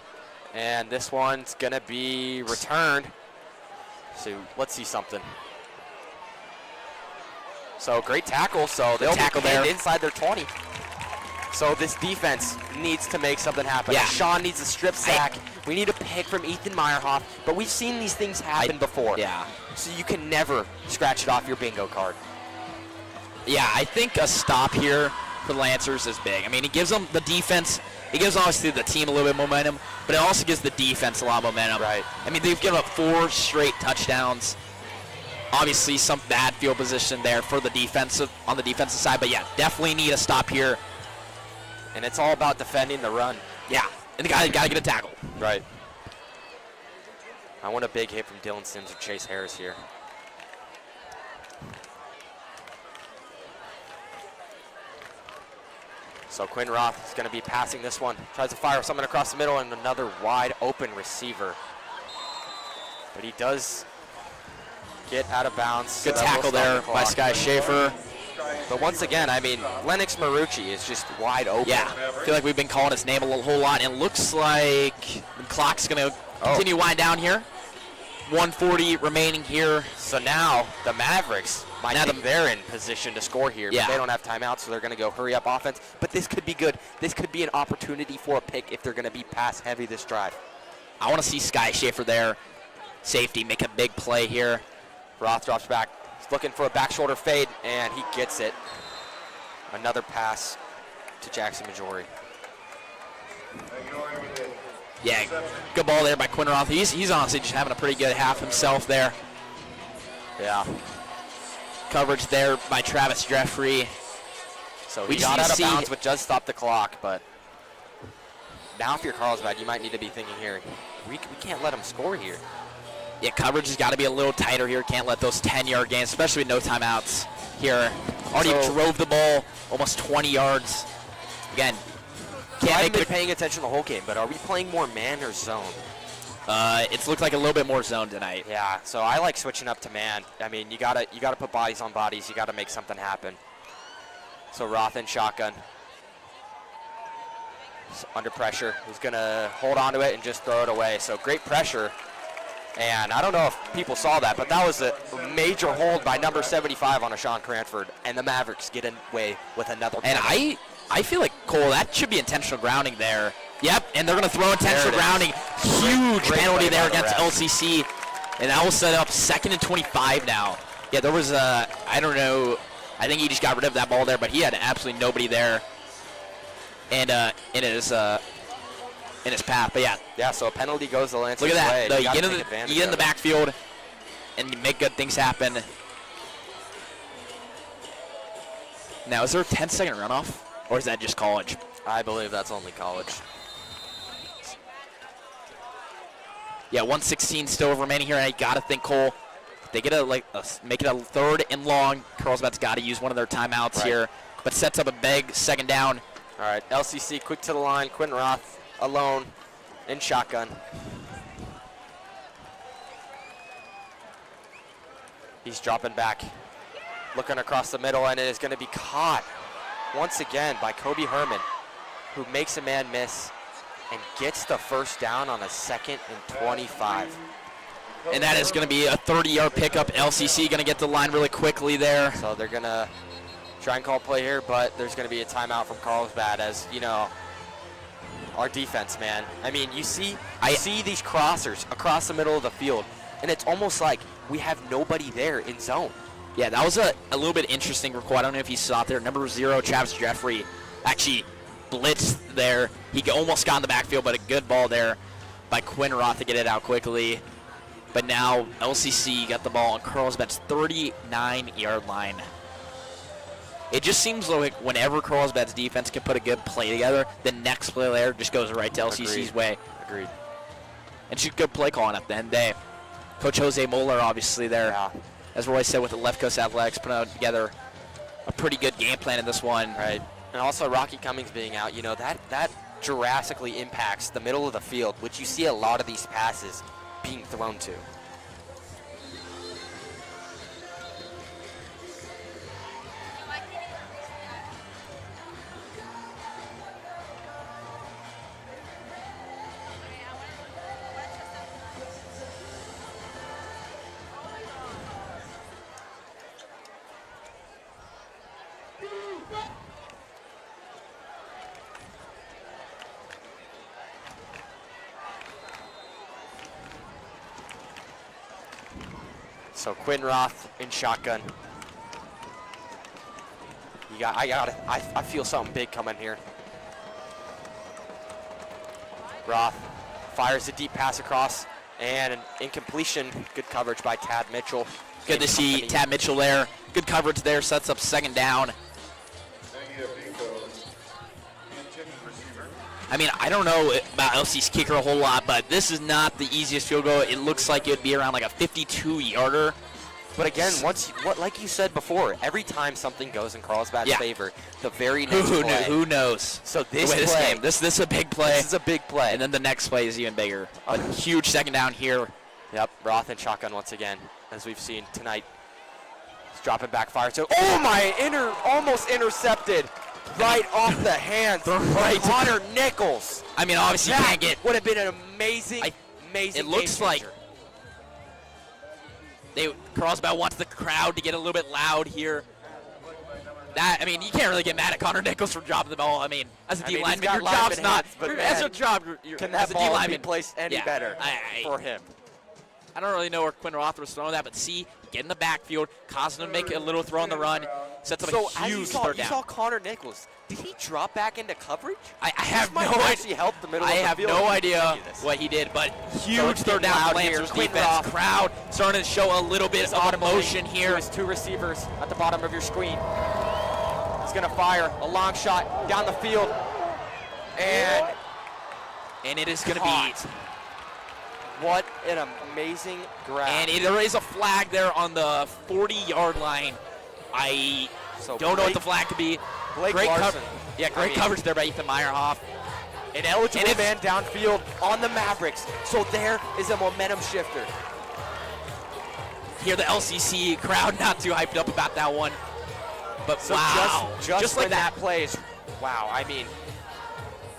Speaker 19: And this one's going to be returned. So let's see something. So great tackle. So they'll tackle there inside their 20. So this defense needs to make something happen.
Speaker 2: Yeah.
Speaker 19: Sean needs a strip sack. We need a pick from Ethan Meyerhoff. But we've seen these things happen before.
Speaker 2: Yeah.
Speaker 19: So you can never scratch it off your bingo card.
Speaker 2: Yeah, I think a stop here for the Lancers is big. I mean, it gives them the defense. It gives obviously the team a little bit of momentum, but it also gives the defense a lot of momentum.
Speaker 19: Right.
Speaker 2: I mean, they've given up 4 straight touchdowns. Obviously, some bad field position there for the defensive on the defensive side, but yeah, definitely need a stop here.
Speaker 19: And it's all about defending the run.
Speaker 2: Yeah, and the guy got to get a tackle.
Speaker 19: Right. I want a big hit from Dylan Sims or Chase Harris here. So Quinn Roth is going to be passing this one. Tries to fire someone across the middle and another wide open receiver. But he does get out of bounds.
Speaker 2: Good tackle there by Sky Schaefer.
Speaker 19: But once again, I mean, Lennox Marucci is just wide open.
Speaker 2: Yeah, I feel like we've been calling his name a whole lot, and it looks like the clock's going to continue wind down here. 140 remaining here.
Speaker 19: So now the Mavericks might think they're in position to score here, but they don't have timeouts, so they're going to go hurry up offense. But this could be good. This could be an opportunity for a pick if they're going to be pass heavy this drive.
Speaker 2: I want to see Sky Schaefer there. Safety, make a big play here.
Speaker 19: Roth drops back. He's looking for a back shoulder fade, and he gets it. Another pass to Jackson Majori.
Speaker 2: Yeah, good ball there by Quinn Roth. He's honestly just having a pretty good half himself there.
Speaker 19: Yeah.
Speaker 2: Coverage there by Travis Jeffrey.
Speaker 19: So he got out of bounds, but just stopped the clock. But now if you're Carlsbad, you might need to be thinking here, we can't let him score here.
Speaker 2: Yeah, coverage has got to be a little tighter here. Can't let those 10-yard gains, especially with no timeouts here. Already drove the ball almost 20 yards. Again,
Speaker 19: I've been paying attention the whole game, but are we playing more man or zone?
Speaker 2: It's looked like a little bit more zone tonight.
Speaker 19: Yeah, so I like switching up to man. I mean, you gotta put bodies on bodies. You gotta make something happen. So Roth in shotgun. So under pressure. He's gonna hold on to it and just throw it away. So great pressure. And I don't know if people saw that, but that was a major hold by number 75 on a Sean Cranford. And the Mavericks get away with another penalty.
Speaker 2: And I feel like, Cole, that should be intentional grounding there. Yep, and they're going to throw intentional grounding. Huge penalty there against LCC. And that will set up 2nd and 25 now. Yeah, there was I don't know, I think he just got rid of that ball there, but he had absolutely nobody there. And in his path, but yeah.
Speaker 19: Yeah, so a penalty goes the Lancers'
Speaker 2: way. Look at that.
Speaker 19: way.
Speaker 2: You get in the backfield and you make good things happen. Now, is there a 10-second runoff? Or is that just college?
Speaker 19: I believe that's only college.
Speaker 2: Yeah, 1:16 still remaining here, and I gotta think, Cole, if they get make it a 3rd and long, Carlsbad's got to use one of their timeouts here, but sets up a big 2nd down.
Speaker 19: All right, LCC quick to the line. Quinn Roth alone in shotgun. He's dropping back, looking across the middle, and it is going to be caught once again by Kobe Herman, who makes a man miss and gets the first down on a 2nd and 25.
Speaker 2: And that is going to be a 30-yard pickup. LCC going to get the line really quickly there.
Speaker 19: So they're going to try and call play here, but there's going to be a timeout from Carlsbad as, you know, our defense, man. I mean, you see these crossers across the middle of the field, and it's almost like we have nobody there in zone.
Speaker 2: Yeah, that was a little bit interesting recall. I don't know if you saw it there. Number 0, Travis Jeffrey, actually blitzed there. He almost got in the backfield, but a good ball there by Quinn Roth to get it out quickly. But now LCC got the ball on Carlsbad's 39-yard line. It just seems like whenever Carlsbad's defense can put a good play together, the next play there just goes right to LCC's way.
Speaker 19: Agreed.
Speaker 2: And she's good play calling at the end of the day. Coach Jose Moeller obviously there.
Speaker 19: Yeah.
Speaker 2: As Roy said, with the Left Coast Athletics, putting together a pretty good game plan in this one.
Speaker 19: Right. And also Rocky Cummings being out, you know, that drastically impacts the middle of the field, which you see a lot of these passes being thrown to. So Quinn Roth in shotgun. I feel something big coming here. Roth fires a deep pass across, and an incompletion. Good coverage by Tad Mitchell.
Speaker 2: Good to see Tad Mitchell there. Good coverage there, sets up second down. I mean, I don't know about LC's kicker a whole lot, but this is not the easiest field goal. It looks like it would be around like a 52-yarder.
Speaker 19: But again, like you said before, every time something goes in Carlsbad's favor, the very next play.
Speaker 2: Who knows?
Speaker 19: So this play,
Speaker 2: this is a big play.
Speaker 19: This is a big play.
Speaker 2: And then the next play is even bigger. A huge second down here.
Speaker 19: Yep, Roth and shotgun once again, as we've seen tonight. He's dropping back, fire. So, oh my, almost intercepted. Right off the hands of Connor Nichols.
Speaker 2: I mean, obviously you can't get.
Speaker 19: Would have been an amazing.
Speaker 2: It looks like Carlsbad wants the crowd to get a little bit loud here. I mean, you can't really get mad at Connor Nichols for dropping the ball. I mean, as a D lineman, your job's not. As a job,
Speaker 19: can that ball be placed any better for him?
Speaker 2: I don't really know where Quinn Roth was throwing that, but get in the backfield, causing him to make a little throw on the run, sets up a huge third down.
Speaker 19: You saw Connor Nichols. Did he drop back into coverage?
Speaker 2: I have no idea.
Speaker 19: Help the middle of the
Speaker 2: have
Speaker 19: field.
Speaker 2: no idea what he did, but huge third down for Lancers defense. Crowd starting to show a little bit of emotion here.
Speaker 19: There's two receivers at the bottom of your screen. He's going to fire a long shot down the field.
Speaker 2: And it is going to be.
Speaker 19: What an amazing grab.
Speaker 2: And there is a flag there on the 40-yard line. I don't know what the flag could be.
Speaker 19: Great
Speaker 2: coverage. Yeah, great coverage there by Ethan Meyerhoff.
Speaker 19: An eligible man downfield on the Mavericks. So there is a momentum shifter.
Speaker 2: Here the LCC crowd not too hyped up about that one. But
Speaker 19: so
Speaker 2: wow.
Speaker 19: Just like that play is, wow. I mean,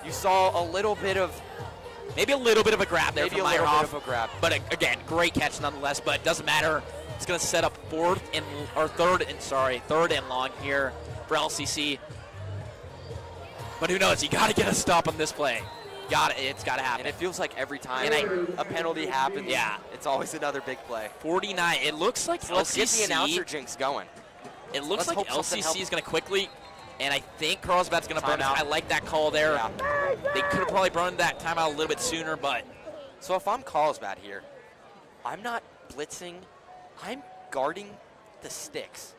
Speaker 19: you saw a little bit of.
Speaker 2: Maybe a little bit of a grab there from Meyerhoff.
Speaker 19: Maybe a little bit of a grab.
Speaker 2: But again, great catch nonetheless, but it doesn't matter. It's going to set up third and long here for LCC. But who knows? You got to get a stop on this play. It's got to happen.
Speaker 19: And it feels like every time a penalty happens, it's always another big play.
Speaker 2: 49. It looks like LCC.
Speaker 19: Let's get the announcer jinx going.
Speaker 2: It looks like LCC is going to quickly, and I think Carlsbad's going to burn out. I like that call there. Yeah. They could have probably burned that timeout a little bit sooner, but.
Speaker 19: So if I'm Carlsbad here, I'm not blitzing. I'm guarding the sticks.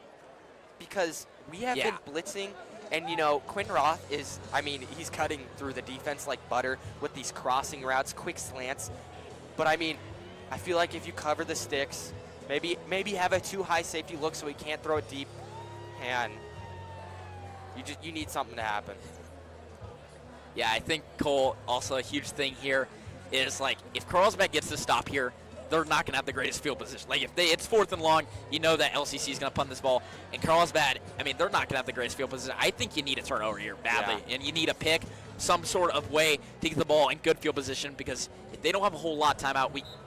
Speaker 19: Because we have been blitzing, and, Quinn Roth he's cutting through the defense like butter with these crossing routes, quick slants. But, I feel like if you cover the sticks, maybe have a too high safety look so he can't throw it deep, and you need something to happen.
Speaker 2: Yeah, I think, Cole, also a huge thing here is, if Carlsbad gets to stop here, they're not going to have the greatest field position. If it's fourth and long, you know that LCC is going to punt this ball. And Carlsbad, they're not going to have the greatest field position. I think you need a turnover here badly. Yeah. And you need a pick, some sort of way to get the ball in good field position, because if they don't have a whole lot of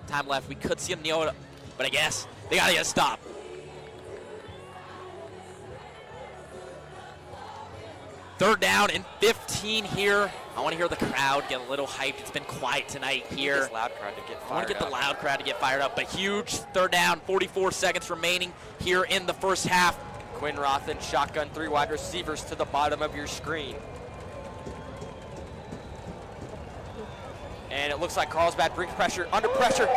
Speaker 2: time left, we could see them kneel it up. But I guess they got to get a stop. Third down and 15 here. I want to hear the crowd get a little hyped. It's been quiet tonight here.
Speaker 19: This loud crowd to get fired up.
Speaker 2: I want to get the loud crowd to get fired up. But huge third down, 44 seconds remaining here in the first half.
Speaker 19: Quinn Roth and shotgun, 3 wide receivers to the bottom of your screen. And it looks like Carlsbad brings pressure, under pressure,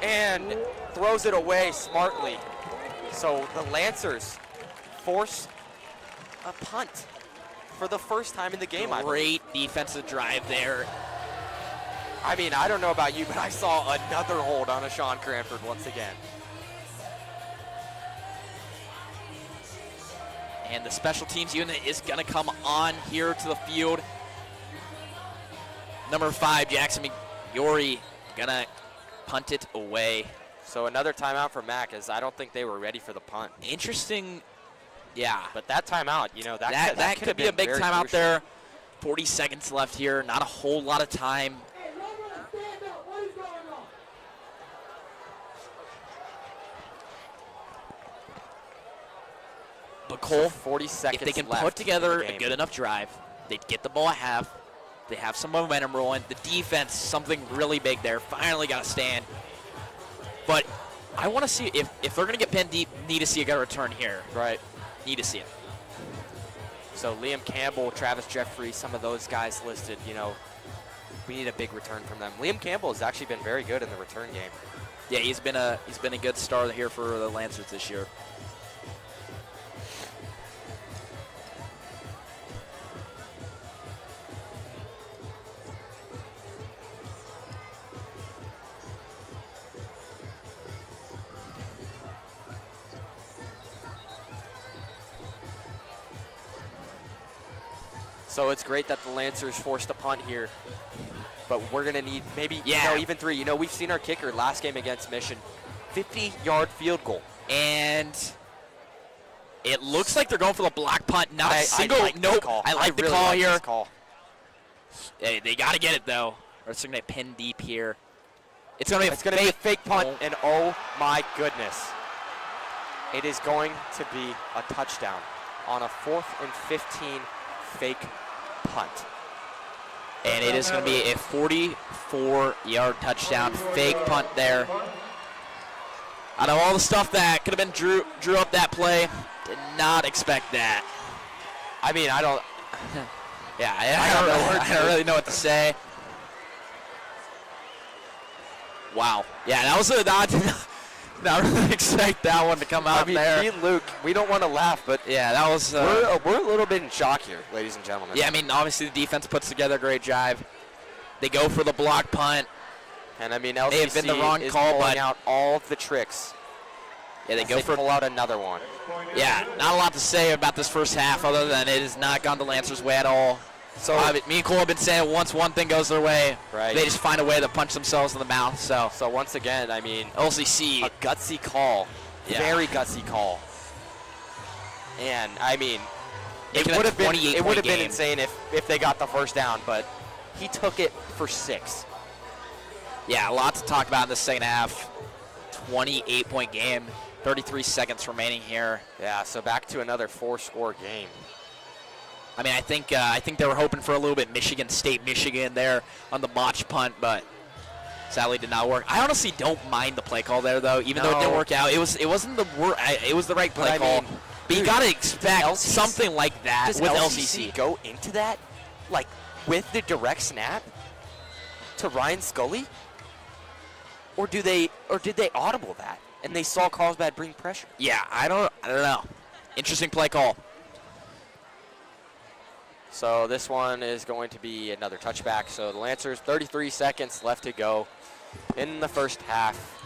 Speaker 19: and throws it away smartly. So the Lancers force a punt for the first time in the game.
Speaker 2: Great defensive drive there.
Speaker 19: I don't know about you, but I saw another hold on a Sean Cranford once again.
Speaker 2: And the special teams unit is going to come on here to the field. Number 5, Jackson McYori, going to punt it away.
Speaker 19: So another timeout for Mack, as I don't think they were ready for the punt.
Speaker 2: Interesting. Yeah.
Speaker 19: But that timeout, that
Speaker 2: could be a big timeout there. 40 seconds left here. Not a whole lot of time. But Cole,
Speaker 19: 40 seconds
Speaker 2: if they can
Speaker 19: left
Speaker 2: put together a good enough drive, they'd get the ball at half. They have some momentum rolling. The defense, something really big there. Finally got a stand. But
Speaker 20: I want to see if they're going to get pinned deep, need to see a good return here.
Speaker 19: Right.
Speaker 20: Need to see it.
Speaker 19: So Liam Campbell, Travis Jeffrey, some of those guys listed, you know, we need a big return from them. Liam Campbell has actually been very good in the return game.
Speaker 20: Yeah, he's been a good star here for the Lancers this year.
Speaker 19: So it's great that the Lancers forced a punt here, but we're going to need maybe, even 3. You know, we've seen our kicker last game against Mission, 50-yard field goal.
Speaker 20: And it looks like they're going for the block punt. Not a single.
Speaker 19: I like
Speaker 20: nope.
Speaker 19: Call.
Speaker 20: I like the
Speaker 19: really
Speaker 20: call
Speaker 19: like
Speaker 20: here.
Speaker 19: This call.
Speaker 20: Hey, they got to get it, though. Or it's going to be pinned deep here. It's going to be
Speaker 19: a fake punt, and oh my goodness. It is going to be a touchdown on a 4th and 15 fake punt.
Speaker 20: And it is going to be a 44-yard touchdown, fake punt there. Out of all the stuff that could have been drew up that play, did not expect that.
Speaker 19: I mean, I don't.
Speaker 20: Yeah, I don't really know what to say. Wow. Yeah, that was not really expect that one to come out there.
Speaker 19: Me and Luke, we don't want to laugh, but
Speaker 20: yeah, that was.
Speaker 19: We're a little bit in shock here, ladies and gentlemen.
Speaker 20: Yeah, I mean, obviously the defense puts together a great drive. They go for the block punt.
Speaker 19: And I mean,
Speaker 20: they have been the wrong
Speaker 19: is
Speaker 20: call,
Speaker 19: pulling
Speaker 20: but
Speaker 19: out all of the tricks.
Speaker 20: Yeah, they
Speaker 19: pull out another one.
Speaker 20: Yeah, not a lot to say about this first half other than it has not gone the Lancers' way at all. So me and Cole have been saying once one thing goes their way, they just find a way to punch themselves in the mouth. So
Speaker 19: once again, I mean,
Speaker 20: LCC,
Speaker 19: a gutsy call, very gutsy call. And I mean, it would have been insane if they got the first down, but he took it for 6.
Speaker 20: Yeah, a lot to talk about in the second half. 28-point game, 33 seconds remaining here.
Speaker 19: Yeah, so back to another 4-score game.
Speaker 20: I mean, I think they were hoping for a little bit Michigan there on the botch punt, but sadly did not work. I honestly don't mind the play call there, though, even though it didn't work out. It wasn't the it was the right play call.
Speaker 19: Mean,
Speaker 20: but you gotta expect something like that with LCC.
Speaker 19: Go into that, like with the direct snap to Ryan Scully, or did they audible that and they saw Carlsbad bring pressure?
Speaker 20: Yeah, I don't know. Interesting play call.
Speaker 19: So this one is going to be another touchback. So the Lancers, 33 seconds left to go in the first half.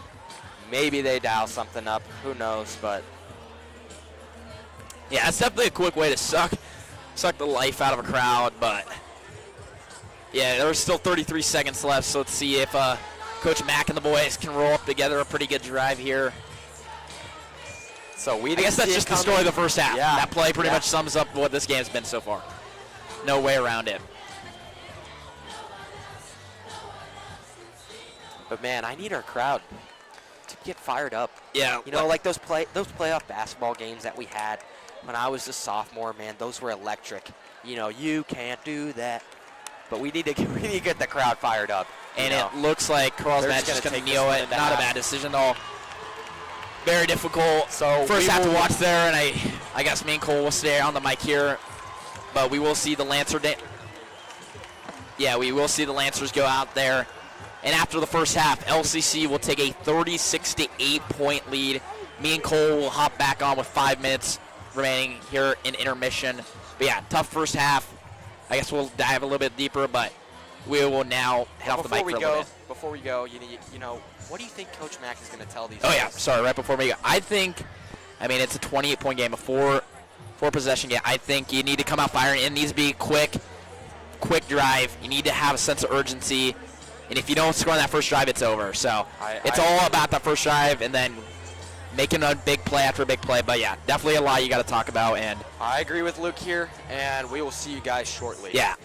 Speaker 19: Maybe they dial something up. Who knows? But
Speaker 20: yeah, it's definitely a quick way to suck the life out of a crowd. But yeah, there's still 33 seconds left. So let's see if Coach Mack and the boys can roll up together a pretty good drive here.
Speaker 19: So I
Speaker 20: guess that's just the story of the first half.
Speaker 19: Yeah.
Speaker 20: That play pretty much sums up what this game's been so far. No way around it.
Speaker 19: But man, I need our crowd to get fired up.
Speaker 20: Yeah.
Speaker 19: You know, like those playoff basketball games that we had when I was a sophomore, man, those were electric. You know, you can't do that. But we need to get the crowd fired up.
Speaker 20: And it looks like Carlsbad's just going to kneel it. Not a bad decision at all. Very difficult. So first half to watch there, and I guess me and Cole will stay on the mic here. But we will see the Lancers go out there. And after the first half, LCC will take a 36-8 point lead. Me and Cole will hop back on with 5 minutes remaining here in intermission. But yeah, tough first half. I guess we'll dive a little bit deeper, but we will now head off the mic for a little bit.
Speaker 19: Before we go, you know, what do you think Coach Mack is going to tell these
Speaker 20: guys?
Speaker 19: Oh,
Speaker 20: yeah, sorry, right before we go. It's a 28-point game, a four-possession game. I think you need to come out firing. It needs to be quick drive. You need to have a sense of urgency. And if you don't score on that first drive, it's over. So it's all about that first drive and then making a big play after a big play. But, yeah, definitely a lot you got to talk about. And
Speaker 19: I agree with Luke here, and we will see you guys shortly.
Speaker 20: Yeah.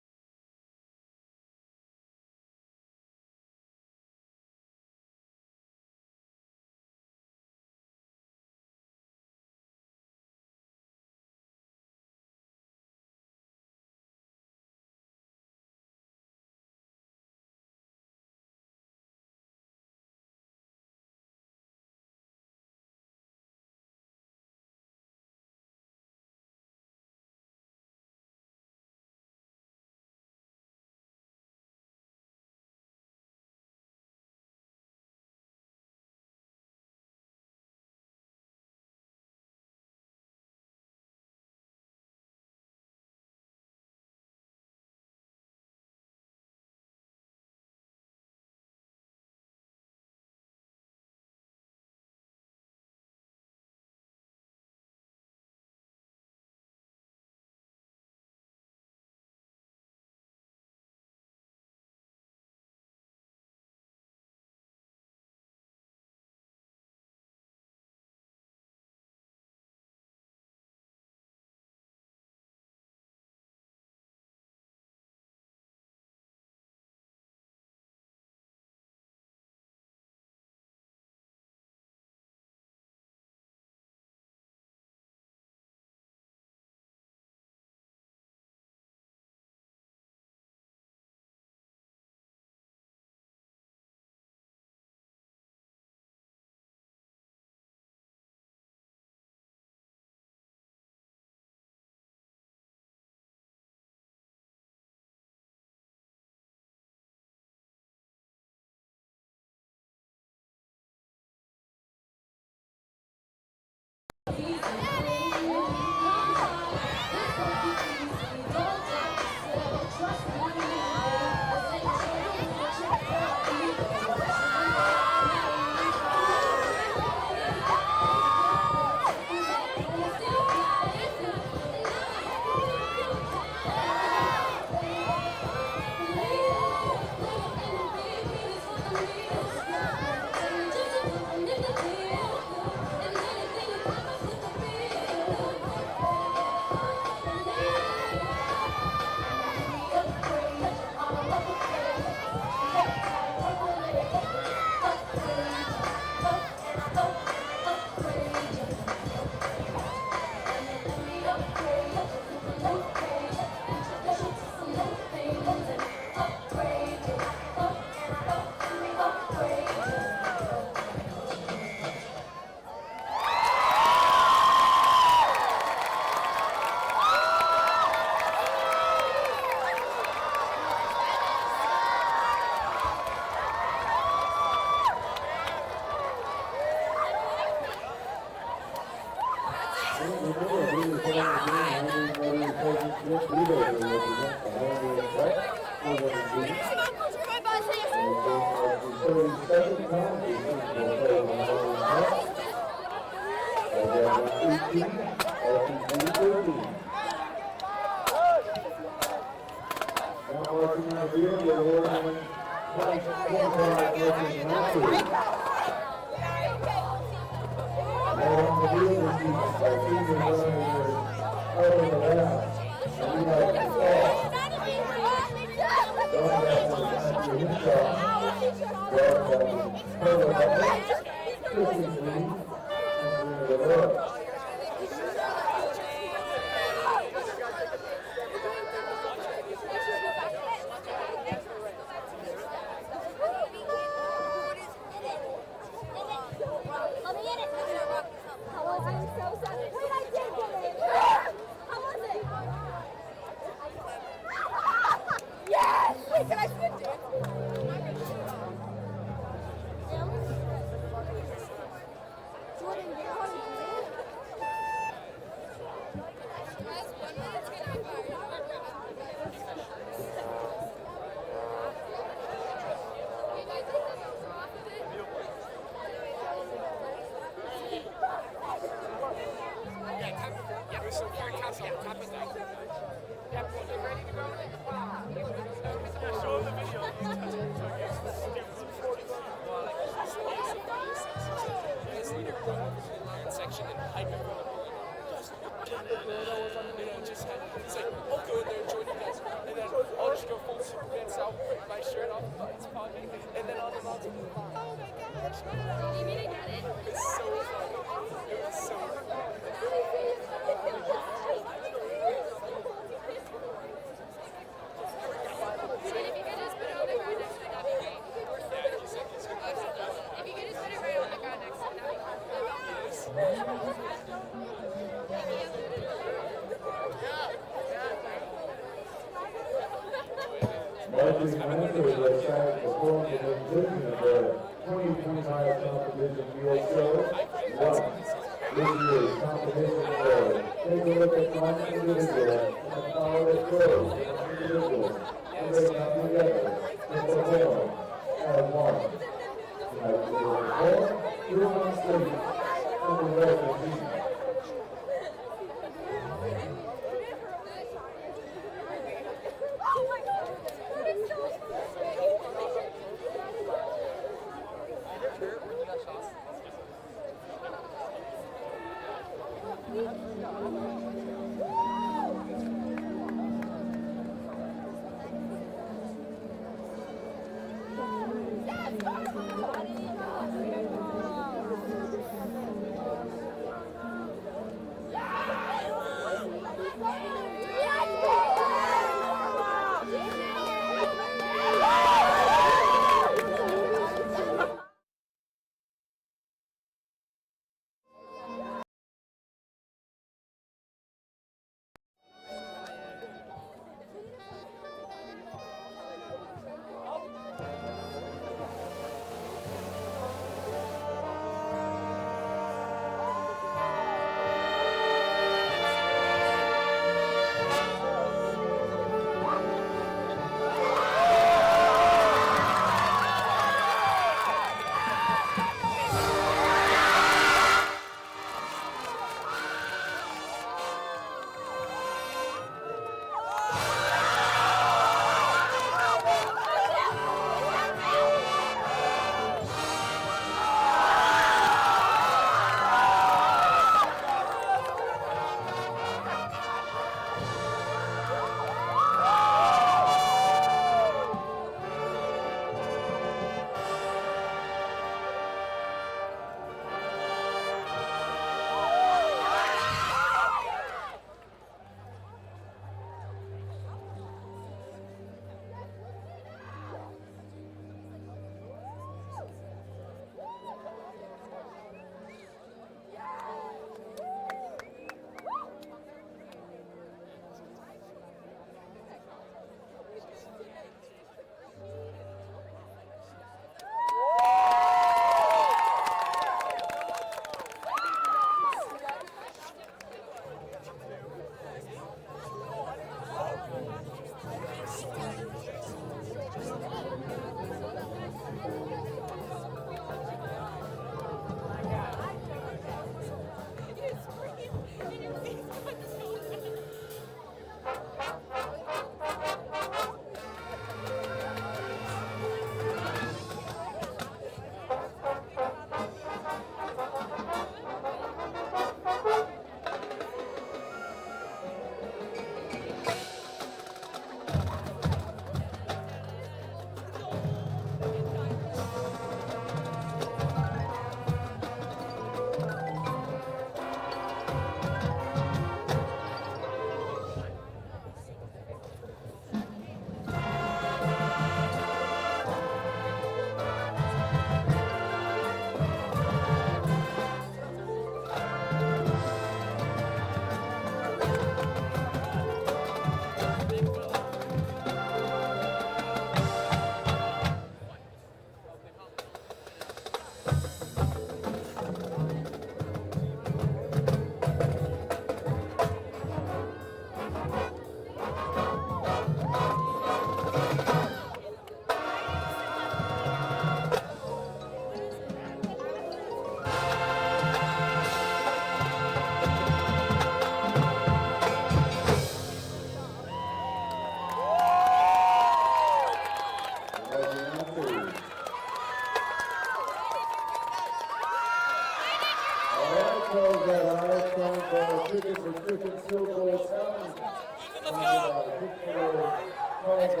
Speaker 16: Carlsbad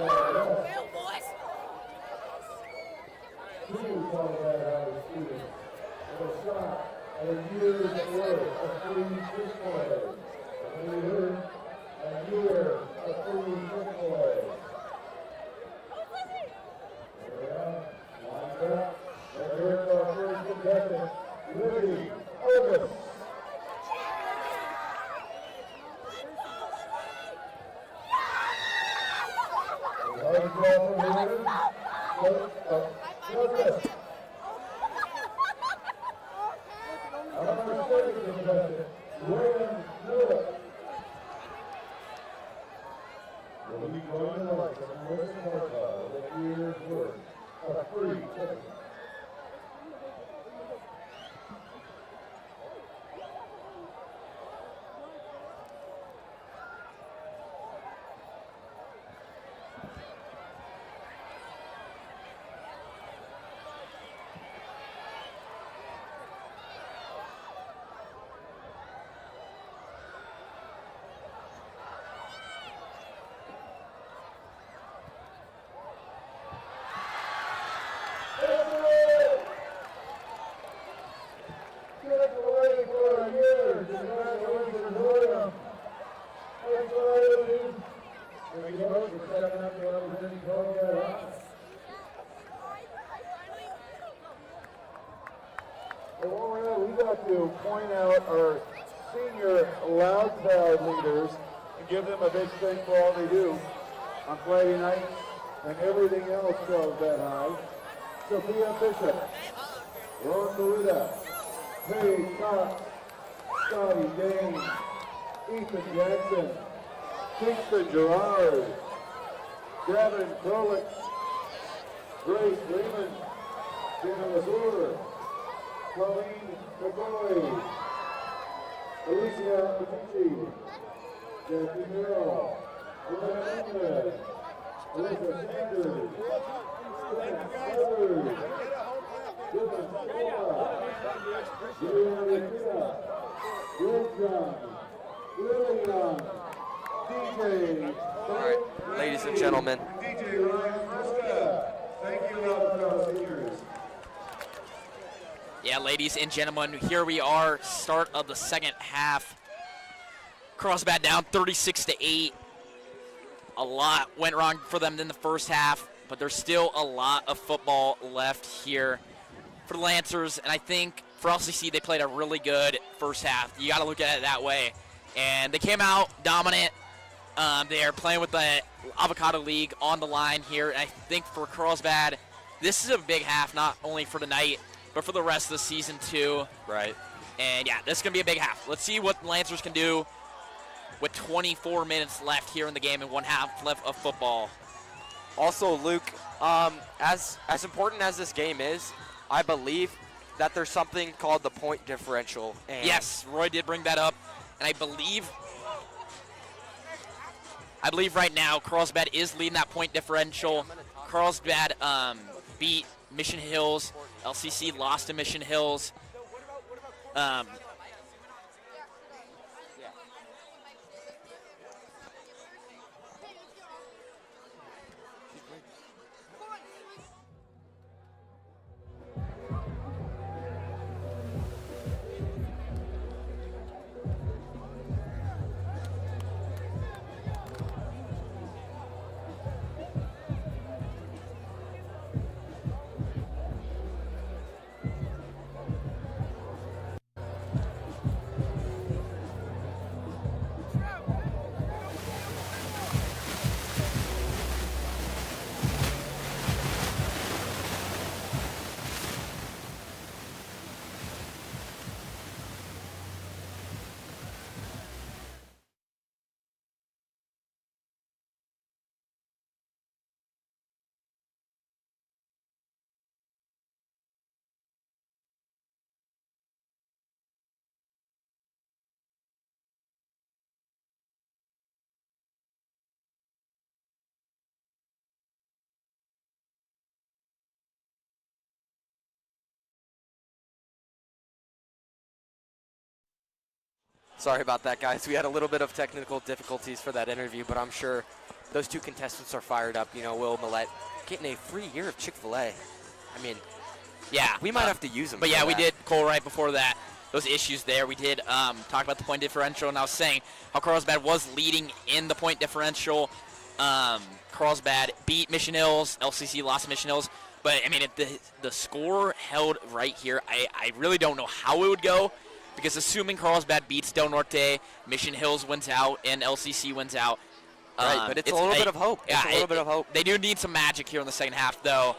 Speaker 16: West. 2 Carlsbad High students with a shot at a year's worth of free Chick-fil-A. And we heard a year of free Chick-fil-A. Lines up. And here's our first contestant, Libby Otis. We got to point out our senior loud crowd leaders and give them a big thank for all they do on Friday nights and everything else Carlsbad High. Sophia Bishop, Ron Garuda, Paige Cox, Scotty Dane, Ethan Jackson, Kingston Gerard, Gavin Krolik, Grace Lehman, Jenna Lazur, Colleen McCoy, Alicia Pachucci, Jackie Merrill, Lorena Ahmed, Alyssa Sanders, Stephen Sanders, Dylan Scola, Juliana Rivera, Greg John, Leland, DJ.
Speaker 19: All right, ladies and gentlemen.
Speaker 16: DJ Ryan Muska. Thank you, all seniors.
Speaker 20: Yeah, ladies and gentlemen, here we are, start of the second half. Carlsbad down 36-8. A lot went wrong for them in the first half, but there's still a lot of football left here for the Lancers, and I think for LCC they played a really good first half. You got to look at it that way. And they came out dominant. They are playing with the Avocado League on the line here, and I think for Carlsbad, this is a big half, not only for tonight, but for the rest of the season too.
Speaker 19: Right.
Speaker 20: And yeah, this is going to be a big half. Let's see what Lancers can do with 24 minutes left here in the game and one half left of football.
Speaker 19: Also, Luke, as important as this game is, I believe that there's something called the point differential. And
Speaker 20: yes, Roy did bring that up, and I believe right now Carlsbad is leading that point differential. Carlsbad beat Mission Hills. LCC lost to Mission Hills.
Speaker 19: Sorry about that, guys. We had a little bit of technical difficulties for that interview, but I'm sure those two contestants are fired up. You know, Will Millette getting a free year of Chick-fil-A. I mean,
Speaker 20: yeah,
Speaker 19: we might have to use them.
Speaker 20: But yeah, we did, Cole, right before that. Those issues there. We did talk about the point differential, and I was saying how Carlsbad was leading in the point differential. Carlsbad beat Mission Hills. LCC lost Mission Hills. But, I mean, if the score held right here, I really don't know how it would go, because assuming Carlsbad beats Del Norte, Mission Hills wins out, and LCC wins out.
Speaker 19: Right, but it's a little bit of hope. It's a little bit of hope.
Speaker 20: They do need some magic here in the second half, though.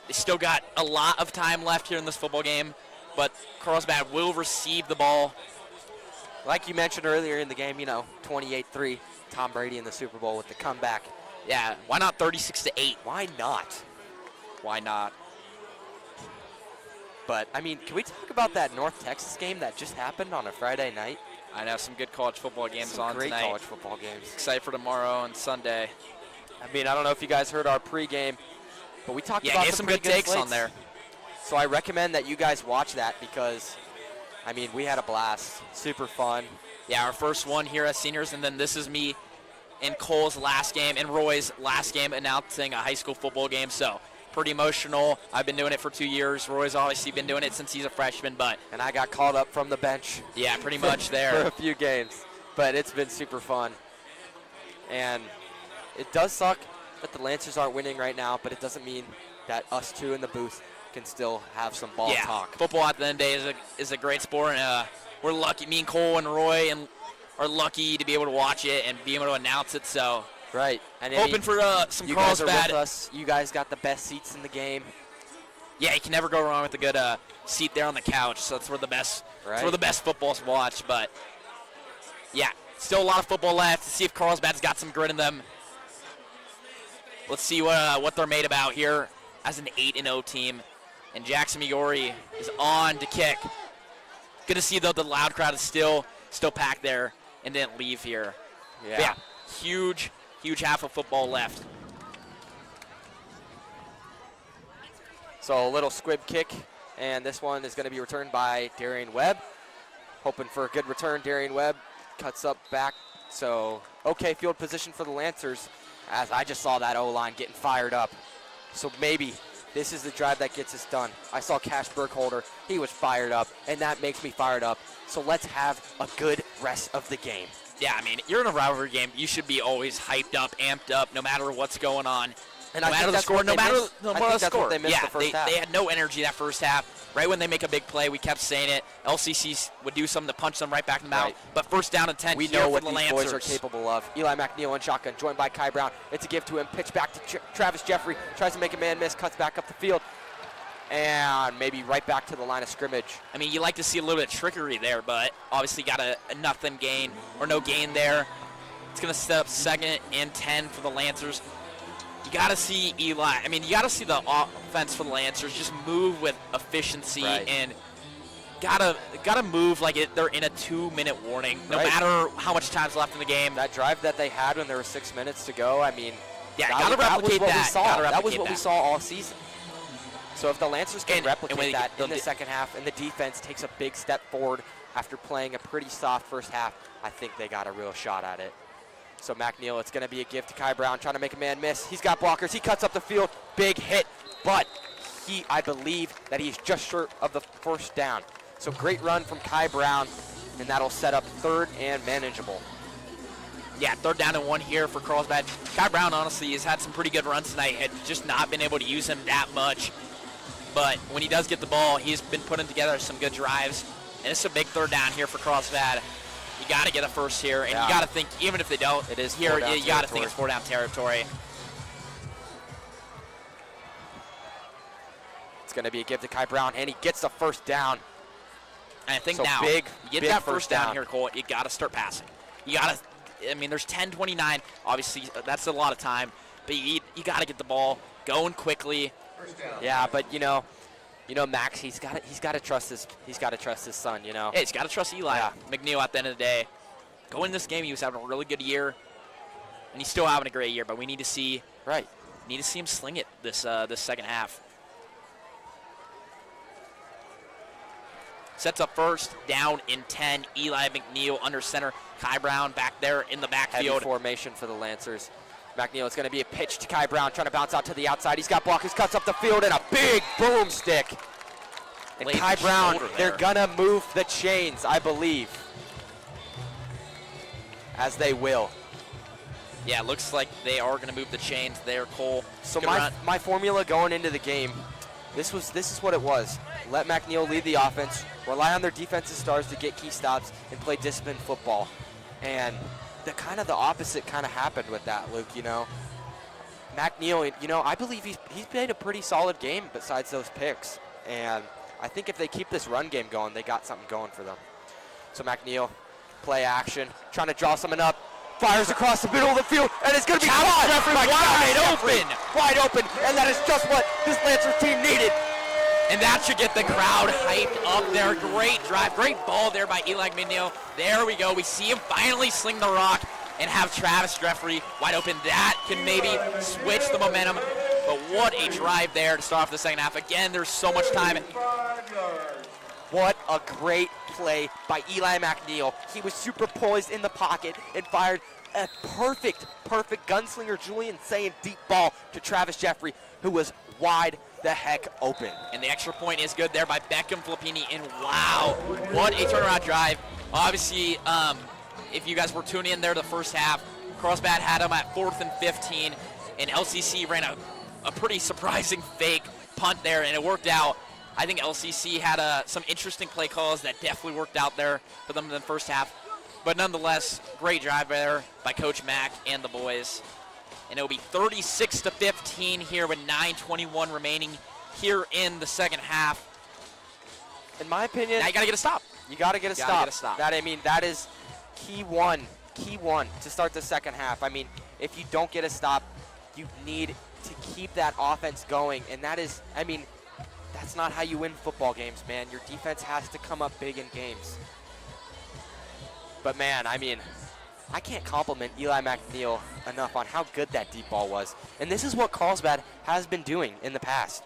Speaker 20: They still got a lot of time left here in this football game, but Carlsbad will receive the ball.
Speaker 19: Like you mentioned earlier in the game, 28-3, Tom Brady in the Super Bowl with the comeback.
Speaker 20: Yeah, why not 36-8?
Speaker 19: Why not?
Speaker 20: Why not?
Speaker 19: But, I mean, can we talk about that North Texas game that just happened on a Friday night?
Speaker 20: I know, some good college football games on
Speaker 19: great
Speaker 20: tonight.
Speaker 19: College football games.
Speaker 20: Excited for tomorrow and Sunday.
Speaker 19: I mean, I don't know if you guys heard our pregame, but we talked about
Speaker 20: some good takes
Speaker 19: slates
Speaker 20: on there.
Speaker 19: So I recommend that you guys watch that because, I mean, we had a blast. Super fun.
Speaker 20: Yeah, our first one here as seniors, and then this is me in Cole's last game and Roy's last game announcing a high school football game. So pretty emotional. I've been doing it for 2 years. Roy's obviously been doing it since he's a freshman, but
Speaker 19: and I got called up from the bench.
Speaker 20: Yeah, pretty much there
Speaker 19: for a few games, but it's been super fun. And it does suck that the Lancers aren't winning right now, but it doesn't mean that us two in the booth can still have some ball talk.
Speaker 20: Football at the end of the day is a great sport, and we're lucky. Me and Cole and Roy are lucky to be able to watch it and be able to announce it. So
Speaker 19: right, and
Speaker 20: hoping for some
Speaker 19: you guys
Speaker 20: Carlsbad.
Speaker 19: are with us. You guys got the best seats in the game.
Speaker 20: Yeah, you can never go wrong with a good seat there on the couch. So that's where the best, that's where the best football's watched. But yeah, still a lot of football left. To see if Carlsbad's got some grit in them. Let's see what they're made about here as an 8-0 team. And Jackson Migori is on to kick. Good to see, though, the loud crowd is still packed there and didn't leave here.
Speaker 19: Yeah.
Speaker 20: Huge half of football left.
Speaker 19: So a little squib kick, and this one is going to be returned by Darian Webb. Hoping for a good return. Darian Webb cuts up back. So okay field position for the Lancers, as I just saw that O-line getting fired up. So maybe this is the drive that gets us done. I saw Cash Burkholder. He was fired up, and that makes me fired up. So let's have a good rest of the game.
Speaker 20: Yeah, I mean, you're in a rivalry game. You should be always hyped up, amped up, no matter what's going on.
Speaker 19: And
Speaker 20: no
Speaker 19: I
Speaker 20: matter
Speaker 19: think
Speaker 20: the
Speaker 19: that's
Speaker 20: score,
Speaker 19: what
Speaker 20: no
Speaker 19: they
Speaker 20: matter
Speaker 19: missed.
Speaker 20: the
Speaker 19: I think that's
Speaker 20: score.
Speaker 19: what they missed the first half.
Speaker 20: They had no energy that first half. Right when they make a big play, we kept saying it. LCC would do something to punch them right back in the mouth.
Speaker 19: Right.
Speaker 20: But first down and 10
Speaker 19: We
Speaker 20: here
Speaker 19: know
Speaker 20: for
Speaker 19: what
Speaker 20: the
Speaker 19: these
Speaker 20: Lancers.
Speaker 19: boys are capable of. Eli McNeil on shotgun, joined by Kai Brown. It's a give to him. Pitch back to Travis Jeffrey. Tries to make a man miss. Cuts back up the field. And maybe right back to the line of scrimmage.
Speaker 20: I mean, you like to see a little bit of trickery there, but obviously got a nothing gain or no gain there. It's going to set up 2nd and 10 for the Lancers. You got to see Eli. I mean, you got to see the offense for the Lancers just move with efficiency and gotta move like they're in a 2-minute warning, no matter how much time's left in the game.
Speaker 19: That drive that they had when there were 6 minutes to go, I mean,
Speaker 20: yeah, gotta replicate that.
Speaker 19: That was what we saw all season. So if the Lancers can replicate that in the second half, and the defense takes a big step forward after playing a pretty soft first half, I think they got a real shot at it. So McNeil, it's going to be a give to Kai Brown, trying to make a man miss. He's got blockers. He cuts up the field. Big hit, but I believe that he's just short of the first down. So great run from Kai Brown, and that'll set up 3rd and manageable.
Speaker 20: Yeah, 3rd down and 1 here for Carlsbad. Kai Brown, honestly, has had some pretty good runs tonight. Had just not been able to use him that much. But when he does get the ball, he's been putting together some good drives. And it's a big 3rd down here for Carlsbad. You got to get a first here, and you got to think, even if they don't,
Speaker 19: it is
Speaker 20: here, you got to think it's 4-down territory.
Speaker 19: It's going to be a give to Kai Brown, and he gets the first down.
Speaker 20: And I think
Speaker 19: so
Speaker 20: now,
Speaker 19: big,
Speaker 20: you get that first down here, Cole, you got to start passing. You got to, I mean, there's 10:29. Obviously, that's a lot of time, but you got to get the ball going quickly.
Speaker 19: Yeah, but you know, Max, he's got to trust his son. You know.
Speaker 20: Yeah, he's got to trust Eli McNeil at the end of the day. Going this game, he was having a really good year, and he's still having a great year. But we need to see him sling it this second half. Sets up first, down in 10. Eli McNeil under center. Kai Brown back there in the backfield.
Speaker 19: Heavy formation for the Lancers. McNeil, it's going to be a pitch to Kai Brown, trying to bounce out to the outside. He's got blockers, cuts up the field, and a big boomstick. And
Speaker 20: Laid
Speaker 19: Kai
Speaker 20: the
Speaker 19: Brown,
Speaker 20: shoulder
Speaker 19: they're
Speaker 20: there.
Speaker 19: going to move the chains, I believe. As they will.
Speaker 20: Yeah, looks like they are going to move the chains there, Cole.
Speaker 19: So
Speaker 20: Good
Speaker 19: my
Speaker 20: run.
Speaker 19: my formula going into the game, this is what it was. Let McNeil lead the offense, rely on their defensive stars to get key stops, and play disciplined football. And the opposite kind of happened with that, Luke. You know, McNeil. You know, I believe he's played a pretty solid game besides those picks. And I think if they keep this run game going, they got something going for them. So McNeil, play action, trying to draw something up. Fires across the middle of the field, and it's going to be caught. Wide open, and that is just what this Lancers team needed.
Speaker 20: And that should get the crowd hyped up there. Great drive, great ball there by Eli McNeil. There we go. We see him finally sling the rock and have Travis Jeffrey wide open. That can maybe switch the momentum. But what a drive there to start off the second half. Again, there's so much time.
Speaker 19: What a great play by Eli McNeil. He was super poised in the pocket and fired a perfect gunslinger Julian Sayin deep ball to Travis Jeffrey, who was wide the heck open.
Speaker 20: And the extra point is good there by Beckham Flippini. And wow, what a turnaround drive. Obviously, if you guys were tuning in there the first half, Carlsbad had them at 4th and 15, and LCC ran a pretty surprising fake punt there, and it worked out. I think LCC had some interesting play calls that definitely worked out there for them in the first half. But nonetheless, great drive there by Coach Mack and the boys. And it'll be 36-15 here with 9:21 remaining here in the second half.
Speaker 19: In my opinion,
Speaker 20: now you got to get a stop.
Speaker 19: You got to get a stop. That is key one to start the second half. I mean, if you don't get a stop, you need to keep that offense going. And that is, I mean, that's not how you win football games, man. Your defense has to come up big in games. But, man, I mean, I can't compliment Eli McNeil enough on how good that deep ball was. And this is what Carlsbad has been doing in the past.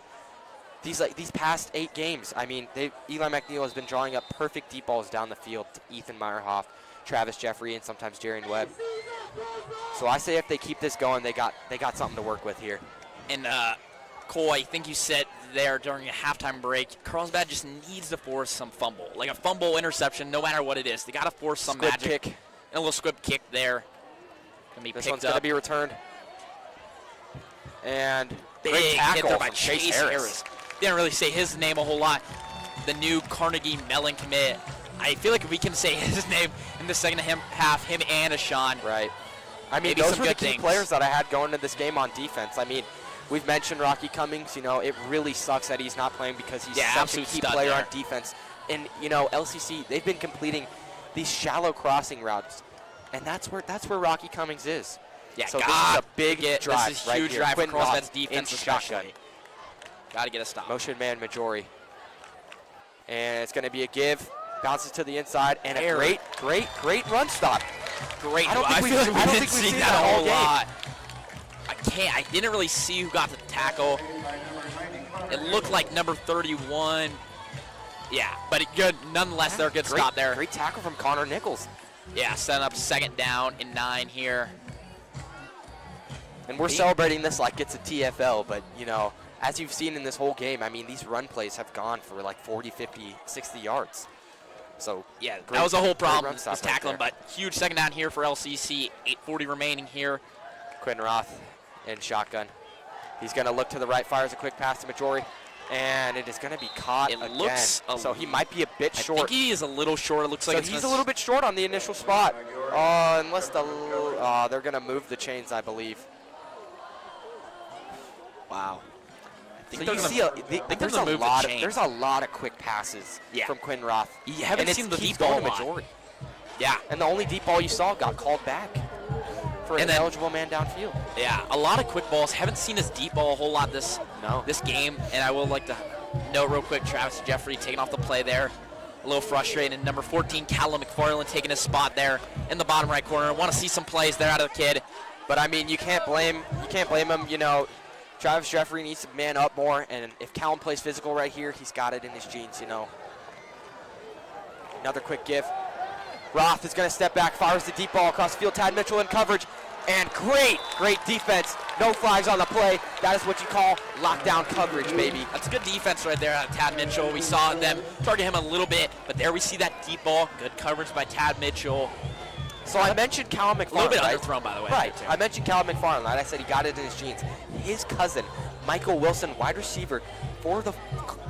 Speaker 19: These past 8 games, I mean, Eli McNeil has been drawing up perfect deep balls down the field to Ethan Meyerhoff, Travis Jeffrey, and sometimes Jarian Webb. So I say if they keep this going, they got something to work with here.
Speaker 20: And Cole, I think you said there during a halftime break, Carlsbad just needs to force some fumble, like a fumble interception, no matter what it is. They got to force some
Speaker 19: Squib
Speaker 20: magic.
Speaker 19: kick.
Speaker 20: And a little squib kick there.
Speaker 19: This one's going to be returned. And
Speaker 20: big
Speaker 19: great
Speaker 20: hit
Speaker 19: tackle
Speaker 20: there by
Speaker 19: from
Speaker 20: Chase Harris. Didn't really say his name a whole lot. The new Carnegie Mellon commit. I feel like we can say his name in the second half, him and Ashawn.
Speaker 19: Right. I mean,
Speaker 20: Maybe
Speaker 19: those
Speaker 20: some
Speaker 19: were the
Speaker 20: good
Speaker 19: key
Speaker 20: things.
Speaker 19: players that I had going into this game on defense. I mean, we've mentioned Rocky Cummings. You know, it really sucks that he's not playing because he's such a
Speaker 20: absolute
Speaker 19: key
Speaker 20: stud
Speaker 19: player
Speaker 20: there.
Speaker 19: on defense. And, you know, LCC, they've been completing these shallow crossing routes. And that's where Rocky Cummings is.
Speaker 20: Yeah,
Speaker 19: so this is a big drive.
Speaker 20: This is
Speaker 19: right
Speaker 20: huge
Speaker 19: here.
Speaker 20: drive for
Speaker 19: Quinn
Speaker 20: Carlsbad's
Speaker 19: Roth
Speaker 20: defense
Speaker 19: in
Speaker 20: especially.
Speaker 19: shotgun.
Speaker 20: Got to get a stop.
Speaker 19: Motion man Majori. And it's going to be a give. Bounces to the inside. And a great run stop.
Speaker 20: Great.
Speaker 19: I don't think
Speaker 20: feel like
Speaker 19: I don't
Speaker 20: didn't
Speaker 19: think we've
Speaker 20: see
Speaker 19: seen
Speaker 20: that
Speaker 19: that
Speaker 20: a whole
Speaker 19: all game.
Speaker 20: lot. I didn't really see who got the tackle. It looked like number 31. Yeah, but good. Nonetheless, they're a good stop there.
Speaker 19: Great tackle from Connor Nichols.
Speaker 20: Yeah, setting up second down and 9 here.
Speaker 19: And we're celebrating this like it's a TFL, but, you know, as you've seen in this whole game, I mean, these run plays have gone for like 40, 50, 60 yards. So,
Speaker 20: yeah,
Speaker 19: great,
Speaker 20: that was the whole problem,
Speaker 19: run
Speaker 20: was
Speaker 19: stop
Speaker 20: tackling,
Speaker 19: right
Speaker 20: but huge second down here for LCC. 8:40 remaining here.
Speaker 19: Quinn Roth in shotgun. He's going to look to the right, fires a quick pass to Majori, and it is going to be caught again.
Speaker 20: Looks
Speaker 19: so he might be a bit short.
Speaker 20: I think he is a little short. It looks
Speaker 19: So
Speaker 20: like
Speaker 19: he's a little bit short on the initial spot. Unless they're going to move the chains, I believe. Wow. So you see, there's a lot of quick passes from Quinn Roth.
Speaker 20: You haven't seen the deep ball
Speaker 19: Majori.
Speaker 20: Yeah.
Speaker 19: And the only deep ball you saw got called back for an eligible man downfield.
Speaker 20: Yeah, a lot of quick balls. Haven't seen his deep ball a whole lot this game. And I would like to note real quick, Travis Jeffrey taking off the play there. A little frustrated. Number 14, Callum McFarland taking his spot there in the bottom right corner. Want to see some plays there out of the kid.
Speaker 19: But I mean, you can't blame him. You know, Travis Jeffrey needs to man up more, and if Callum plays physical right here, he's got it in his genes, you know. Another quick give. Roth is going to step back, fires the deep ball across the field. Tad Mitchell in coverage. And great defense. No flags on the play. That is what you call lockdown coverage, baby.
Speaker 20: That's good defense right there out of Tad Mitchell. We saw them target him a little bit, but there we see that deep ball. Good coverage by Tad Mitchell.
Speaker 19: So I mentioned Callum McFarland.
Speaker 20: A little bit
Speaker 19: right?
Speaker 20: underthrown, by the way.
Speaker 19: Right. I mentioned Callum McFarland. Like I said, he got it in his genes. His cousin, Michael Wilson, wide receiver for the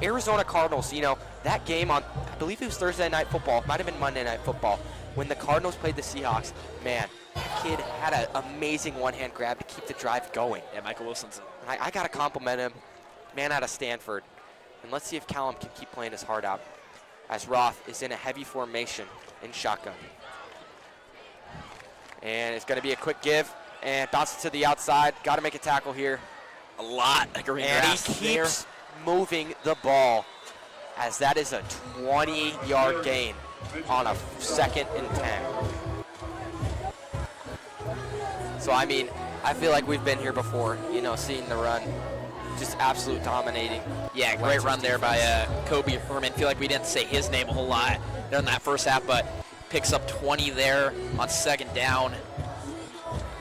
Speaker 19: Arizona Cardinals. You know, that game on, I believe it was Thursday Night Football. Might have been Monday Night Football. When the Cardinals played the Seahawks, man, that kid had an amazing one-hand grab to keep the drive going.
Speaker 20: Yeah, Michael Wilson's.
Speaker 19: And I got to compliment him, man out of Stanford. And let's see if Callum can keep playing his heart out as Roth is in a heavy formation in shotgun. And it's going to be a quick give and bounces to the outside. Got to make a tackle here.
Speaker 20: A lot of green
Speaker 19: and
Speaker 20: grass
Speaker 19: he keeps moving the ball as that is a 20-yard gain on a 2nd and 10. So, I mean, I feel like we've been here before, you know, seeing the run. Just absolute dominating.
Speaker 20: Yeah, great run there by Kobe Furman. Feel like we didn't say his name a whole lot there in that first half, but picks up 20 there on 2nd down.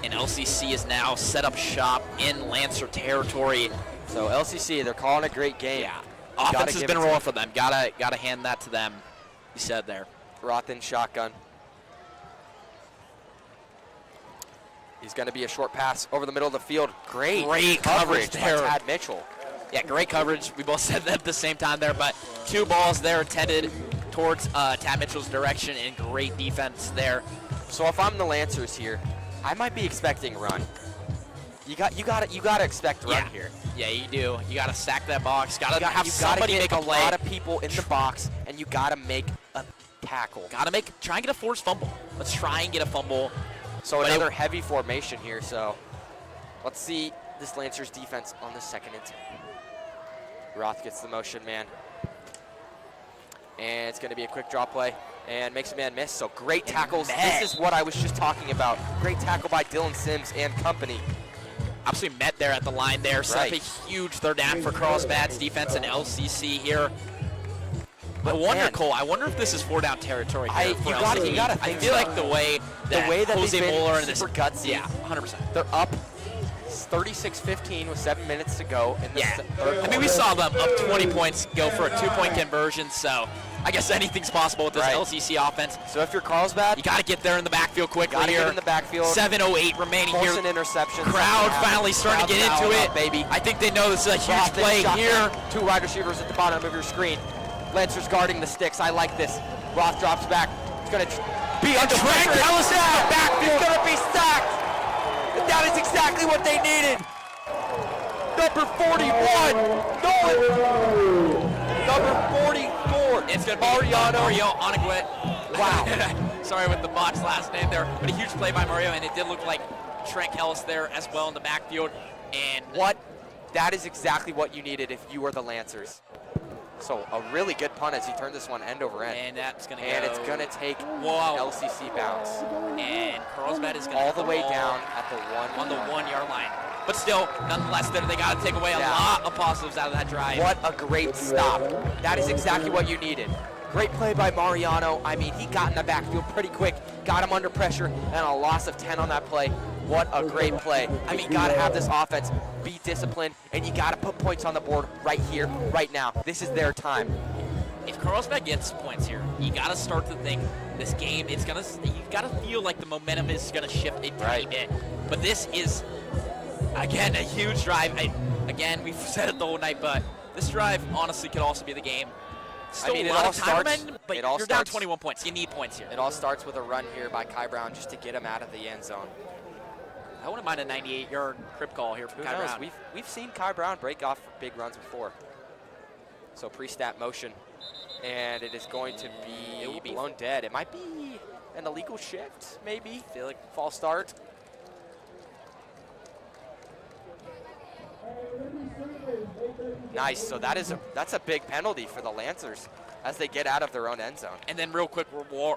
Speaker 20: And LCC is now set up shop in Lancer territory.
Speaker 19: So LCC, they're calling a great game.
Speaker 20: Yeah, offense has been rolling for them. Gotta hand that to them. You said there.
Speaker 19: Roth in shotgun. He's going to be a short pass over the middle of the field. Great coverage there. By Tad Mitchell.
Speaker 20: Yeah, great coverage. We both said that at the same time there, but 2 balls there intended towards Tad Mitchell's direction, and great defense there.
Speaker 19: So if I'm the Lancers here, I might be expecting a run. You got to expect a run here.
Speaker 20: Yeah, you do. You got to sack that box. Got to have somebody make a play.
Speaker 19: A lot of people in the box, and you got to make a tackle.
Speaker 20: Try and get a forced fumble. Let's try and get a fumble.
Speaker 19: So another heavy formation here. So let's see this Lancers defense on the 2nd and 10. Roth gets the motion man. And it's going to be a quick drop play and makes a man miss. So great tackles. This is what I was just talking about. Great tackle by Dylan Sims and company.
Speaker 20: Absolutely met there at the line there. Set up a huge 3rd down for Carlsbad's defense and LCC here. I wonder, Cole, if this is 4-down territory here for LCC.
Speaker 19: You gotta think
Speaker 20: I feel like the way that Jose Moeller and this
Speaker 19: super gutsy.
Speaker 20: Yeah, 100%.
Speaker 19: They're up 36-15 with 7 minutes to go in the third quarter.
Speaker 20: I mean, we saw them up 20 points go for a 2-point conversion, so I guess anything's possible with this LCC offense.
Speaker 19: So if you're Carlsbad,
Speaker 20: you got to get there in the backfield quickly here.
Speaker 19: Get in the backfield.
Speaker 20: 7:08 remaining here.
Speaker 19: Force an interception.
Speaker 20: Crowd finally starting to get into it.
Speaker 19: Baby.
Speaker 20: I think they know this is a huge play here.
Speaker 19: 2 wide receivers at the bottom of your screen. Lancers guarding the sticks. I like this. Roth drops back. It's going to be under pressure. Backfield going to be sacked. And that is exactly what they needed. Number 41. Number 44.
Speaker 20: It's going to be Mario Onigwet. Wow. Sorry with the botched last name there, but a huge play by Mario, and it did look like Trent Kellis there as well in the backfield. And
Speaker 19: that is exactly what you needed if you were the Lancers. So a really good punt as he turned this one end over end.
Speaker 20: And that's going to go.
Speaker 19: And it's going to take LCC bounce.
Speaker 20: And Carlsbad is going to
Speaker 19: all the way down at the 1
Speaker 20: on the 1-yard line. But still, nonetheless, they got to take away a lot of positives out of that drive.
Speaker 19: What a great stop. That is exactly what you needed. Great play by Mariano. I mean, he got in the backfield pretty quick, got him under pressure, and a loss of 10 on that play. What a great play. I mean, got to have this offense be disciplined, and you got to put points on the board right here, right now. This is their time.
Speaker 20: If Carlsbad gets points here, you got to start to think this game, you got to feel like the momentum is going to shift a tiny bit. But this is, again, a huge drive. Again, we've said it the whole night, but this drive honestly could also be the game. Still a lot of time remaining, but you're down 21 points. You need points here.
Speaker 19: It all starts with a run here by Kai Brown just to get him out of the end zone.
Speaker 20: I wouldn't mind a 98-yard crib call here from Kai Brown.
Speaker 19: We've seen Kai Brown break off big runs before. So pre-snap motion, and it is going to be blown dead. It might be an illegal shift, maybe. I feel like false start. Nice. So that's a big penalty for the Lancers as they get out of their own end zone.
Speaker 20: And then real quick,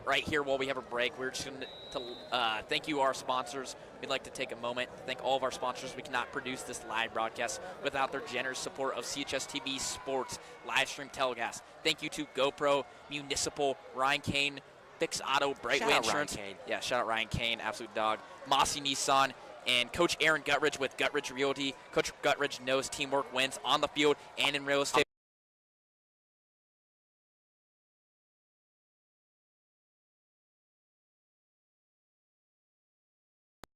Speaker 20: right here while we have a break, we're just going to thank you, our sponsors. We'd like to take a moment to thank all of our sponsors. We cannot produce this live broadcast without their generous support of CHSTV Sports live stream telecast. Thank you to GoPro, Municipal, Ryan Kane, Fix Auto, Brightway Insurance. Yeah, shout out Ryan Kane, absolute dog. Mossy Nissan, and Coach Aaron Guttridge with Guttridge Realty. Coach Guttridge knows teamwork wins on the field and in real estate.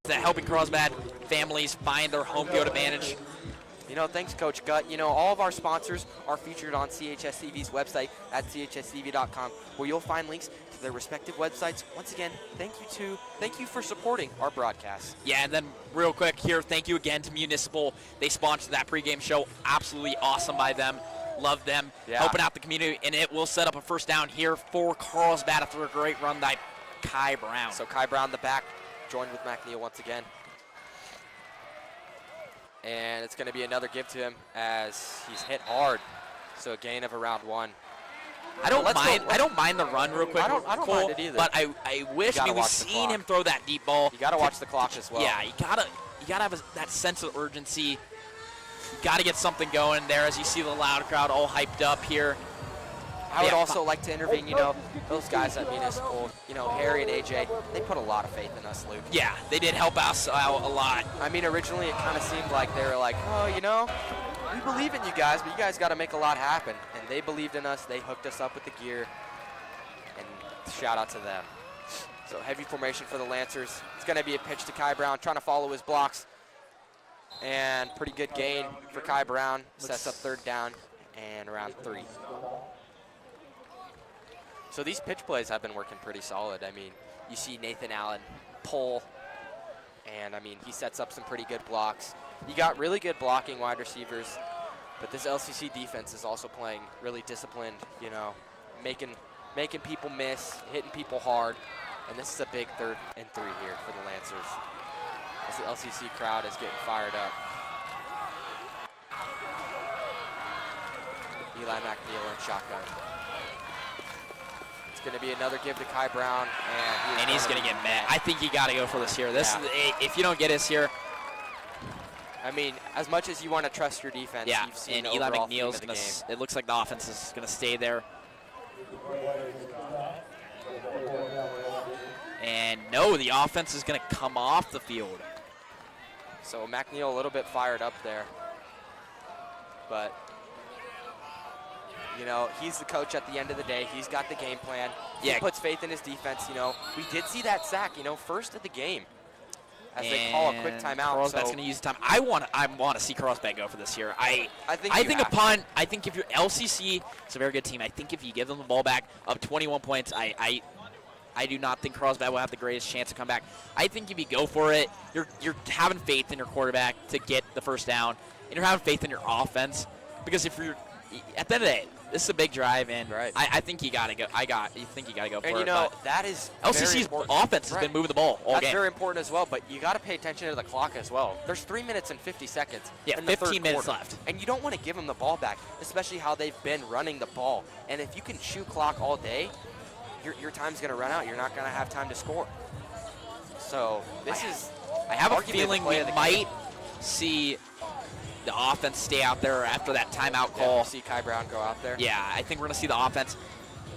Speaker 20: That helping Carlsbad families find their home field advantage.
Speaker 19: You know, thanks, Coach Gutt. You know, all of our sponsors are featured on CHSTV's website at chstv.com, where you'll find links to their respective websites. Once again, thank you for supporting our broadcast.
Speaker 20: Yeah, and then real quick here, thank you again to Municipal. They sponsored that pregame show. Absolutely awesome by them. Love them, helping out the community, and it will set up a first down here for Carlsbad after a great run by Kai Brown.
Speaker 19: So Kai Brown, the back, joined with McNeil once again. And it's going to be another give to him as he's hit hard. So a gain of around 1.
Speaker 20: I don't mind the run real quick.
Speaker 19: I don't mind it either.
Speaker 20: But I wish we've seen him throw that deep ball.
Speaker 19: You got to watch the clock as well.
Speaker 20: Yeah, you gotta have that sense of urgency. You got to get something going there as you see the loud crowd all hyped up here.
Speaker 19: I would also like to intervene, you know, those guys at Municipal, you know, Harry and AJ, they put a lot of faith in us, Luke.
Speaker 20: Yeah, they did help us out a lot.
Speaker 19: I mean, originally it kind of seemed like they were like, oh, you know, we believe in you guys, but you guys got to make a lot happen. And they believed in us. They hooked us up with the gear. And shout out to them. So heavy formation for the Lancers. It's going to be a pitch to Kai Brown, trying to follow his blocks. And pretty good gain for Kai Brown. Sets up third down and around 3. So these pitch plays have been working pretty solid. I mean, you see Nathan Allen pull, and I mean, he sets up some pretty good blocks. You got really good blocking wide receivers, but this LCC defense is also playing really disciplined, you know, making people miss, hitting people hard, and this is a big 3rd and 3 here for the Lancers as the LCC crowd is getting fired up. Eli McNeil in shotgun. Going to be another give to Kai Brown,
Speaker 20: and he's going to get mad. I think you got to go for this here. This is, if you don't get this here,
Speaker 19: I mean, as much as you want to trust your defense, you've seen
Speaker 20: and Eli McNeil's going to. It looks like the offense is going to stay there. And no, the offense is going to come off the field.
Speaker 19: So McNeil a little bit fired up there, but. You know, he's the coach at the end of the day. He's got the game plan. He puts faith in his defense, you know. We did see that sack, you know, first of the game. As they call a quick timeout.
Speaker 20: Carlsbad's going to use time. I want to see Carlsbad go for this here. I think if you're LCC, it's a very good team. I think if you give them the ball back up 21 points, I do not think Carlsbad will have the greatest chance to come back. I think if you go for it, you're having faith in your quarterback to get the first down, and you're having faith in your offense. Because if you're at the end of the day, this is a big drive, and I think you got to go. You think you got to go for it.
Speaker 19: And you know that is
Speaker 20: LCC's offense has been moving the ball all game.
Speaker 19: That's very important as well. But you got to pay attention to the clock as well. There's 3 minutes and 50 seconds.
Speaker 20: Yeah,
Speaker 19: in the
Speaker 20: 15 minutes left.
Speaker 19: And you don't want to give them the ball back, especially how they've been running the ball. And if you can chew clock all day, your time's going to run out. You're not going to have time to score. So
Speaker 20: I have a feeling we might see the offense stay out there after that timeout call.
Speaker 19: We'll see Kai Brown go out there.
Speaker 20: Yeah, I think we're going to see the offense.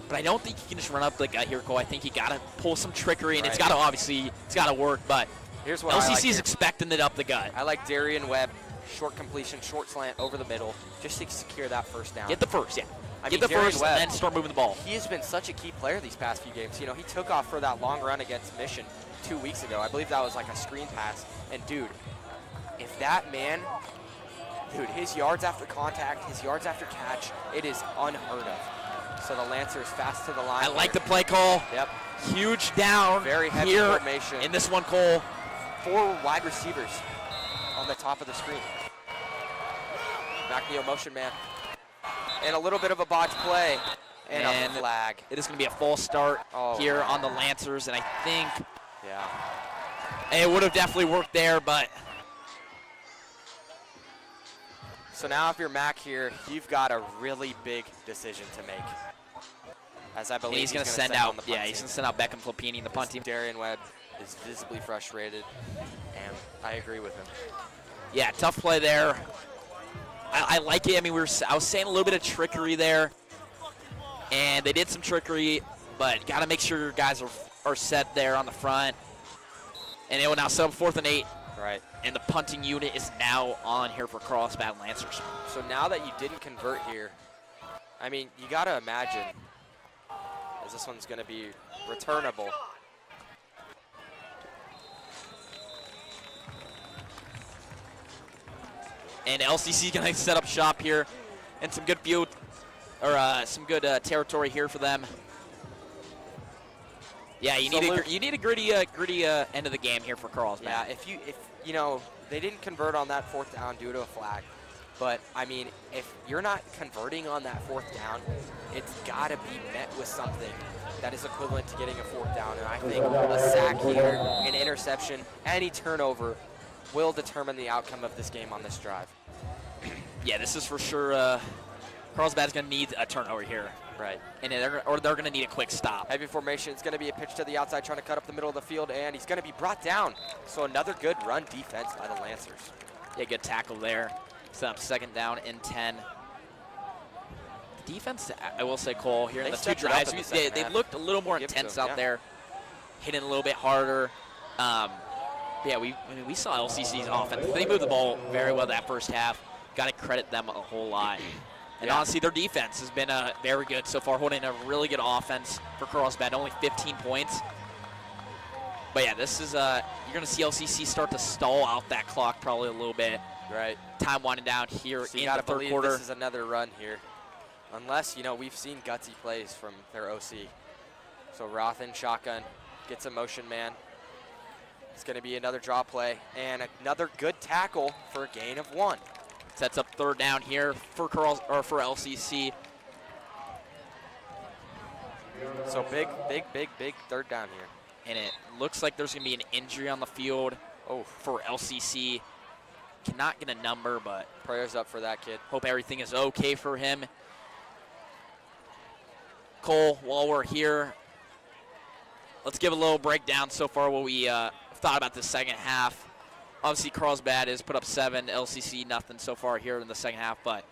Speaker 20: But I don't think you can just run up the gut here, Cole. I think you got to pull some trickery, and it's got to work. But
Speaker 19: here's what
Speaker 20: LCC's expecting it up the gut.
Speaker 19: I like Darian Webb, short completion, short slant over the middle, just to secure that first down.
Speaker 20: Get the first, Get the first, and then start moving the ball.
Speaker 19: He has been such a key player these past few games. You know, he took off for that long run against Mission 2 weeks ago. I believe that was like a screen pass. And, dude, if that man... Dude, his yards after contact, his yards after catch, it is unheard of. So the Lancers fast to the line.
Speaker 20: I like the play call.
Speaker 19: Yep.
Speaker 20: Huge down.
Speaker 19: Very heavy
Speaker 20: here
Speaker 19: formation.
Speaker 20: In this one, Cole.
Speaker 19: 4 wide receivers on the top of the screen. McNeil motion man. And a little bit of a botch play. And a flag.
Speaker 20: It is going to be a false start here on the Lancers. And I think it would have definitely worked there, but...
Speaker 19: So now if you're Mack here, you've got a really big decision to make. As I believe
Speaker 20: And he's going to send
Speaker 19: on
Speaker 20: out,
Speaker 19: the punt
Speaker 20: he's
Speaker 19: team.
Speaker 20: going to send out Beckham Flippini, the punt team.
Speaker 19: Darian Webb is visibly frustrated, and I agree with him.
Speaker 20: Yeah, tough play there. I like it. I mean, I was saying a little bit of trickery there, and they did some trickery, but got to make sure your guys are set there on the front. And it will now set up 4th and 8.
Speaker 19: Right.
Speaker 20: And the punting unit is now on here for Carlsbad Lancers.
Speaker 19: So now that you didn't convert here, I mean, you got to imagine, as this one's going to be returnable.
Speaker 20: And LCC is going to set up shop here, and some good field, or some good territory here for them. Yeah, you need a gritty end of the game here for Carlsbad.
Speaker 19: Yeah, if you know, they didn't convert on that 4th down due to a flag, but I mean, if you're not converting on that 4th down, it's got to be met with something that is equivalent to getting a 4th down. And I think a sack here, an interception, any turnover will determine the outcome of this game on this drive.
Speaker 20: Yeah, this is for sure. Carlsbad's going to need a turnover here.
Speaker 19: Right.
Speaker 20: And they're going to need a quick stop.
Speaker 19: Heavy formation. It's going to be a pitch to the outside, trying to cut up the middle of the field, and he's going to be brought down. So another good run defense by the Lancers.
Speaker 20: Yeah, good tackle there. Set up 2nd down and 10. The defense, I will say, Cole, here in the 2 drives, they looked a little more intense out there, hitting a little bit harder. Yeah, we saw LCC's offense. They moved the ball very well that first half. Got to credit them a whole lot. And honestly, their defense has been very good so far, holding a really good offense for Carlsbad, only 15 points. But yeah, this is you're going to see LCC start to stall out that clock probably a little bit.
Speaker 19: Right.
Speaker 20: Time winding down here
Speaker 19: So
Speaker 20: in the 3rd quarter.
Speaker 19: This is another run here, unless we've seen gutsy plays from their OC. So Rothen shotgun gets a motion man. It's going to be another draw play and another good tackle for a gain of 1.
Speaker 20: Sets up 3rd down here for for LCC.
Speaker 19: So big 3rd down here.
Speaker 20: And it looks like there's going to be an injury on the field for LCC. Cannot get a number, but
Speaker 19: prayers up for that kid.
Speaker 20: Hope everything is okay for him. Cole, while we're here, let's give a little breakdown so far what we thought about the 2nd half. Obviously, Carlsbad has put up 7, LCC nothing so far here in the 2nd half, but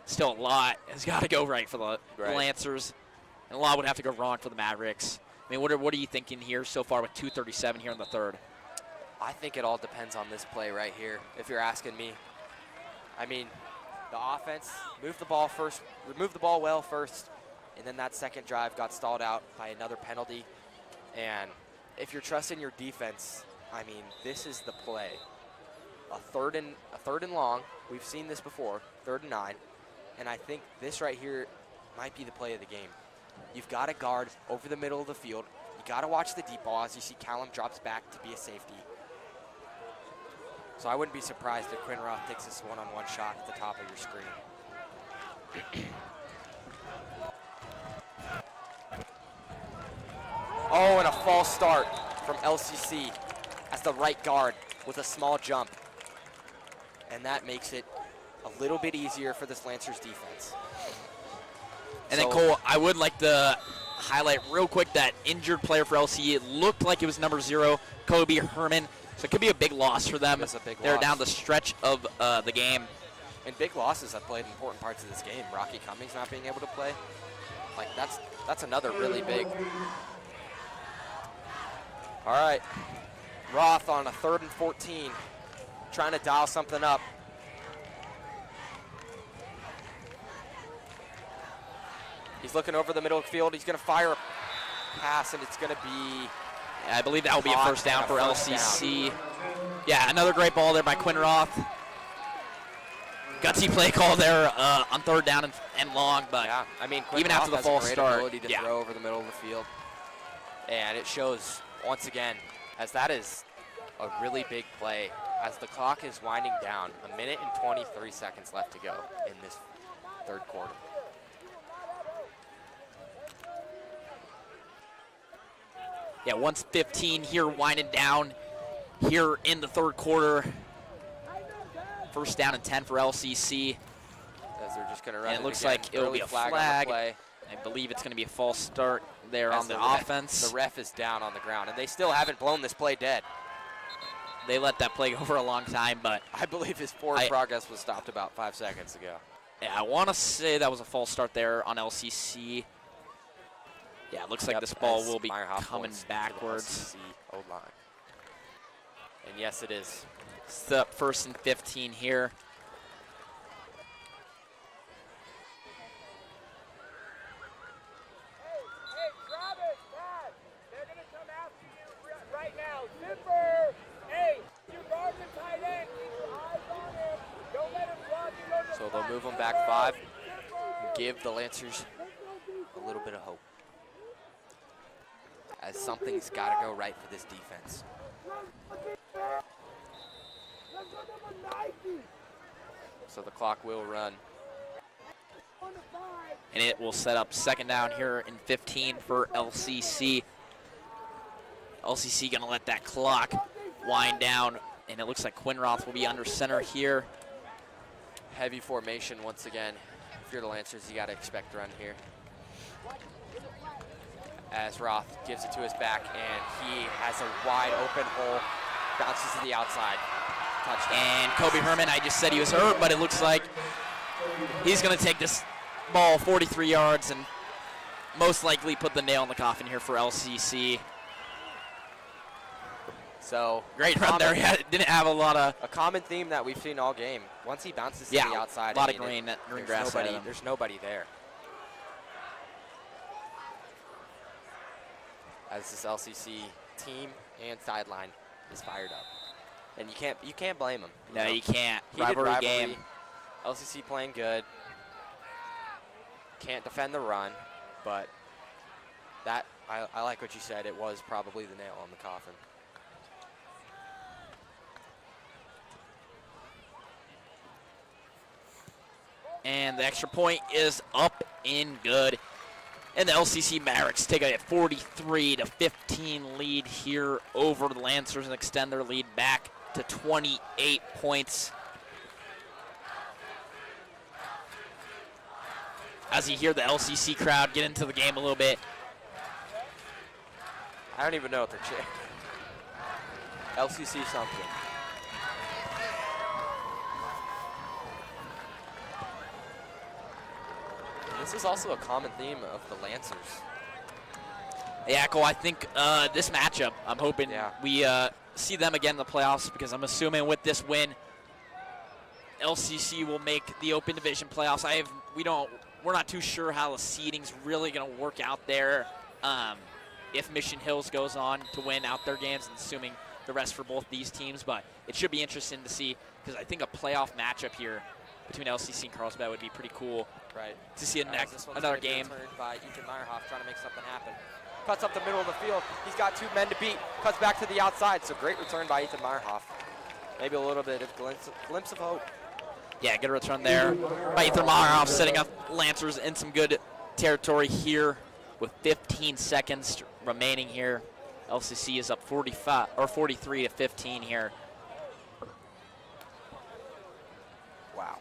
Speaker 20: still a lot has got to go right for the Lancers, and a lot would have to go wrong for the Mavericks. I mean, what are you thinking here so far with 2:37 here in the 3rd?
Speaker 19: I think it all depends on this play right here, if you're asking me. I mean, the offense moved the ball well first, and then that 2nd drive got stalled out by another penalty. And if you're trusting your defense, I mean, this is the play. A third and long. We've seen this before, 3rd and 9. And I think this right here might be the play of the game. You've got to guard over the middle of the field. You got to watch the deep ball as you see Callum drops back to be a safety. So I wouldn't be surprised if Quinn Roth takes this one-on-one shot at the top of your screen. Oh, and a false start from LCC as the right guard with a small jump. And that makes it a little bit easier for this Lancers defense.
Speaker 20: And then, Cole, I would like to highlight real quick that injured player for LCE. It looked like it was number 0, Kobe Herman. So it could be a big loss for them. They're down the stretch of the game.
Speaker 19: And big losses have played important parts of this game. Rocky Cummings not being able to play. Like, that's another really big. All right. Roth on a 3rd and 14. Trying to dial something up. He's looking over the middle of the field. He's going to fire a pass, and it's going to be...
Speaker 20: I believe that will be a 1st down for LCC. Yeah, another great ball there by Quinn Roth. Gutsy play call there on 3rd down and long, but
Speaker 19: yeah, I mean, Quinn
Speaker 20: even
Speaker 19: Roth
Speaker 20: after the
Speaker 19: has
Speaker 20: false
Speaker 19: a great
Speaker 20: start,
Speaker 19: ability to throw over the middle of the field. And it shows once again, as that is a really big play, as the clock is winding down, 1 minute and 23 seconds left to go in this 3rd quarter.
Speaker 20: Yeah, 1:15 here, winding down here in the 3rd quarter. 1st down and 10 for LCC.
Speaker 19: As they're just going to run
Speaker 20: and it looks
Speaker 19: again.
Speaker 20: like it'll be a flag.
Speaker 19: On the play.
Speaker 20: I believe it's going to be a false start there
Speaker 19: As
Speaker 20: on the
Speaker 19: ref-
Speaker 20: offense.
Speaker 19: The ref is down on the ground, and they still haven't blown this play dead.
Speaker 20: They let that play go for a long time, but
Speaker 19: I believe his forward progress was stopped about 5 seconds ago.
Speaker 20: yeah, I want to say that was a false start there on LCC. Yeah, it looks like this ball will be coming backwards.
Speaker 19: O-line. And yes, it is.
Speaker 20: It's the 1st and 15 here.
Speaker 19: So they'll move them back 5 and give the Lancers a little bit of hope, as something's got to go right for this defense. So the clock will run.
Speaker 20: And it will set up 2nd down here in 15 for LCC. LCC going to let that clock wind down, and it looks like Quinroth will be under center here.
Speaker 19: Heavy formation once again. If you're the Lancers, you got to expect run here. As Roth gives it to his back, and he has a wide open hole, bounces to the outside. Touchdown.
Speaker 20: And Kobe Herman, I just said he was hurt, but it looks like he's going to take this ball 43 yards and most likely put the nail in the coffin here for LCC.
Speaker 19: So
Speaker 20: great run there. Didn't have a lot of
Speaker 19: a common theme that we've seen all game. Once he bounces to
Speaker 20: yeah,
Speaker 19: the outside,
Speaker 20: a lot of green grass.
Speaker 19: There's nobody there. As this LCC team and sideline is fired up, and you can't blame them.
Speaker 20: No, you can't.
Speaker 19: Heated
Speaker 20: Rivalry game.
Speaker 19: LCC playing good. Can't defend the run, but that I like what you said. It was probably the nail on the coffin.
Speaker 20: And the extra point is up and good. And the LCC Mavericks take a 43-15 lead here over the Lancers and extend their lead back to 28 points. As you hear the LCC crowd get into the game a little bit.
Speaker 19: I don't even know what they're cheering. LCC something. This is also a common theme of the Lancers.
Speaker 20: Yeah, Cole, I think this matchup, I'm hoping we see them again in the playoffs, because I'm assuming with this win, LCC will make the Open Division playoffs. We're not too sure how the seeding's really going to work out there. If Mission Hills goes on to win out their games, and assuming the rest for both these teams, but it should be interesting to see, because I think a playoff matchup here between LCC and Carlsbad would be pretty cool.
Speaker 19: Right.
Speaker 20: To see another game.
Speaker 19: Turned by Ethan Meyerhoff trying to make something happen. Cuts up the middle of the field. He's got 2 men to beat. Cuts back to the outside. So great return by Ethan Meyerhoff. Maybe a little bit of glimpse of hope.
Speaker 20: Yeah, good return there by Ethan Meyerhoff, setting up Lancers in some good territory here with 15 seconds remaining here. LCC is up 43-15 here.
Speaker 19: Wow.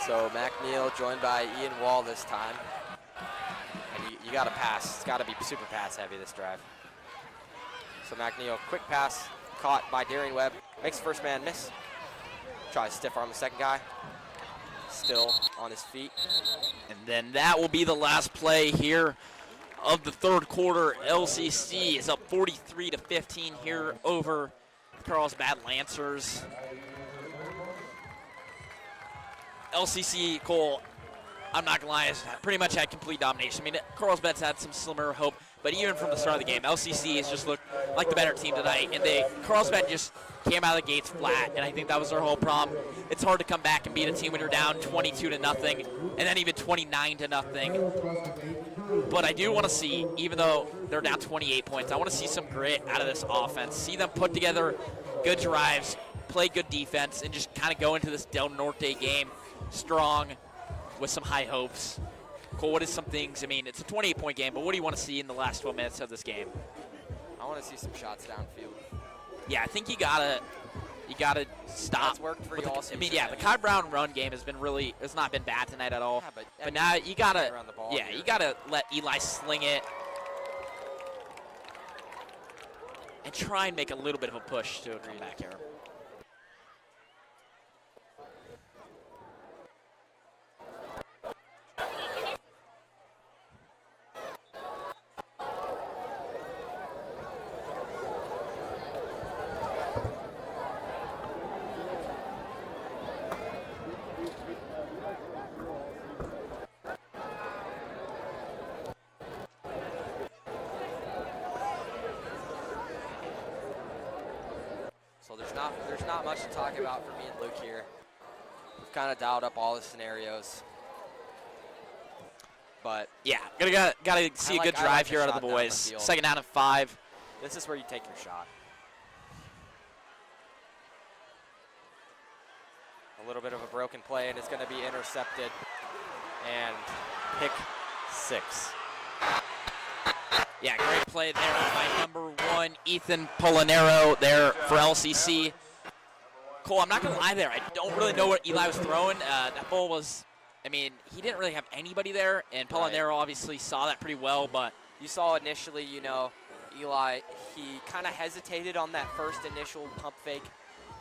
Speaker 19: So Mack Neal joined by Ian Wall this time. And you got to pass. It's got to be super pass heavy this drive. So Mack Neal, quick pass, caught by Darian Webb. Makes the first man miss. Tries to stiff arm the second guy. Still on his feet.
Speaker 20: And then that will be the last play here of the third quarter. LCC is up 43-15 here over Carlsbad Lancers. LCC, Cole, I'm not gonna lie, has pretty much had complete domination. I mean, Carlsbad's had some slimmer hope, but even from the start of the game, LCC has just looked like the better team tonight, and Carlsbad just came out of the gates flat, and I think that was their whole problem. It's hard to come back and beat a team when you're down 22-0, and then even 29-0. But I do want to see, even though they're down 28 points, I want to see some grit out of this offense. See them put together good drives, play good defense, and just kind of go into this Del Norte game strong with some high hopes. Cole, what is some things? I mean, it's a 28-point game, but what do you want to see in the last 12 minutes of this game?
Speaker 19: I I want to see some shots downfield.
Speaker 20: Yeah, I think you gotta stop.
Speaker 19: That's worked for you all season.
Speaker 20: I mean, yeah, the Kai Brown run game it's not been bad tonight at all.
Speaker 19: Yeah,
Speaker 20: but now you gotta,
Speaker 19: around the ball
Speaker 20: yeah,
Speaker 19: here.
Speaker 20: you gotta let Eli sling it and try and make a little bit of a push to come back here.
Speaker 19: So there's not much to talk about for me and Luke here. We've kind of dialed up all the scenarios. But
Speaker 20: yeah, gotta see a good drive here out of the boys. Second down and 5.
Speaker 19: This is where you take your shot. A little bit of a broken play, and it's going to be intercepted. And pick 6.
Speaker 20: Yeah, great play there by number 1, Ethan Polinero there for LCC. Cole, I'm not going to lie there. I don't really know what Eli was throwing. That ball was, I mean, he didn't really have anybody there, and Polinero obviously saw that pretty well, but.
Speaker 19: You saw initially, you know, Eli, he kind of hesitated on that first initial pump fake,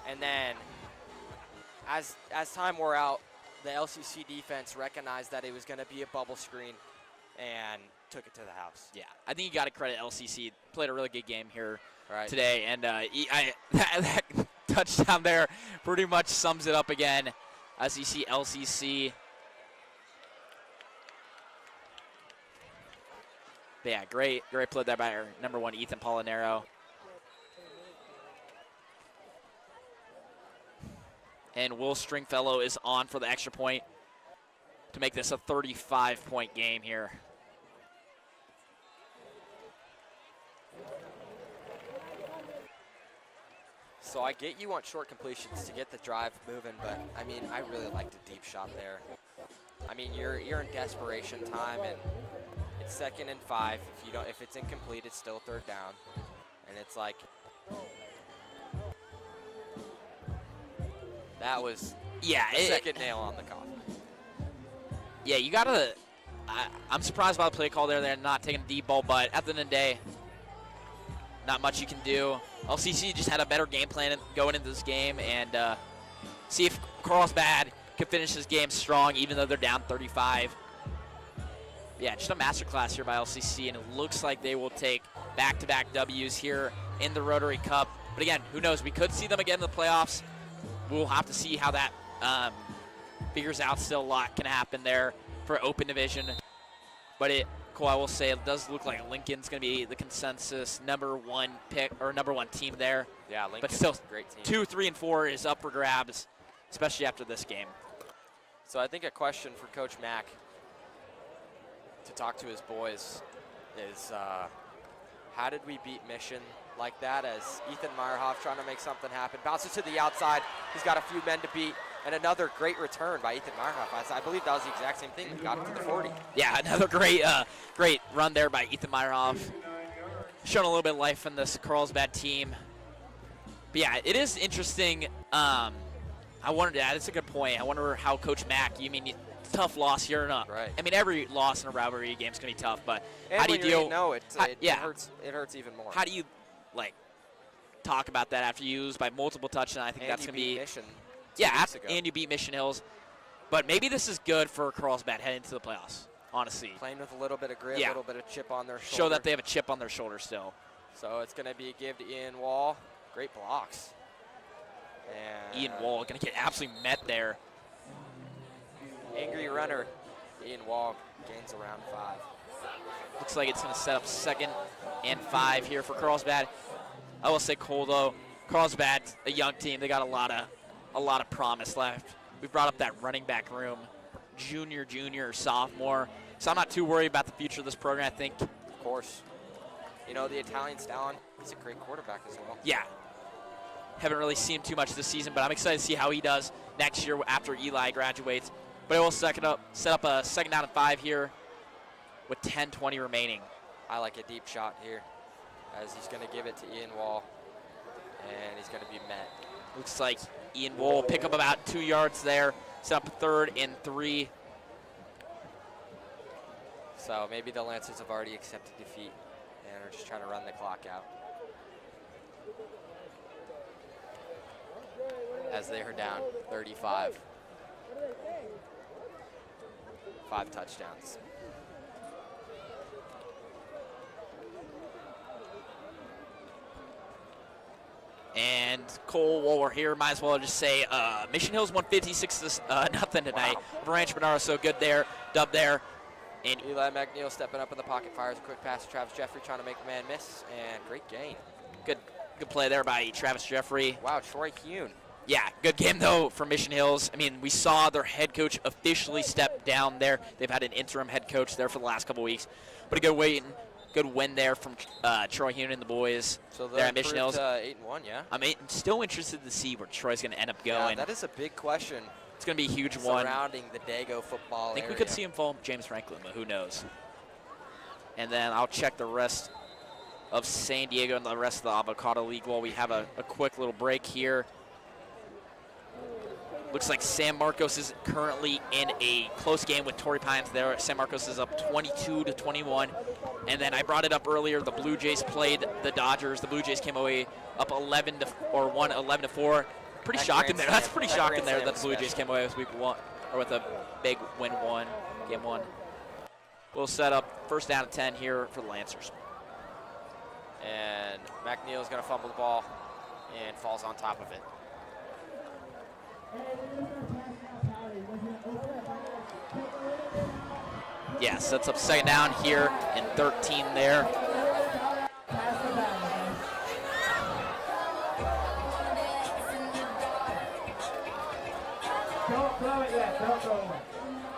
Speaker 19: and then as time wore out, the LCC defense recognized that it was going to be a bubble screen and took it to the house.
Speaker 20: Yeah, I think you got to credit LCC. Played a really good game here
Speaker 19: right
Speaker 20: today, and that touchdown there pretty much sums it up again as you see LCC. But yeah, great play there by our number 1, Ethan Polinero. And Will Stringfellow is on for the extra point to make this a 35-point game here.
Speaker 19: So I get you want short completions to get the drive moving, but I mean, I really like the deep shot there. I mean, you're in desperation time, and it's 2nd and 5. If it's incomplete, it's still 3rd down, and it's like that was the second nail on the coffin.
Speaker 20: Yeah, you gotta. I'm surprised by the play call there. They're not taking a deep ball, but at the end of the day, not much you can do. LCC just had a better game plan going into this game, and see if Carlsbad can finish this game strong, even though they're down 35. Yeah, just a masterclass here by LCC, and it looks like they will take back-to-back W's here in the Rotary Cup. But again, who knows? We could see them again in the playoffs. We'll have to see how that figures out. Still a lot can happen there for open division. But Cole, I will say it does look like Lincoln's going to be the consensus number 1 pick or number 1 team there.
Speaker 19: Yeah, Lincoln's
Speaker 20: but still,
Speaker 19: a great team.
Speaker 20: 2, 3, and 4 is up for grabs, especially after this game.
Speaker 19: So I think a question for Coach Mack to talk to his boys is how did we beat Mission like that, as Ethan Meyerhoff trying to make something happen. Bounces to the outside. He's got a few men to beat. And another great return by Ethan Meyerhoff. I believe that was the exact same thing. He got it to the 40.
Speaker 20: Yeah, another great run there by Ethan Meyerhoff. Showing a little bit of life in this Carlsbad team. But yeah, it is interesting. I wondered, that's a good point. I wonder how Coach Mack, tough loss here or not.
Speaker 19: Right.
Speaker 20: I mean, every loss in a rivalry game is going to be tough, but
Speaker 19: and
Speaker 20: how do you deal?
Speaker 19: It hurts even more.
Speaker 20: How do you, talk about that after you lose by multiple touchdowns? I think that's going to be.
Speaker 19: Mission.
Speaker 20: Yeah, and you beat Mission Hills. But maybe this is good for Carlsbad heading into the playoffs, honestly.
Speaker 19: Playing with a little bit of grit, a little bit of chip on their shoulder.
Speaker 20: Show that they have a chip on their shoulder still.
Speaker 19: So it's going to be a give to Ian Wall. Great blocks. And
Speaker 20: Ian Wall going to get absolutely met there.
Speaker 19: Angry runner. Ian Wall gains around 5.
Speaker 20: Looks like it's going to set up 2nd and 5 here for Carlsbad. I will say, Cole, though, Carlsbad's a young team. They got a lot of promise left. We brought up that running back room, junior, sophomore. So I'm not too worried about the future of this program, I think.
Speaker 19: Of course. The Italian Stallion, he's a great quarterback as well.
Speaker 20: Yeah. Haven't really seen him too much this season, but I'm excited to see how he does next year after Eli graduates. But it will set up a 2nd down and 5 here with 10:20 remaining.
Speaker 19: I like a deep shot here. as he's going to give it to Ian Wall, and he's going to be met.
Speaker 20: Looks like Ian Wall will pick up about 2 yards there. It's up 3rd and 3.
Speaker 19: So maybe the Lancers have already accepted defeat and are just trying to run the clock out. As they are down 35. 5 touchdowns.
Speaker 20: And Cole, while we're here, might as well just say Mission Hills won 56 to nothing tonight.
Speaker 19: Wow.
Speaker 20: Rancho Bernardo so good there, dub there.
Speaker 19: And Eli McNeil stepping up in the pocket, fires a quick pass to Travis Jeffrey, trying to make the man miss, and great gain.
Speaker 20: Good play there by Travis Jeffrey.
Speaker 19: Wow, Troy Kuhn.
Speaker 20: Yeah, good game though for Mission Hills. I mean, we saw their head coach officially step down there. They've had an interim head coach there for the last couple weeks, but a good win there from Troy Kuhn and the boys.
Speaker 19: So
Speaker 20: there at Mission Hills.
Speaker 19: 8-1, yeah.
Speaker 20: I'm still interested to see where Troy's going to end up going.
Speaker 19: Yeah, that is a big question.
Speaker 20: It's going to be a huge one.
Speaker 19: Surrounding the Dago football
Speaker 20: I think
Speaker 19: area.
Speaker 20: we could see him fall James Franklin, but who knows. And then I'll check the rest of San Diego and the rest of the Avocado League while we have a quick little break here. Looks like San Marcos is currently in a close game with Torrey Pines there. San Marcos is up 22-21. And then I brought it up earlier, the Blue Jays played the Dodgers. The Blue Jays came away up 11-4. Pretty shocking there. That's pretty shocking there that the Blue Jays came away with with a big win game 1. We'll set up 1st down and 10 here for the Lancers.
Speaker 19: And McNeil's going to fumble the ball and falls on top of it.
Speaker 20: Yeah, sets up 2nd down here and 13 there.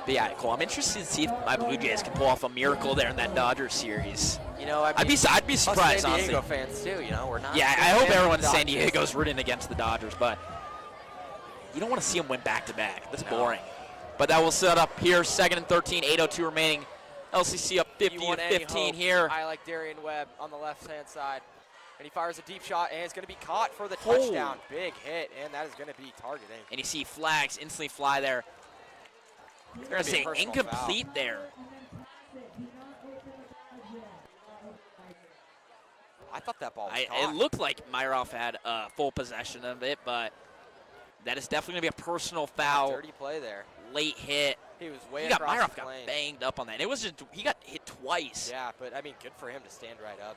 Speaker 20: But yeah, Cole, I'm interested to see if my Blue Jays can pull off a miracle there in that Dodgers series.
Speaker 19: You know,
Speaker 20: I'd be surprised,
Speaker 19: San
Speaker 20: honestly.
Speaker 19: Diego fans too. You know, we're not.
Speaker 20: Yeah, I hope everyone in San Diego is rooting against the Dodgers, but you don't want to see them win back-to-back. That's boring. But that will set up here, 2nd and 13, 8:02 remaining. LCC up 50-15 here.
Speaker 19: I like Darian Webb on the left-hand side. And he fires a deep shot, and it's going to be caught for the touchdown. Big hit, and that is going to be targeting.
Speaker 20: And you see flags instantly fly there. They're going to say incomplete there.
Speaker 19: I thought that ball was caught.
Speaker 20: It looked like Myrhoff had full possession of it, but that is definitely going to be a personal foul.
Speaker 19: Dirty play there.
Speaker 20: Late hit.
Speaker 19: He was way
Speaker 20: Myrhoff
Speaker 19: across the
Speaker 20: got
Speaker 19: lane.
Speaker 20: banged up on that. It was just, he got hit twice.
Speaker 19: Yeah, but I mean, good for him to stand right up.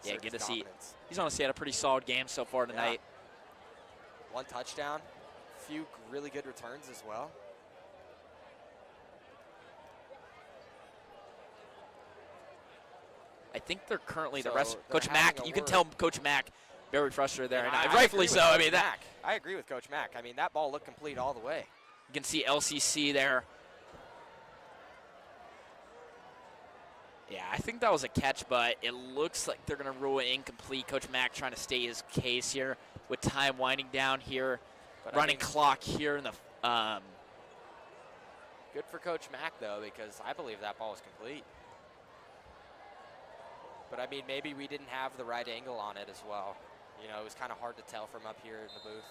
Speaker 20: Yeah, good to see. He's honestly had a pretty solid game so far tonight.
Speaker 19: Yeah. 1 touchdown, few really good returns as well.
Speaker 20: I think they're currently
Speaker 19: So
Speaker 20: the rest.
Speaker 19: they're
Speaker 20: Coach Mack,
Speaker 19: having a
Speaker 20: you can
Speaker 19: word.
Speaker 20: tell Coach Mack very frustrated there, and
Speaker 19: I
Speaker 20: rightfully
Speaker 19: agree with
Speaker 20: so. I
Speaker 19: Coach
Speaker 20: mean,
Speaker 19: Mack. I agree with Coach Mack. I mean, that ball looked complete all the way.
Speaker 20: You can see LCC there. Yeah, I think that was a catch, but it looks like they're going to rule it incomplete. Coach Mack trying to stay his case here with time winding down here.
Speaker 19: But
Speaker 20: running clock here in the
Speaker 19: Good for Coach Mack, though, because I believe that ball was complete. But, I mean, maybe we didn't have the right angle on it as well. You know, it was kind of hard to tell from up here in the booth.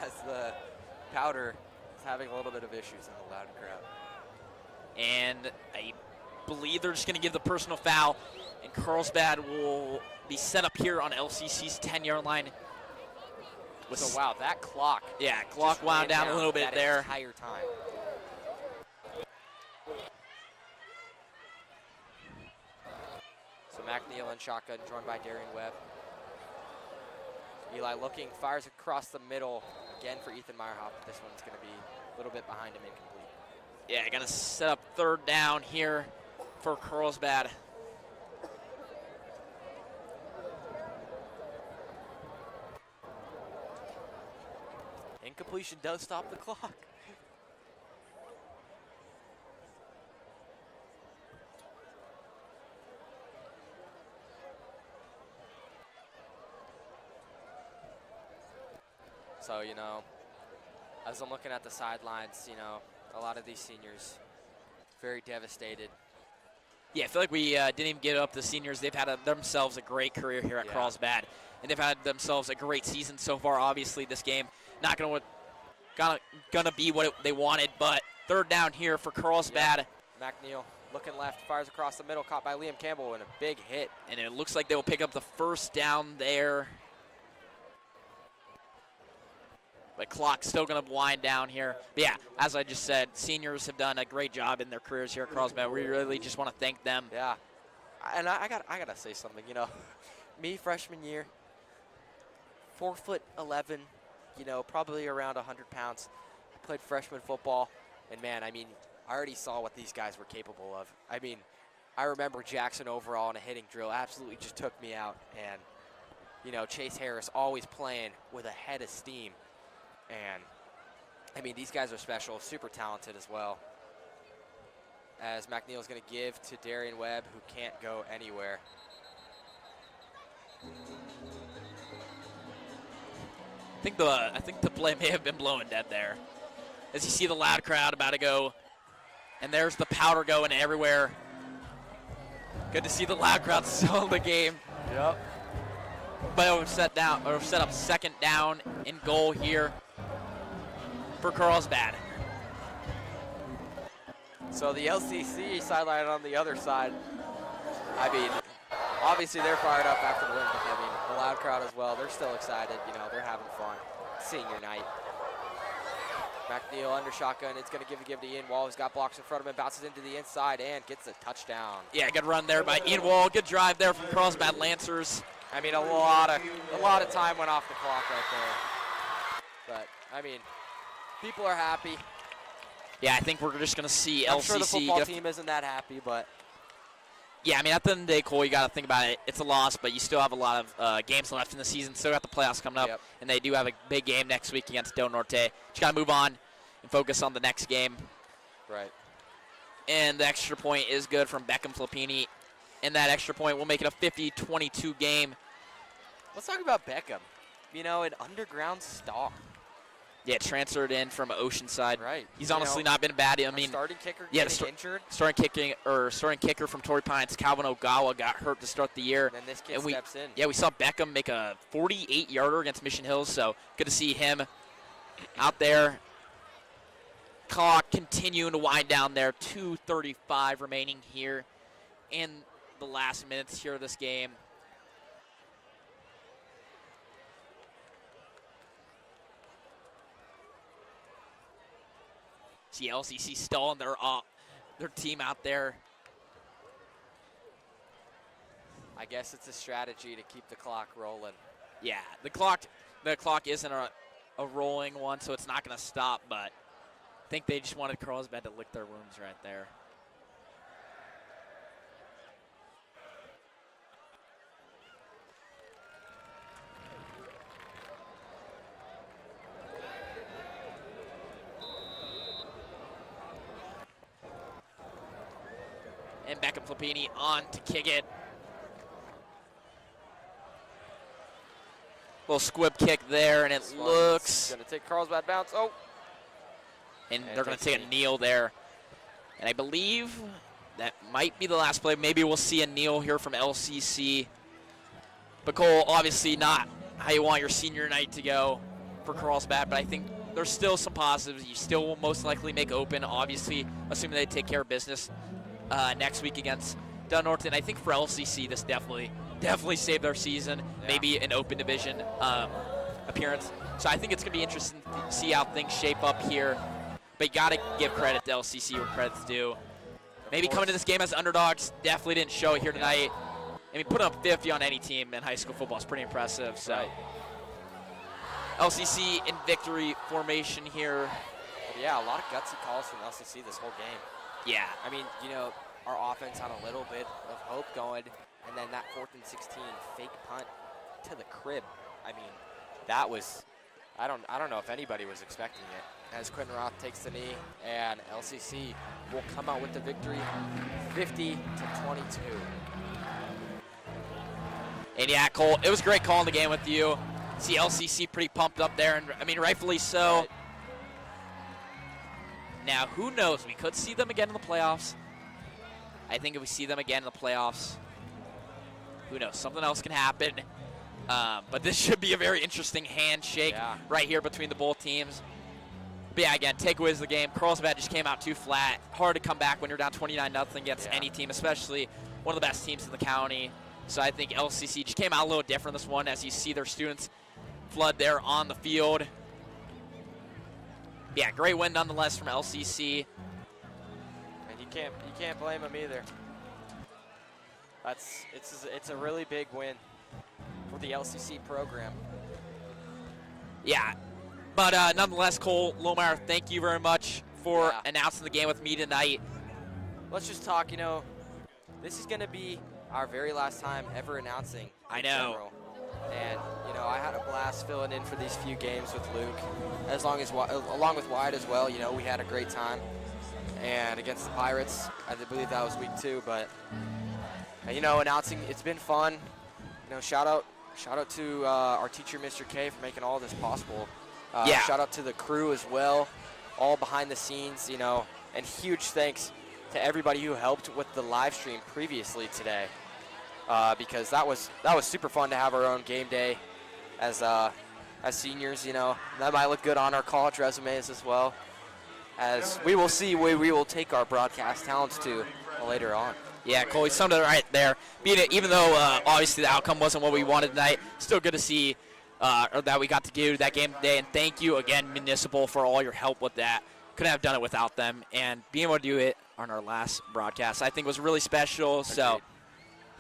Speaker 19: As the powder is having a little bit of issues in the loud crowd.
Speaker 20: And I believe they're just going to give the personal foul, and Carlsbad will be set up here on LCC's 10-yard line.
Speaker 19: So, wow, that clock.
Speaker 20: Yeah, clock wound down a little bit there.
Speaker 19: That entire time. So, McNeil and shotgun, joined by Darian Webb. Eli looking, fires across the middle. Again for Ethan Meyerhoff. This one's going to be a little bit behind him, incomplete.
Speaker 20: Yeah, going to set up 3rd down here for Carlsbad.
Speaker 19: Incompletion does stop the clock. So, you know, as I'm looking at the sidelines, you know, a lot of these seniors very devastated.
Speaker 20: Yeah, I feel like we didn't even get up the seniors. They've had themselves a great career here at Carlsbad, and they've had themselves a great season so far. Obviously, this game not gonna be what they wanted, but third down here for Carlsbad.
Speaker 19: McNeil looking left, fires across the middle, caught by Liam Campbell and a big hit.
Speaker 20: And it looks like they will pick up the first down there. But clock's still going to wind down here. But yeah, as I just said, seniors have done a great job in their careers here at Carlsbad. We really just want to thank them.
Speaker 19: Yeah, and I gotta say something. You know, me freshman year, 4'11", you know, probably around 100 pounds. I played freshman football, and man, I mean, I already saw what these guys were capable of. I mean, I remember Jackson overall in a hitting drill absolutely just took me out, and you know, Chase Harris always playing with a head of steam. And, I mean, these guys are special, super talented as well. As McNeil's going to give to Darian Webb, who can't go anywhere.
Speaker 20: I think the play may have been blowing dead there. As you see the loud crowd about to go, and there's the powder going everywhere. Good to see the loud crowd still in the game.
Speaker 19: Yep.
Speaker 20: But set up second down and goal here for Carlsbad.
Speaker 19: So the LCC sideline on the other side. I mean, obviously they're fired up after the win, but I mean, the loud crowd as well. They're still excited. You know, they're having fun. Senior night. McNeil under shotgun. It's going to give to Ian Wall, who's got blocks in front of him, bounces into the inside and gets a touchdown.
Speaker 20: Yeah, good run there by Ian Wall. Good drive there from Carlsbad Lancers.
Speaker 19: I mean, a lot of time went off the clock right there. But I mean, people are happy.
Speaker 20: Yeah, I think we're just going to see LCC.
Speaker 19: I'm sure the football team isn't that happy, but.
Speaker 20: Yeah, I mean, at the end of the day, Cole, you got to think about it. It's a loss, but you still have a lot of games left in the season. Still got the playoffs coming up, and they do have a big game next week against Del Norte. Just got to move on and focus on the next game.
Speaker 19: Right.
Speaker 20: And the extra point is good from Beckham Flippini. And that extra point will make it a 50-22 game.
Speaker 19: Let's talk about Beckham. You know, an underground star.
Speaker 20: Yeah, transferred in from Oceanside.
Speaker 19: Right.
Speaker 20: He's honestly not been bad. I mean,
Speaker 19: starting kicker getting injured.
Speaker 20: Starting kicker from Torrey Pines, Calvin Ogawa, got hurt to start the year.
Speaker 19: And then this kid steps in.
Speaker 20: Yeah, we saw Beckham make a 48-yarder against Mission Hills, so good to see him out there. Clock continuing to wind down there. 2:35 remaining here in the last minutes here of this game. See LCC stalling their team out there.
Speaker 19: I guess it's a strategy to keep the clock rolling.
Speaker 20: Yeah, the clock isn't a rolling one, so it's not going to stop, but I think they just wanted Carlsbad to lick their wounds right there. And Beckham Flippini on to kick it. Little squib kick there, and it looks.
Speaker 19: Going to take Carlsbad bounce. Oh.
Speaker 20: And they're going to take a kneel there. And I believe that might be the last play. Maybe we'll see a kneel here from LCC. But Cole, obviously not how you want your senior night to go for Carlsbad, but I think there's still some positives. You still will most likely make open, obviously, assuming they take care of business next week against Del Norte. And I think for LCC, this definitely saved their season, maybe an open division appearance. So I think it's going to be interesting to see how things shape up here. But you got to give credit to LCC where credit's due. Maybe coming to this game as underdogs, definitely didn't show it here tonight. I mean, putting up 50 on any team in high school football is pretty impressive. So
Speaker 19: right.
Speaker 20: LCC in victory formation here.
Speaker 19: But yeah, a lot of gutsy calls from LCC this whole game.
Speaker 20: Yeah.
Speaker 19: I mean, you know, our offense had a little bit of hope going, and then that 4th and 16 fake punt to the crib. I mean, that was, I don't know if anybody was expecting it. As Quentin Roth takes the knee, and LCC will come out with the victory, 50-22.
Speaker 20: And yeah, Cole, it was great calling the game with you. See LCC pretty pumped up there, and I mean, rightfully so.
Speaker 19: Right.
Speaker 20: Now, who knows? We could see them again in the playoffs. I think if we see them again in the playoffs, who knows? Something else can happen. But this should be a very interesting handshake right here between the both teams. But yeah, again, takeaways of the game. Carlsbad just came out too flat. Hard to come back when you're down 29-0 against any team, especially one of the best teams in the county. So I think LCC just came out a little different this one, as you see their students flood there on the field. Yeah, great win nonetheless from LCC.
Speaker 19: And you can't blame them either. It's a really big win for the LCC program.
Speaker 20: Yeah, but nonetheless, Cole Lohmeyer, thank you very much for announcing the game with me tonight.
Speaker 19: Let's just talk, this is going to be our very last time ever announcing.
Speaker 20: I know.
Speaker 19: General. And, I had a blast filling in for these few games with Luke, along with Wyatt as well. We had a great time. And against the Pirates, I believe that was week 2. But, announcing, it's been fun. Shout out to our teacher, Mr. K, for making all this possible. Shout out to the crew as well, all behind the scenes, and huge thanks to everybody who helped with the live stream previously today, because that was super fun to have our own game day as seniors. That might look good on our college resumes as well, as we will see where we will take our broadcast talents to later on.
Speaker 20: Yeah, Cole, you summed it right there. Even though obviously the outcome wasn't what we wanted tonight, still good to see that we got to do that game today. And thank you again, Municipal, for all your help with that. Couldn't have done it without them. And being able to do it on our last broadcast, I think, was really special. Agreed. So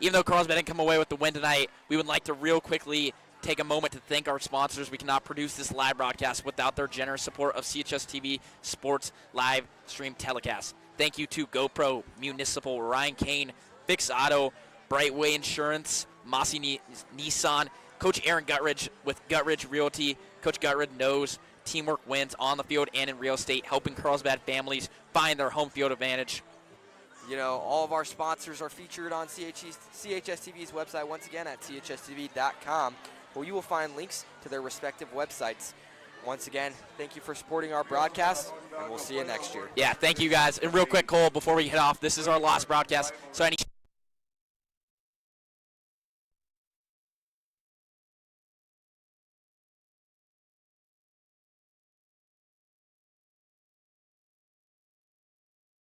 Speaker 20: even though Carlsbad didn't come away with the win tonight, we would like to real quickly take a moment to thank our sponsors. We cannot produce this live broadcast without their generous support of CHSTV Sports Live Stream Telecast. Thank you to GoPro, Municipal, Ryan Kane, Fix Auto, Brightway Insurance, Mossy Nissan, Coach Aaron Guttridge with Guttridge Realty. Coach Guttridge knows teamwork wins on the field and in real estate, helping Carlsbad families find their home field advantage.
Speaker 19: All of our sponsors are featured on CHSTV's website once again at chstv.com, where you will find links to their respective websites. Once again, thank you for supporting our broadcast, and we'll see you next year.
Speaker 20: Yeah, thank you guys. And real quick, Cole, before we head off, this is our last broadcast, so any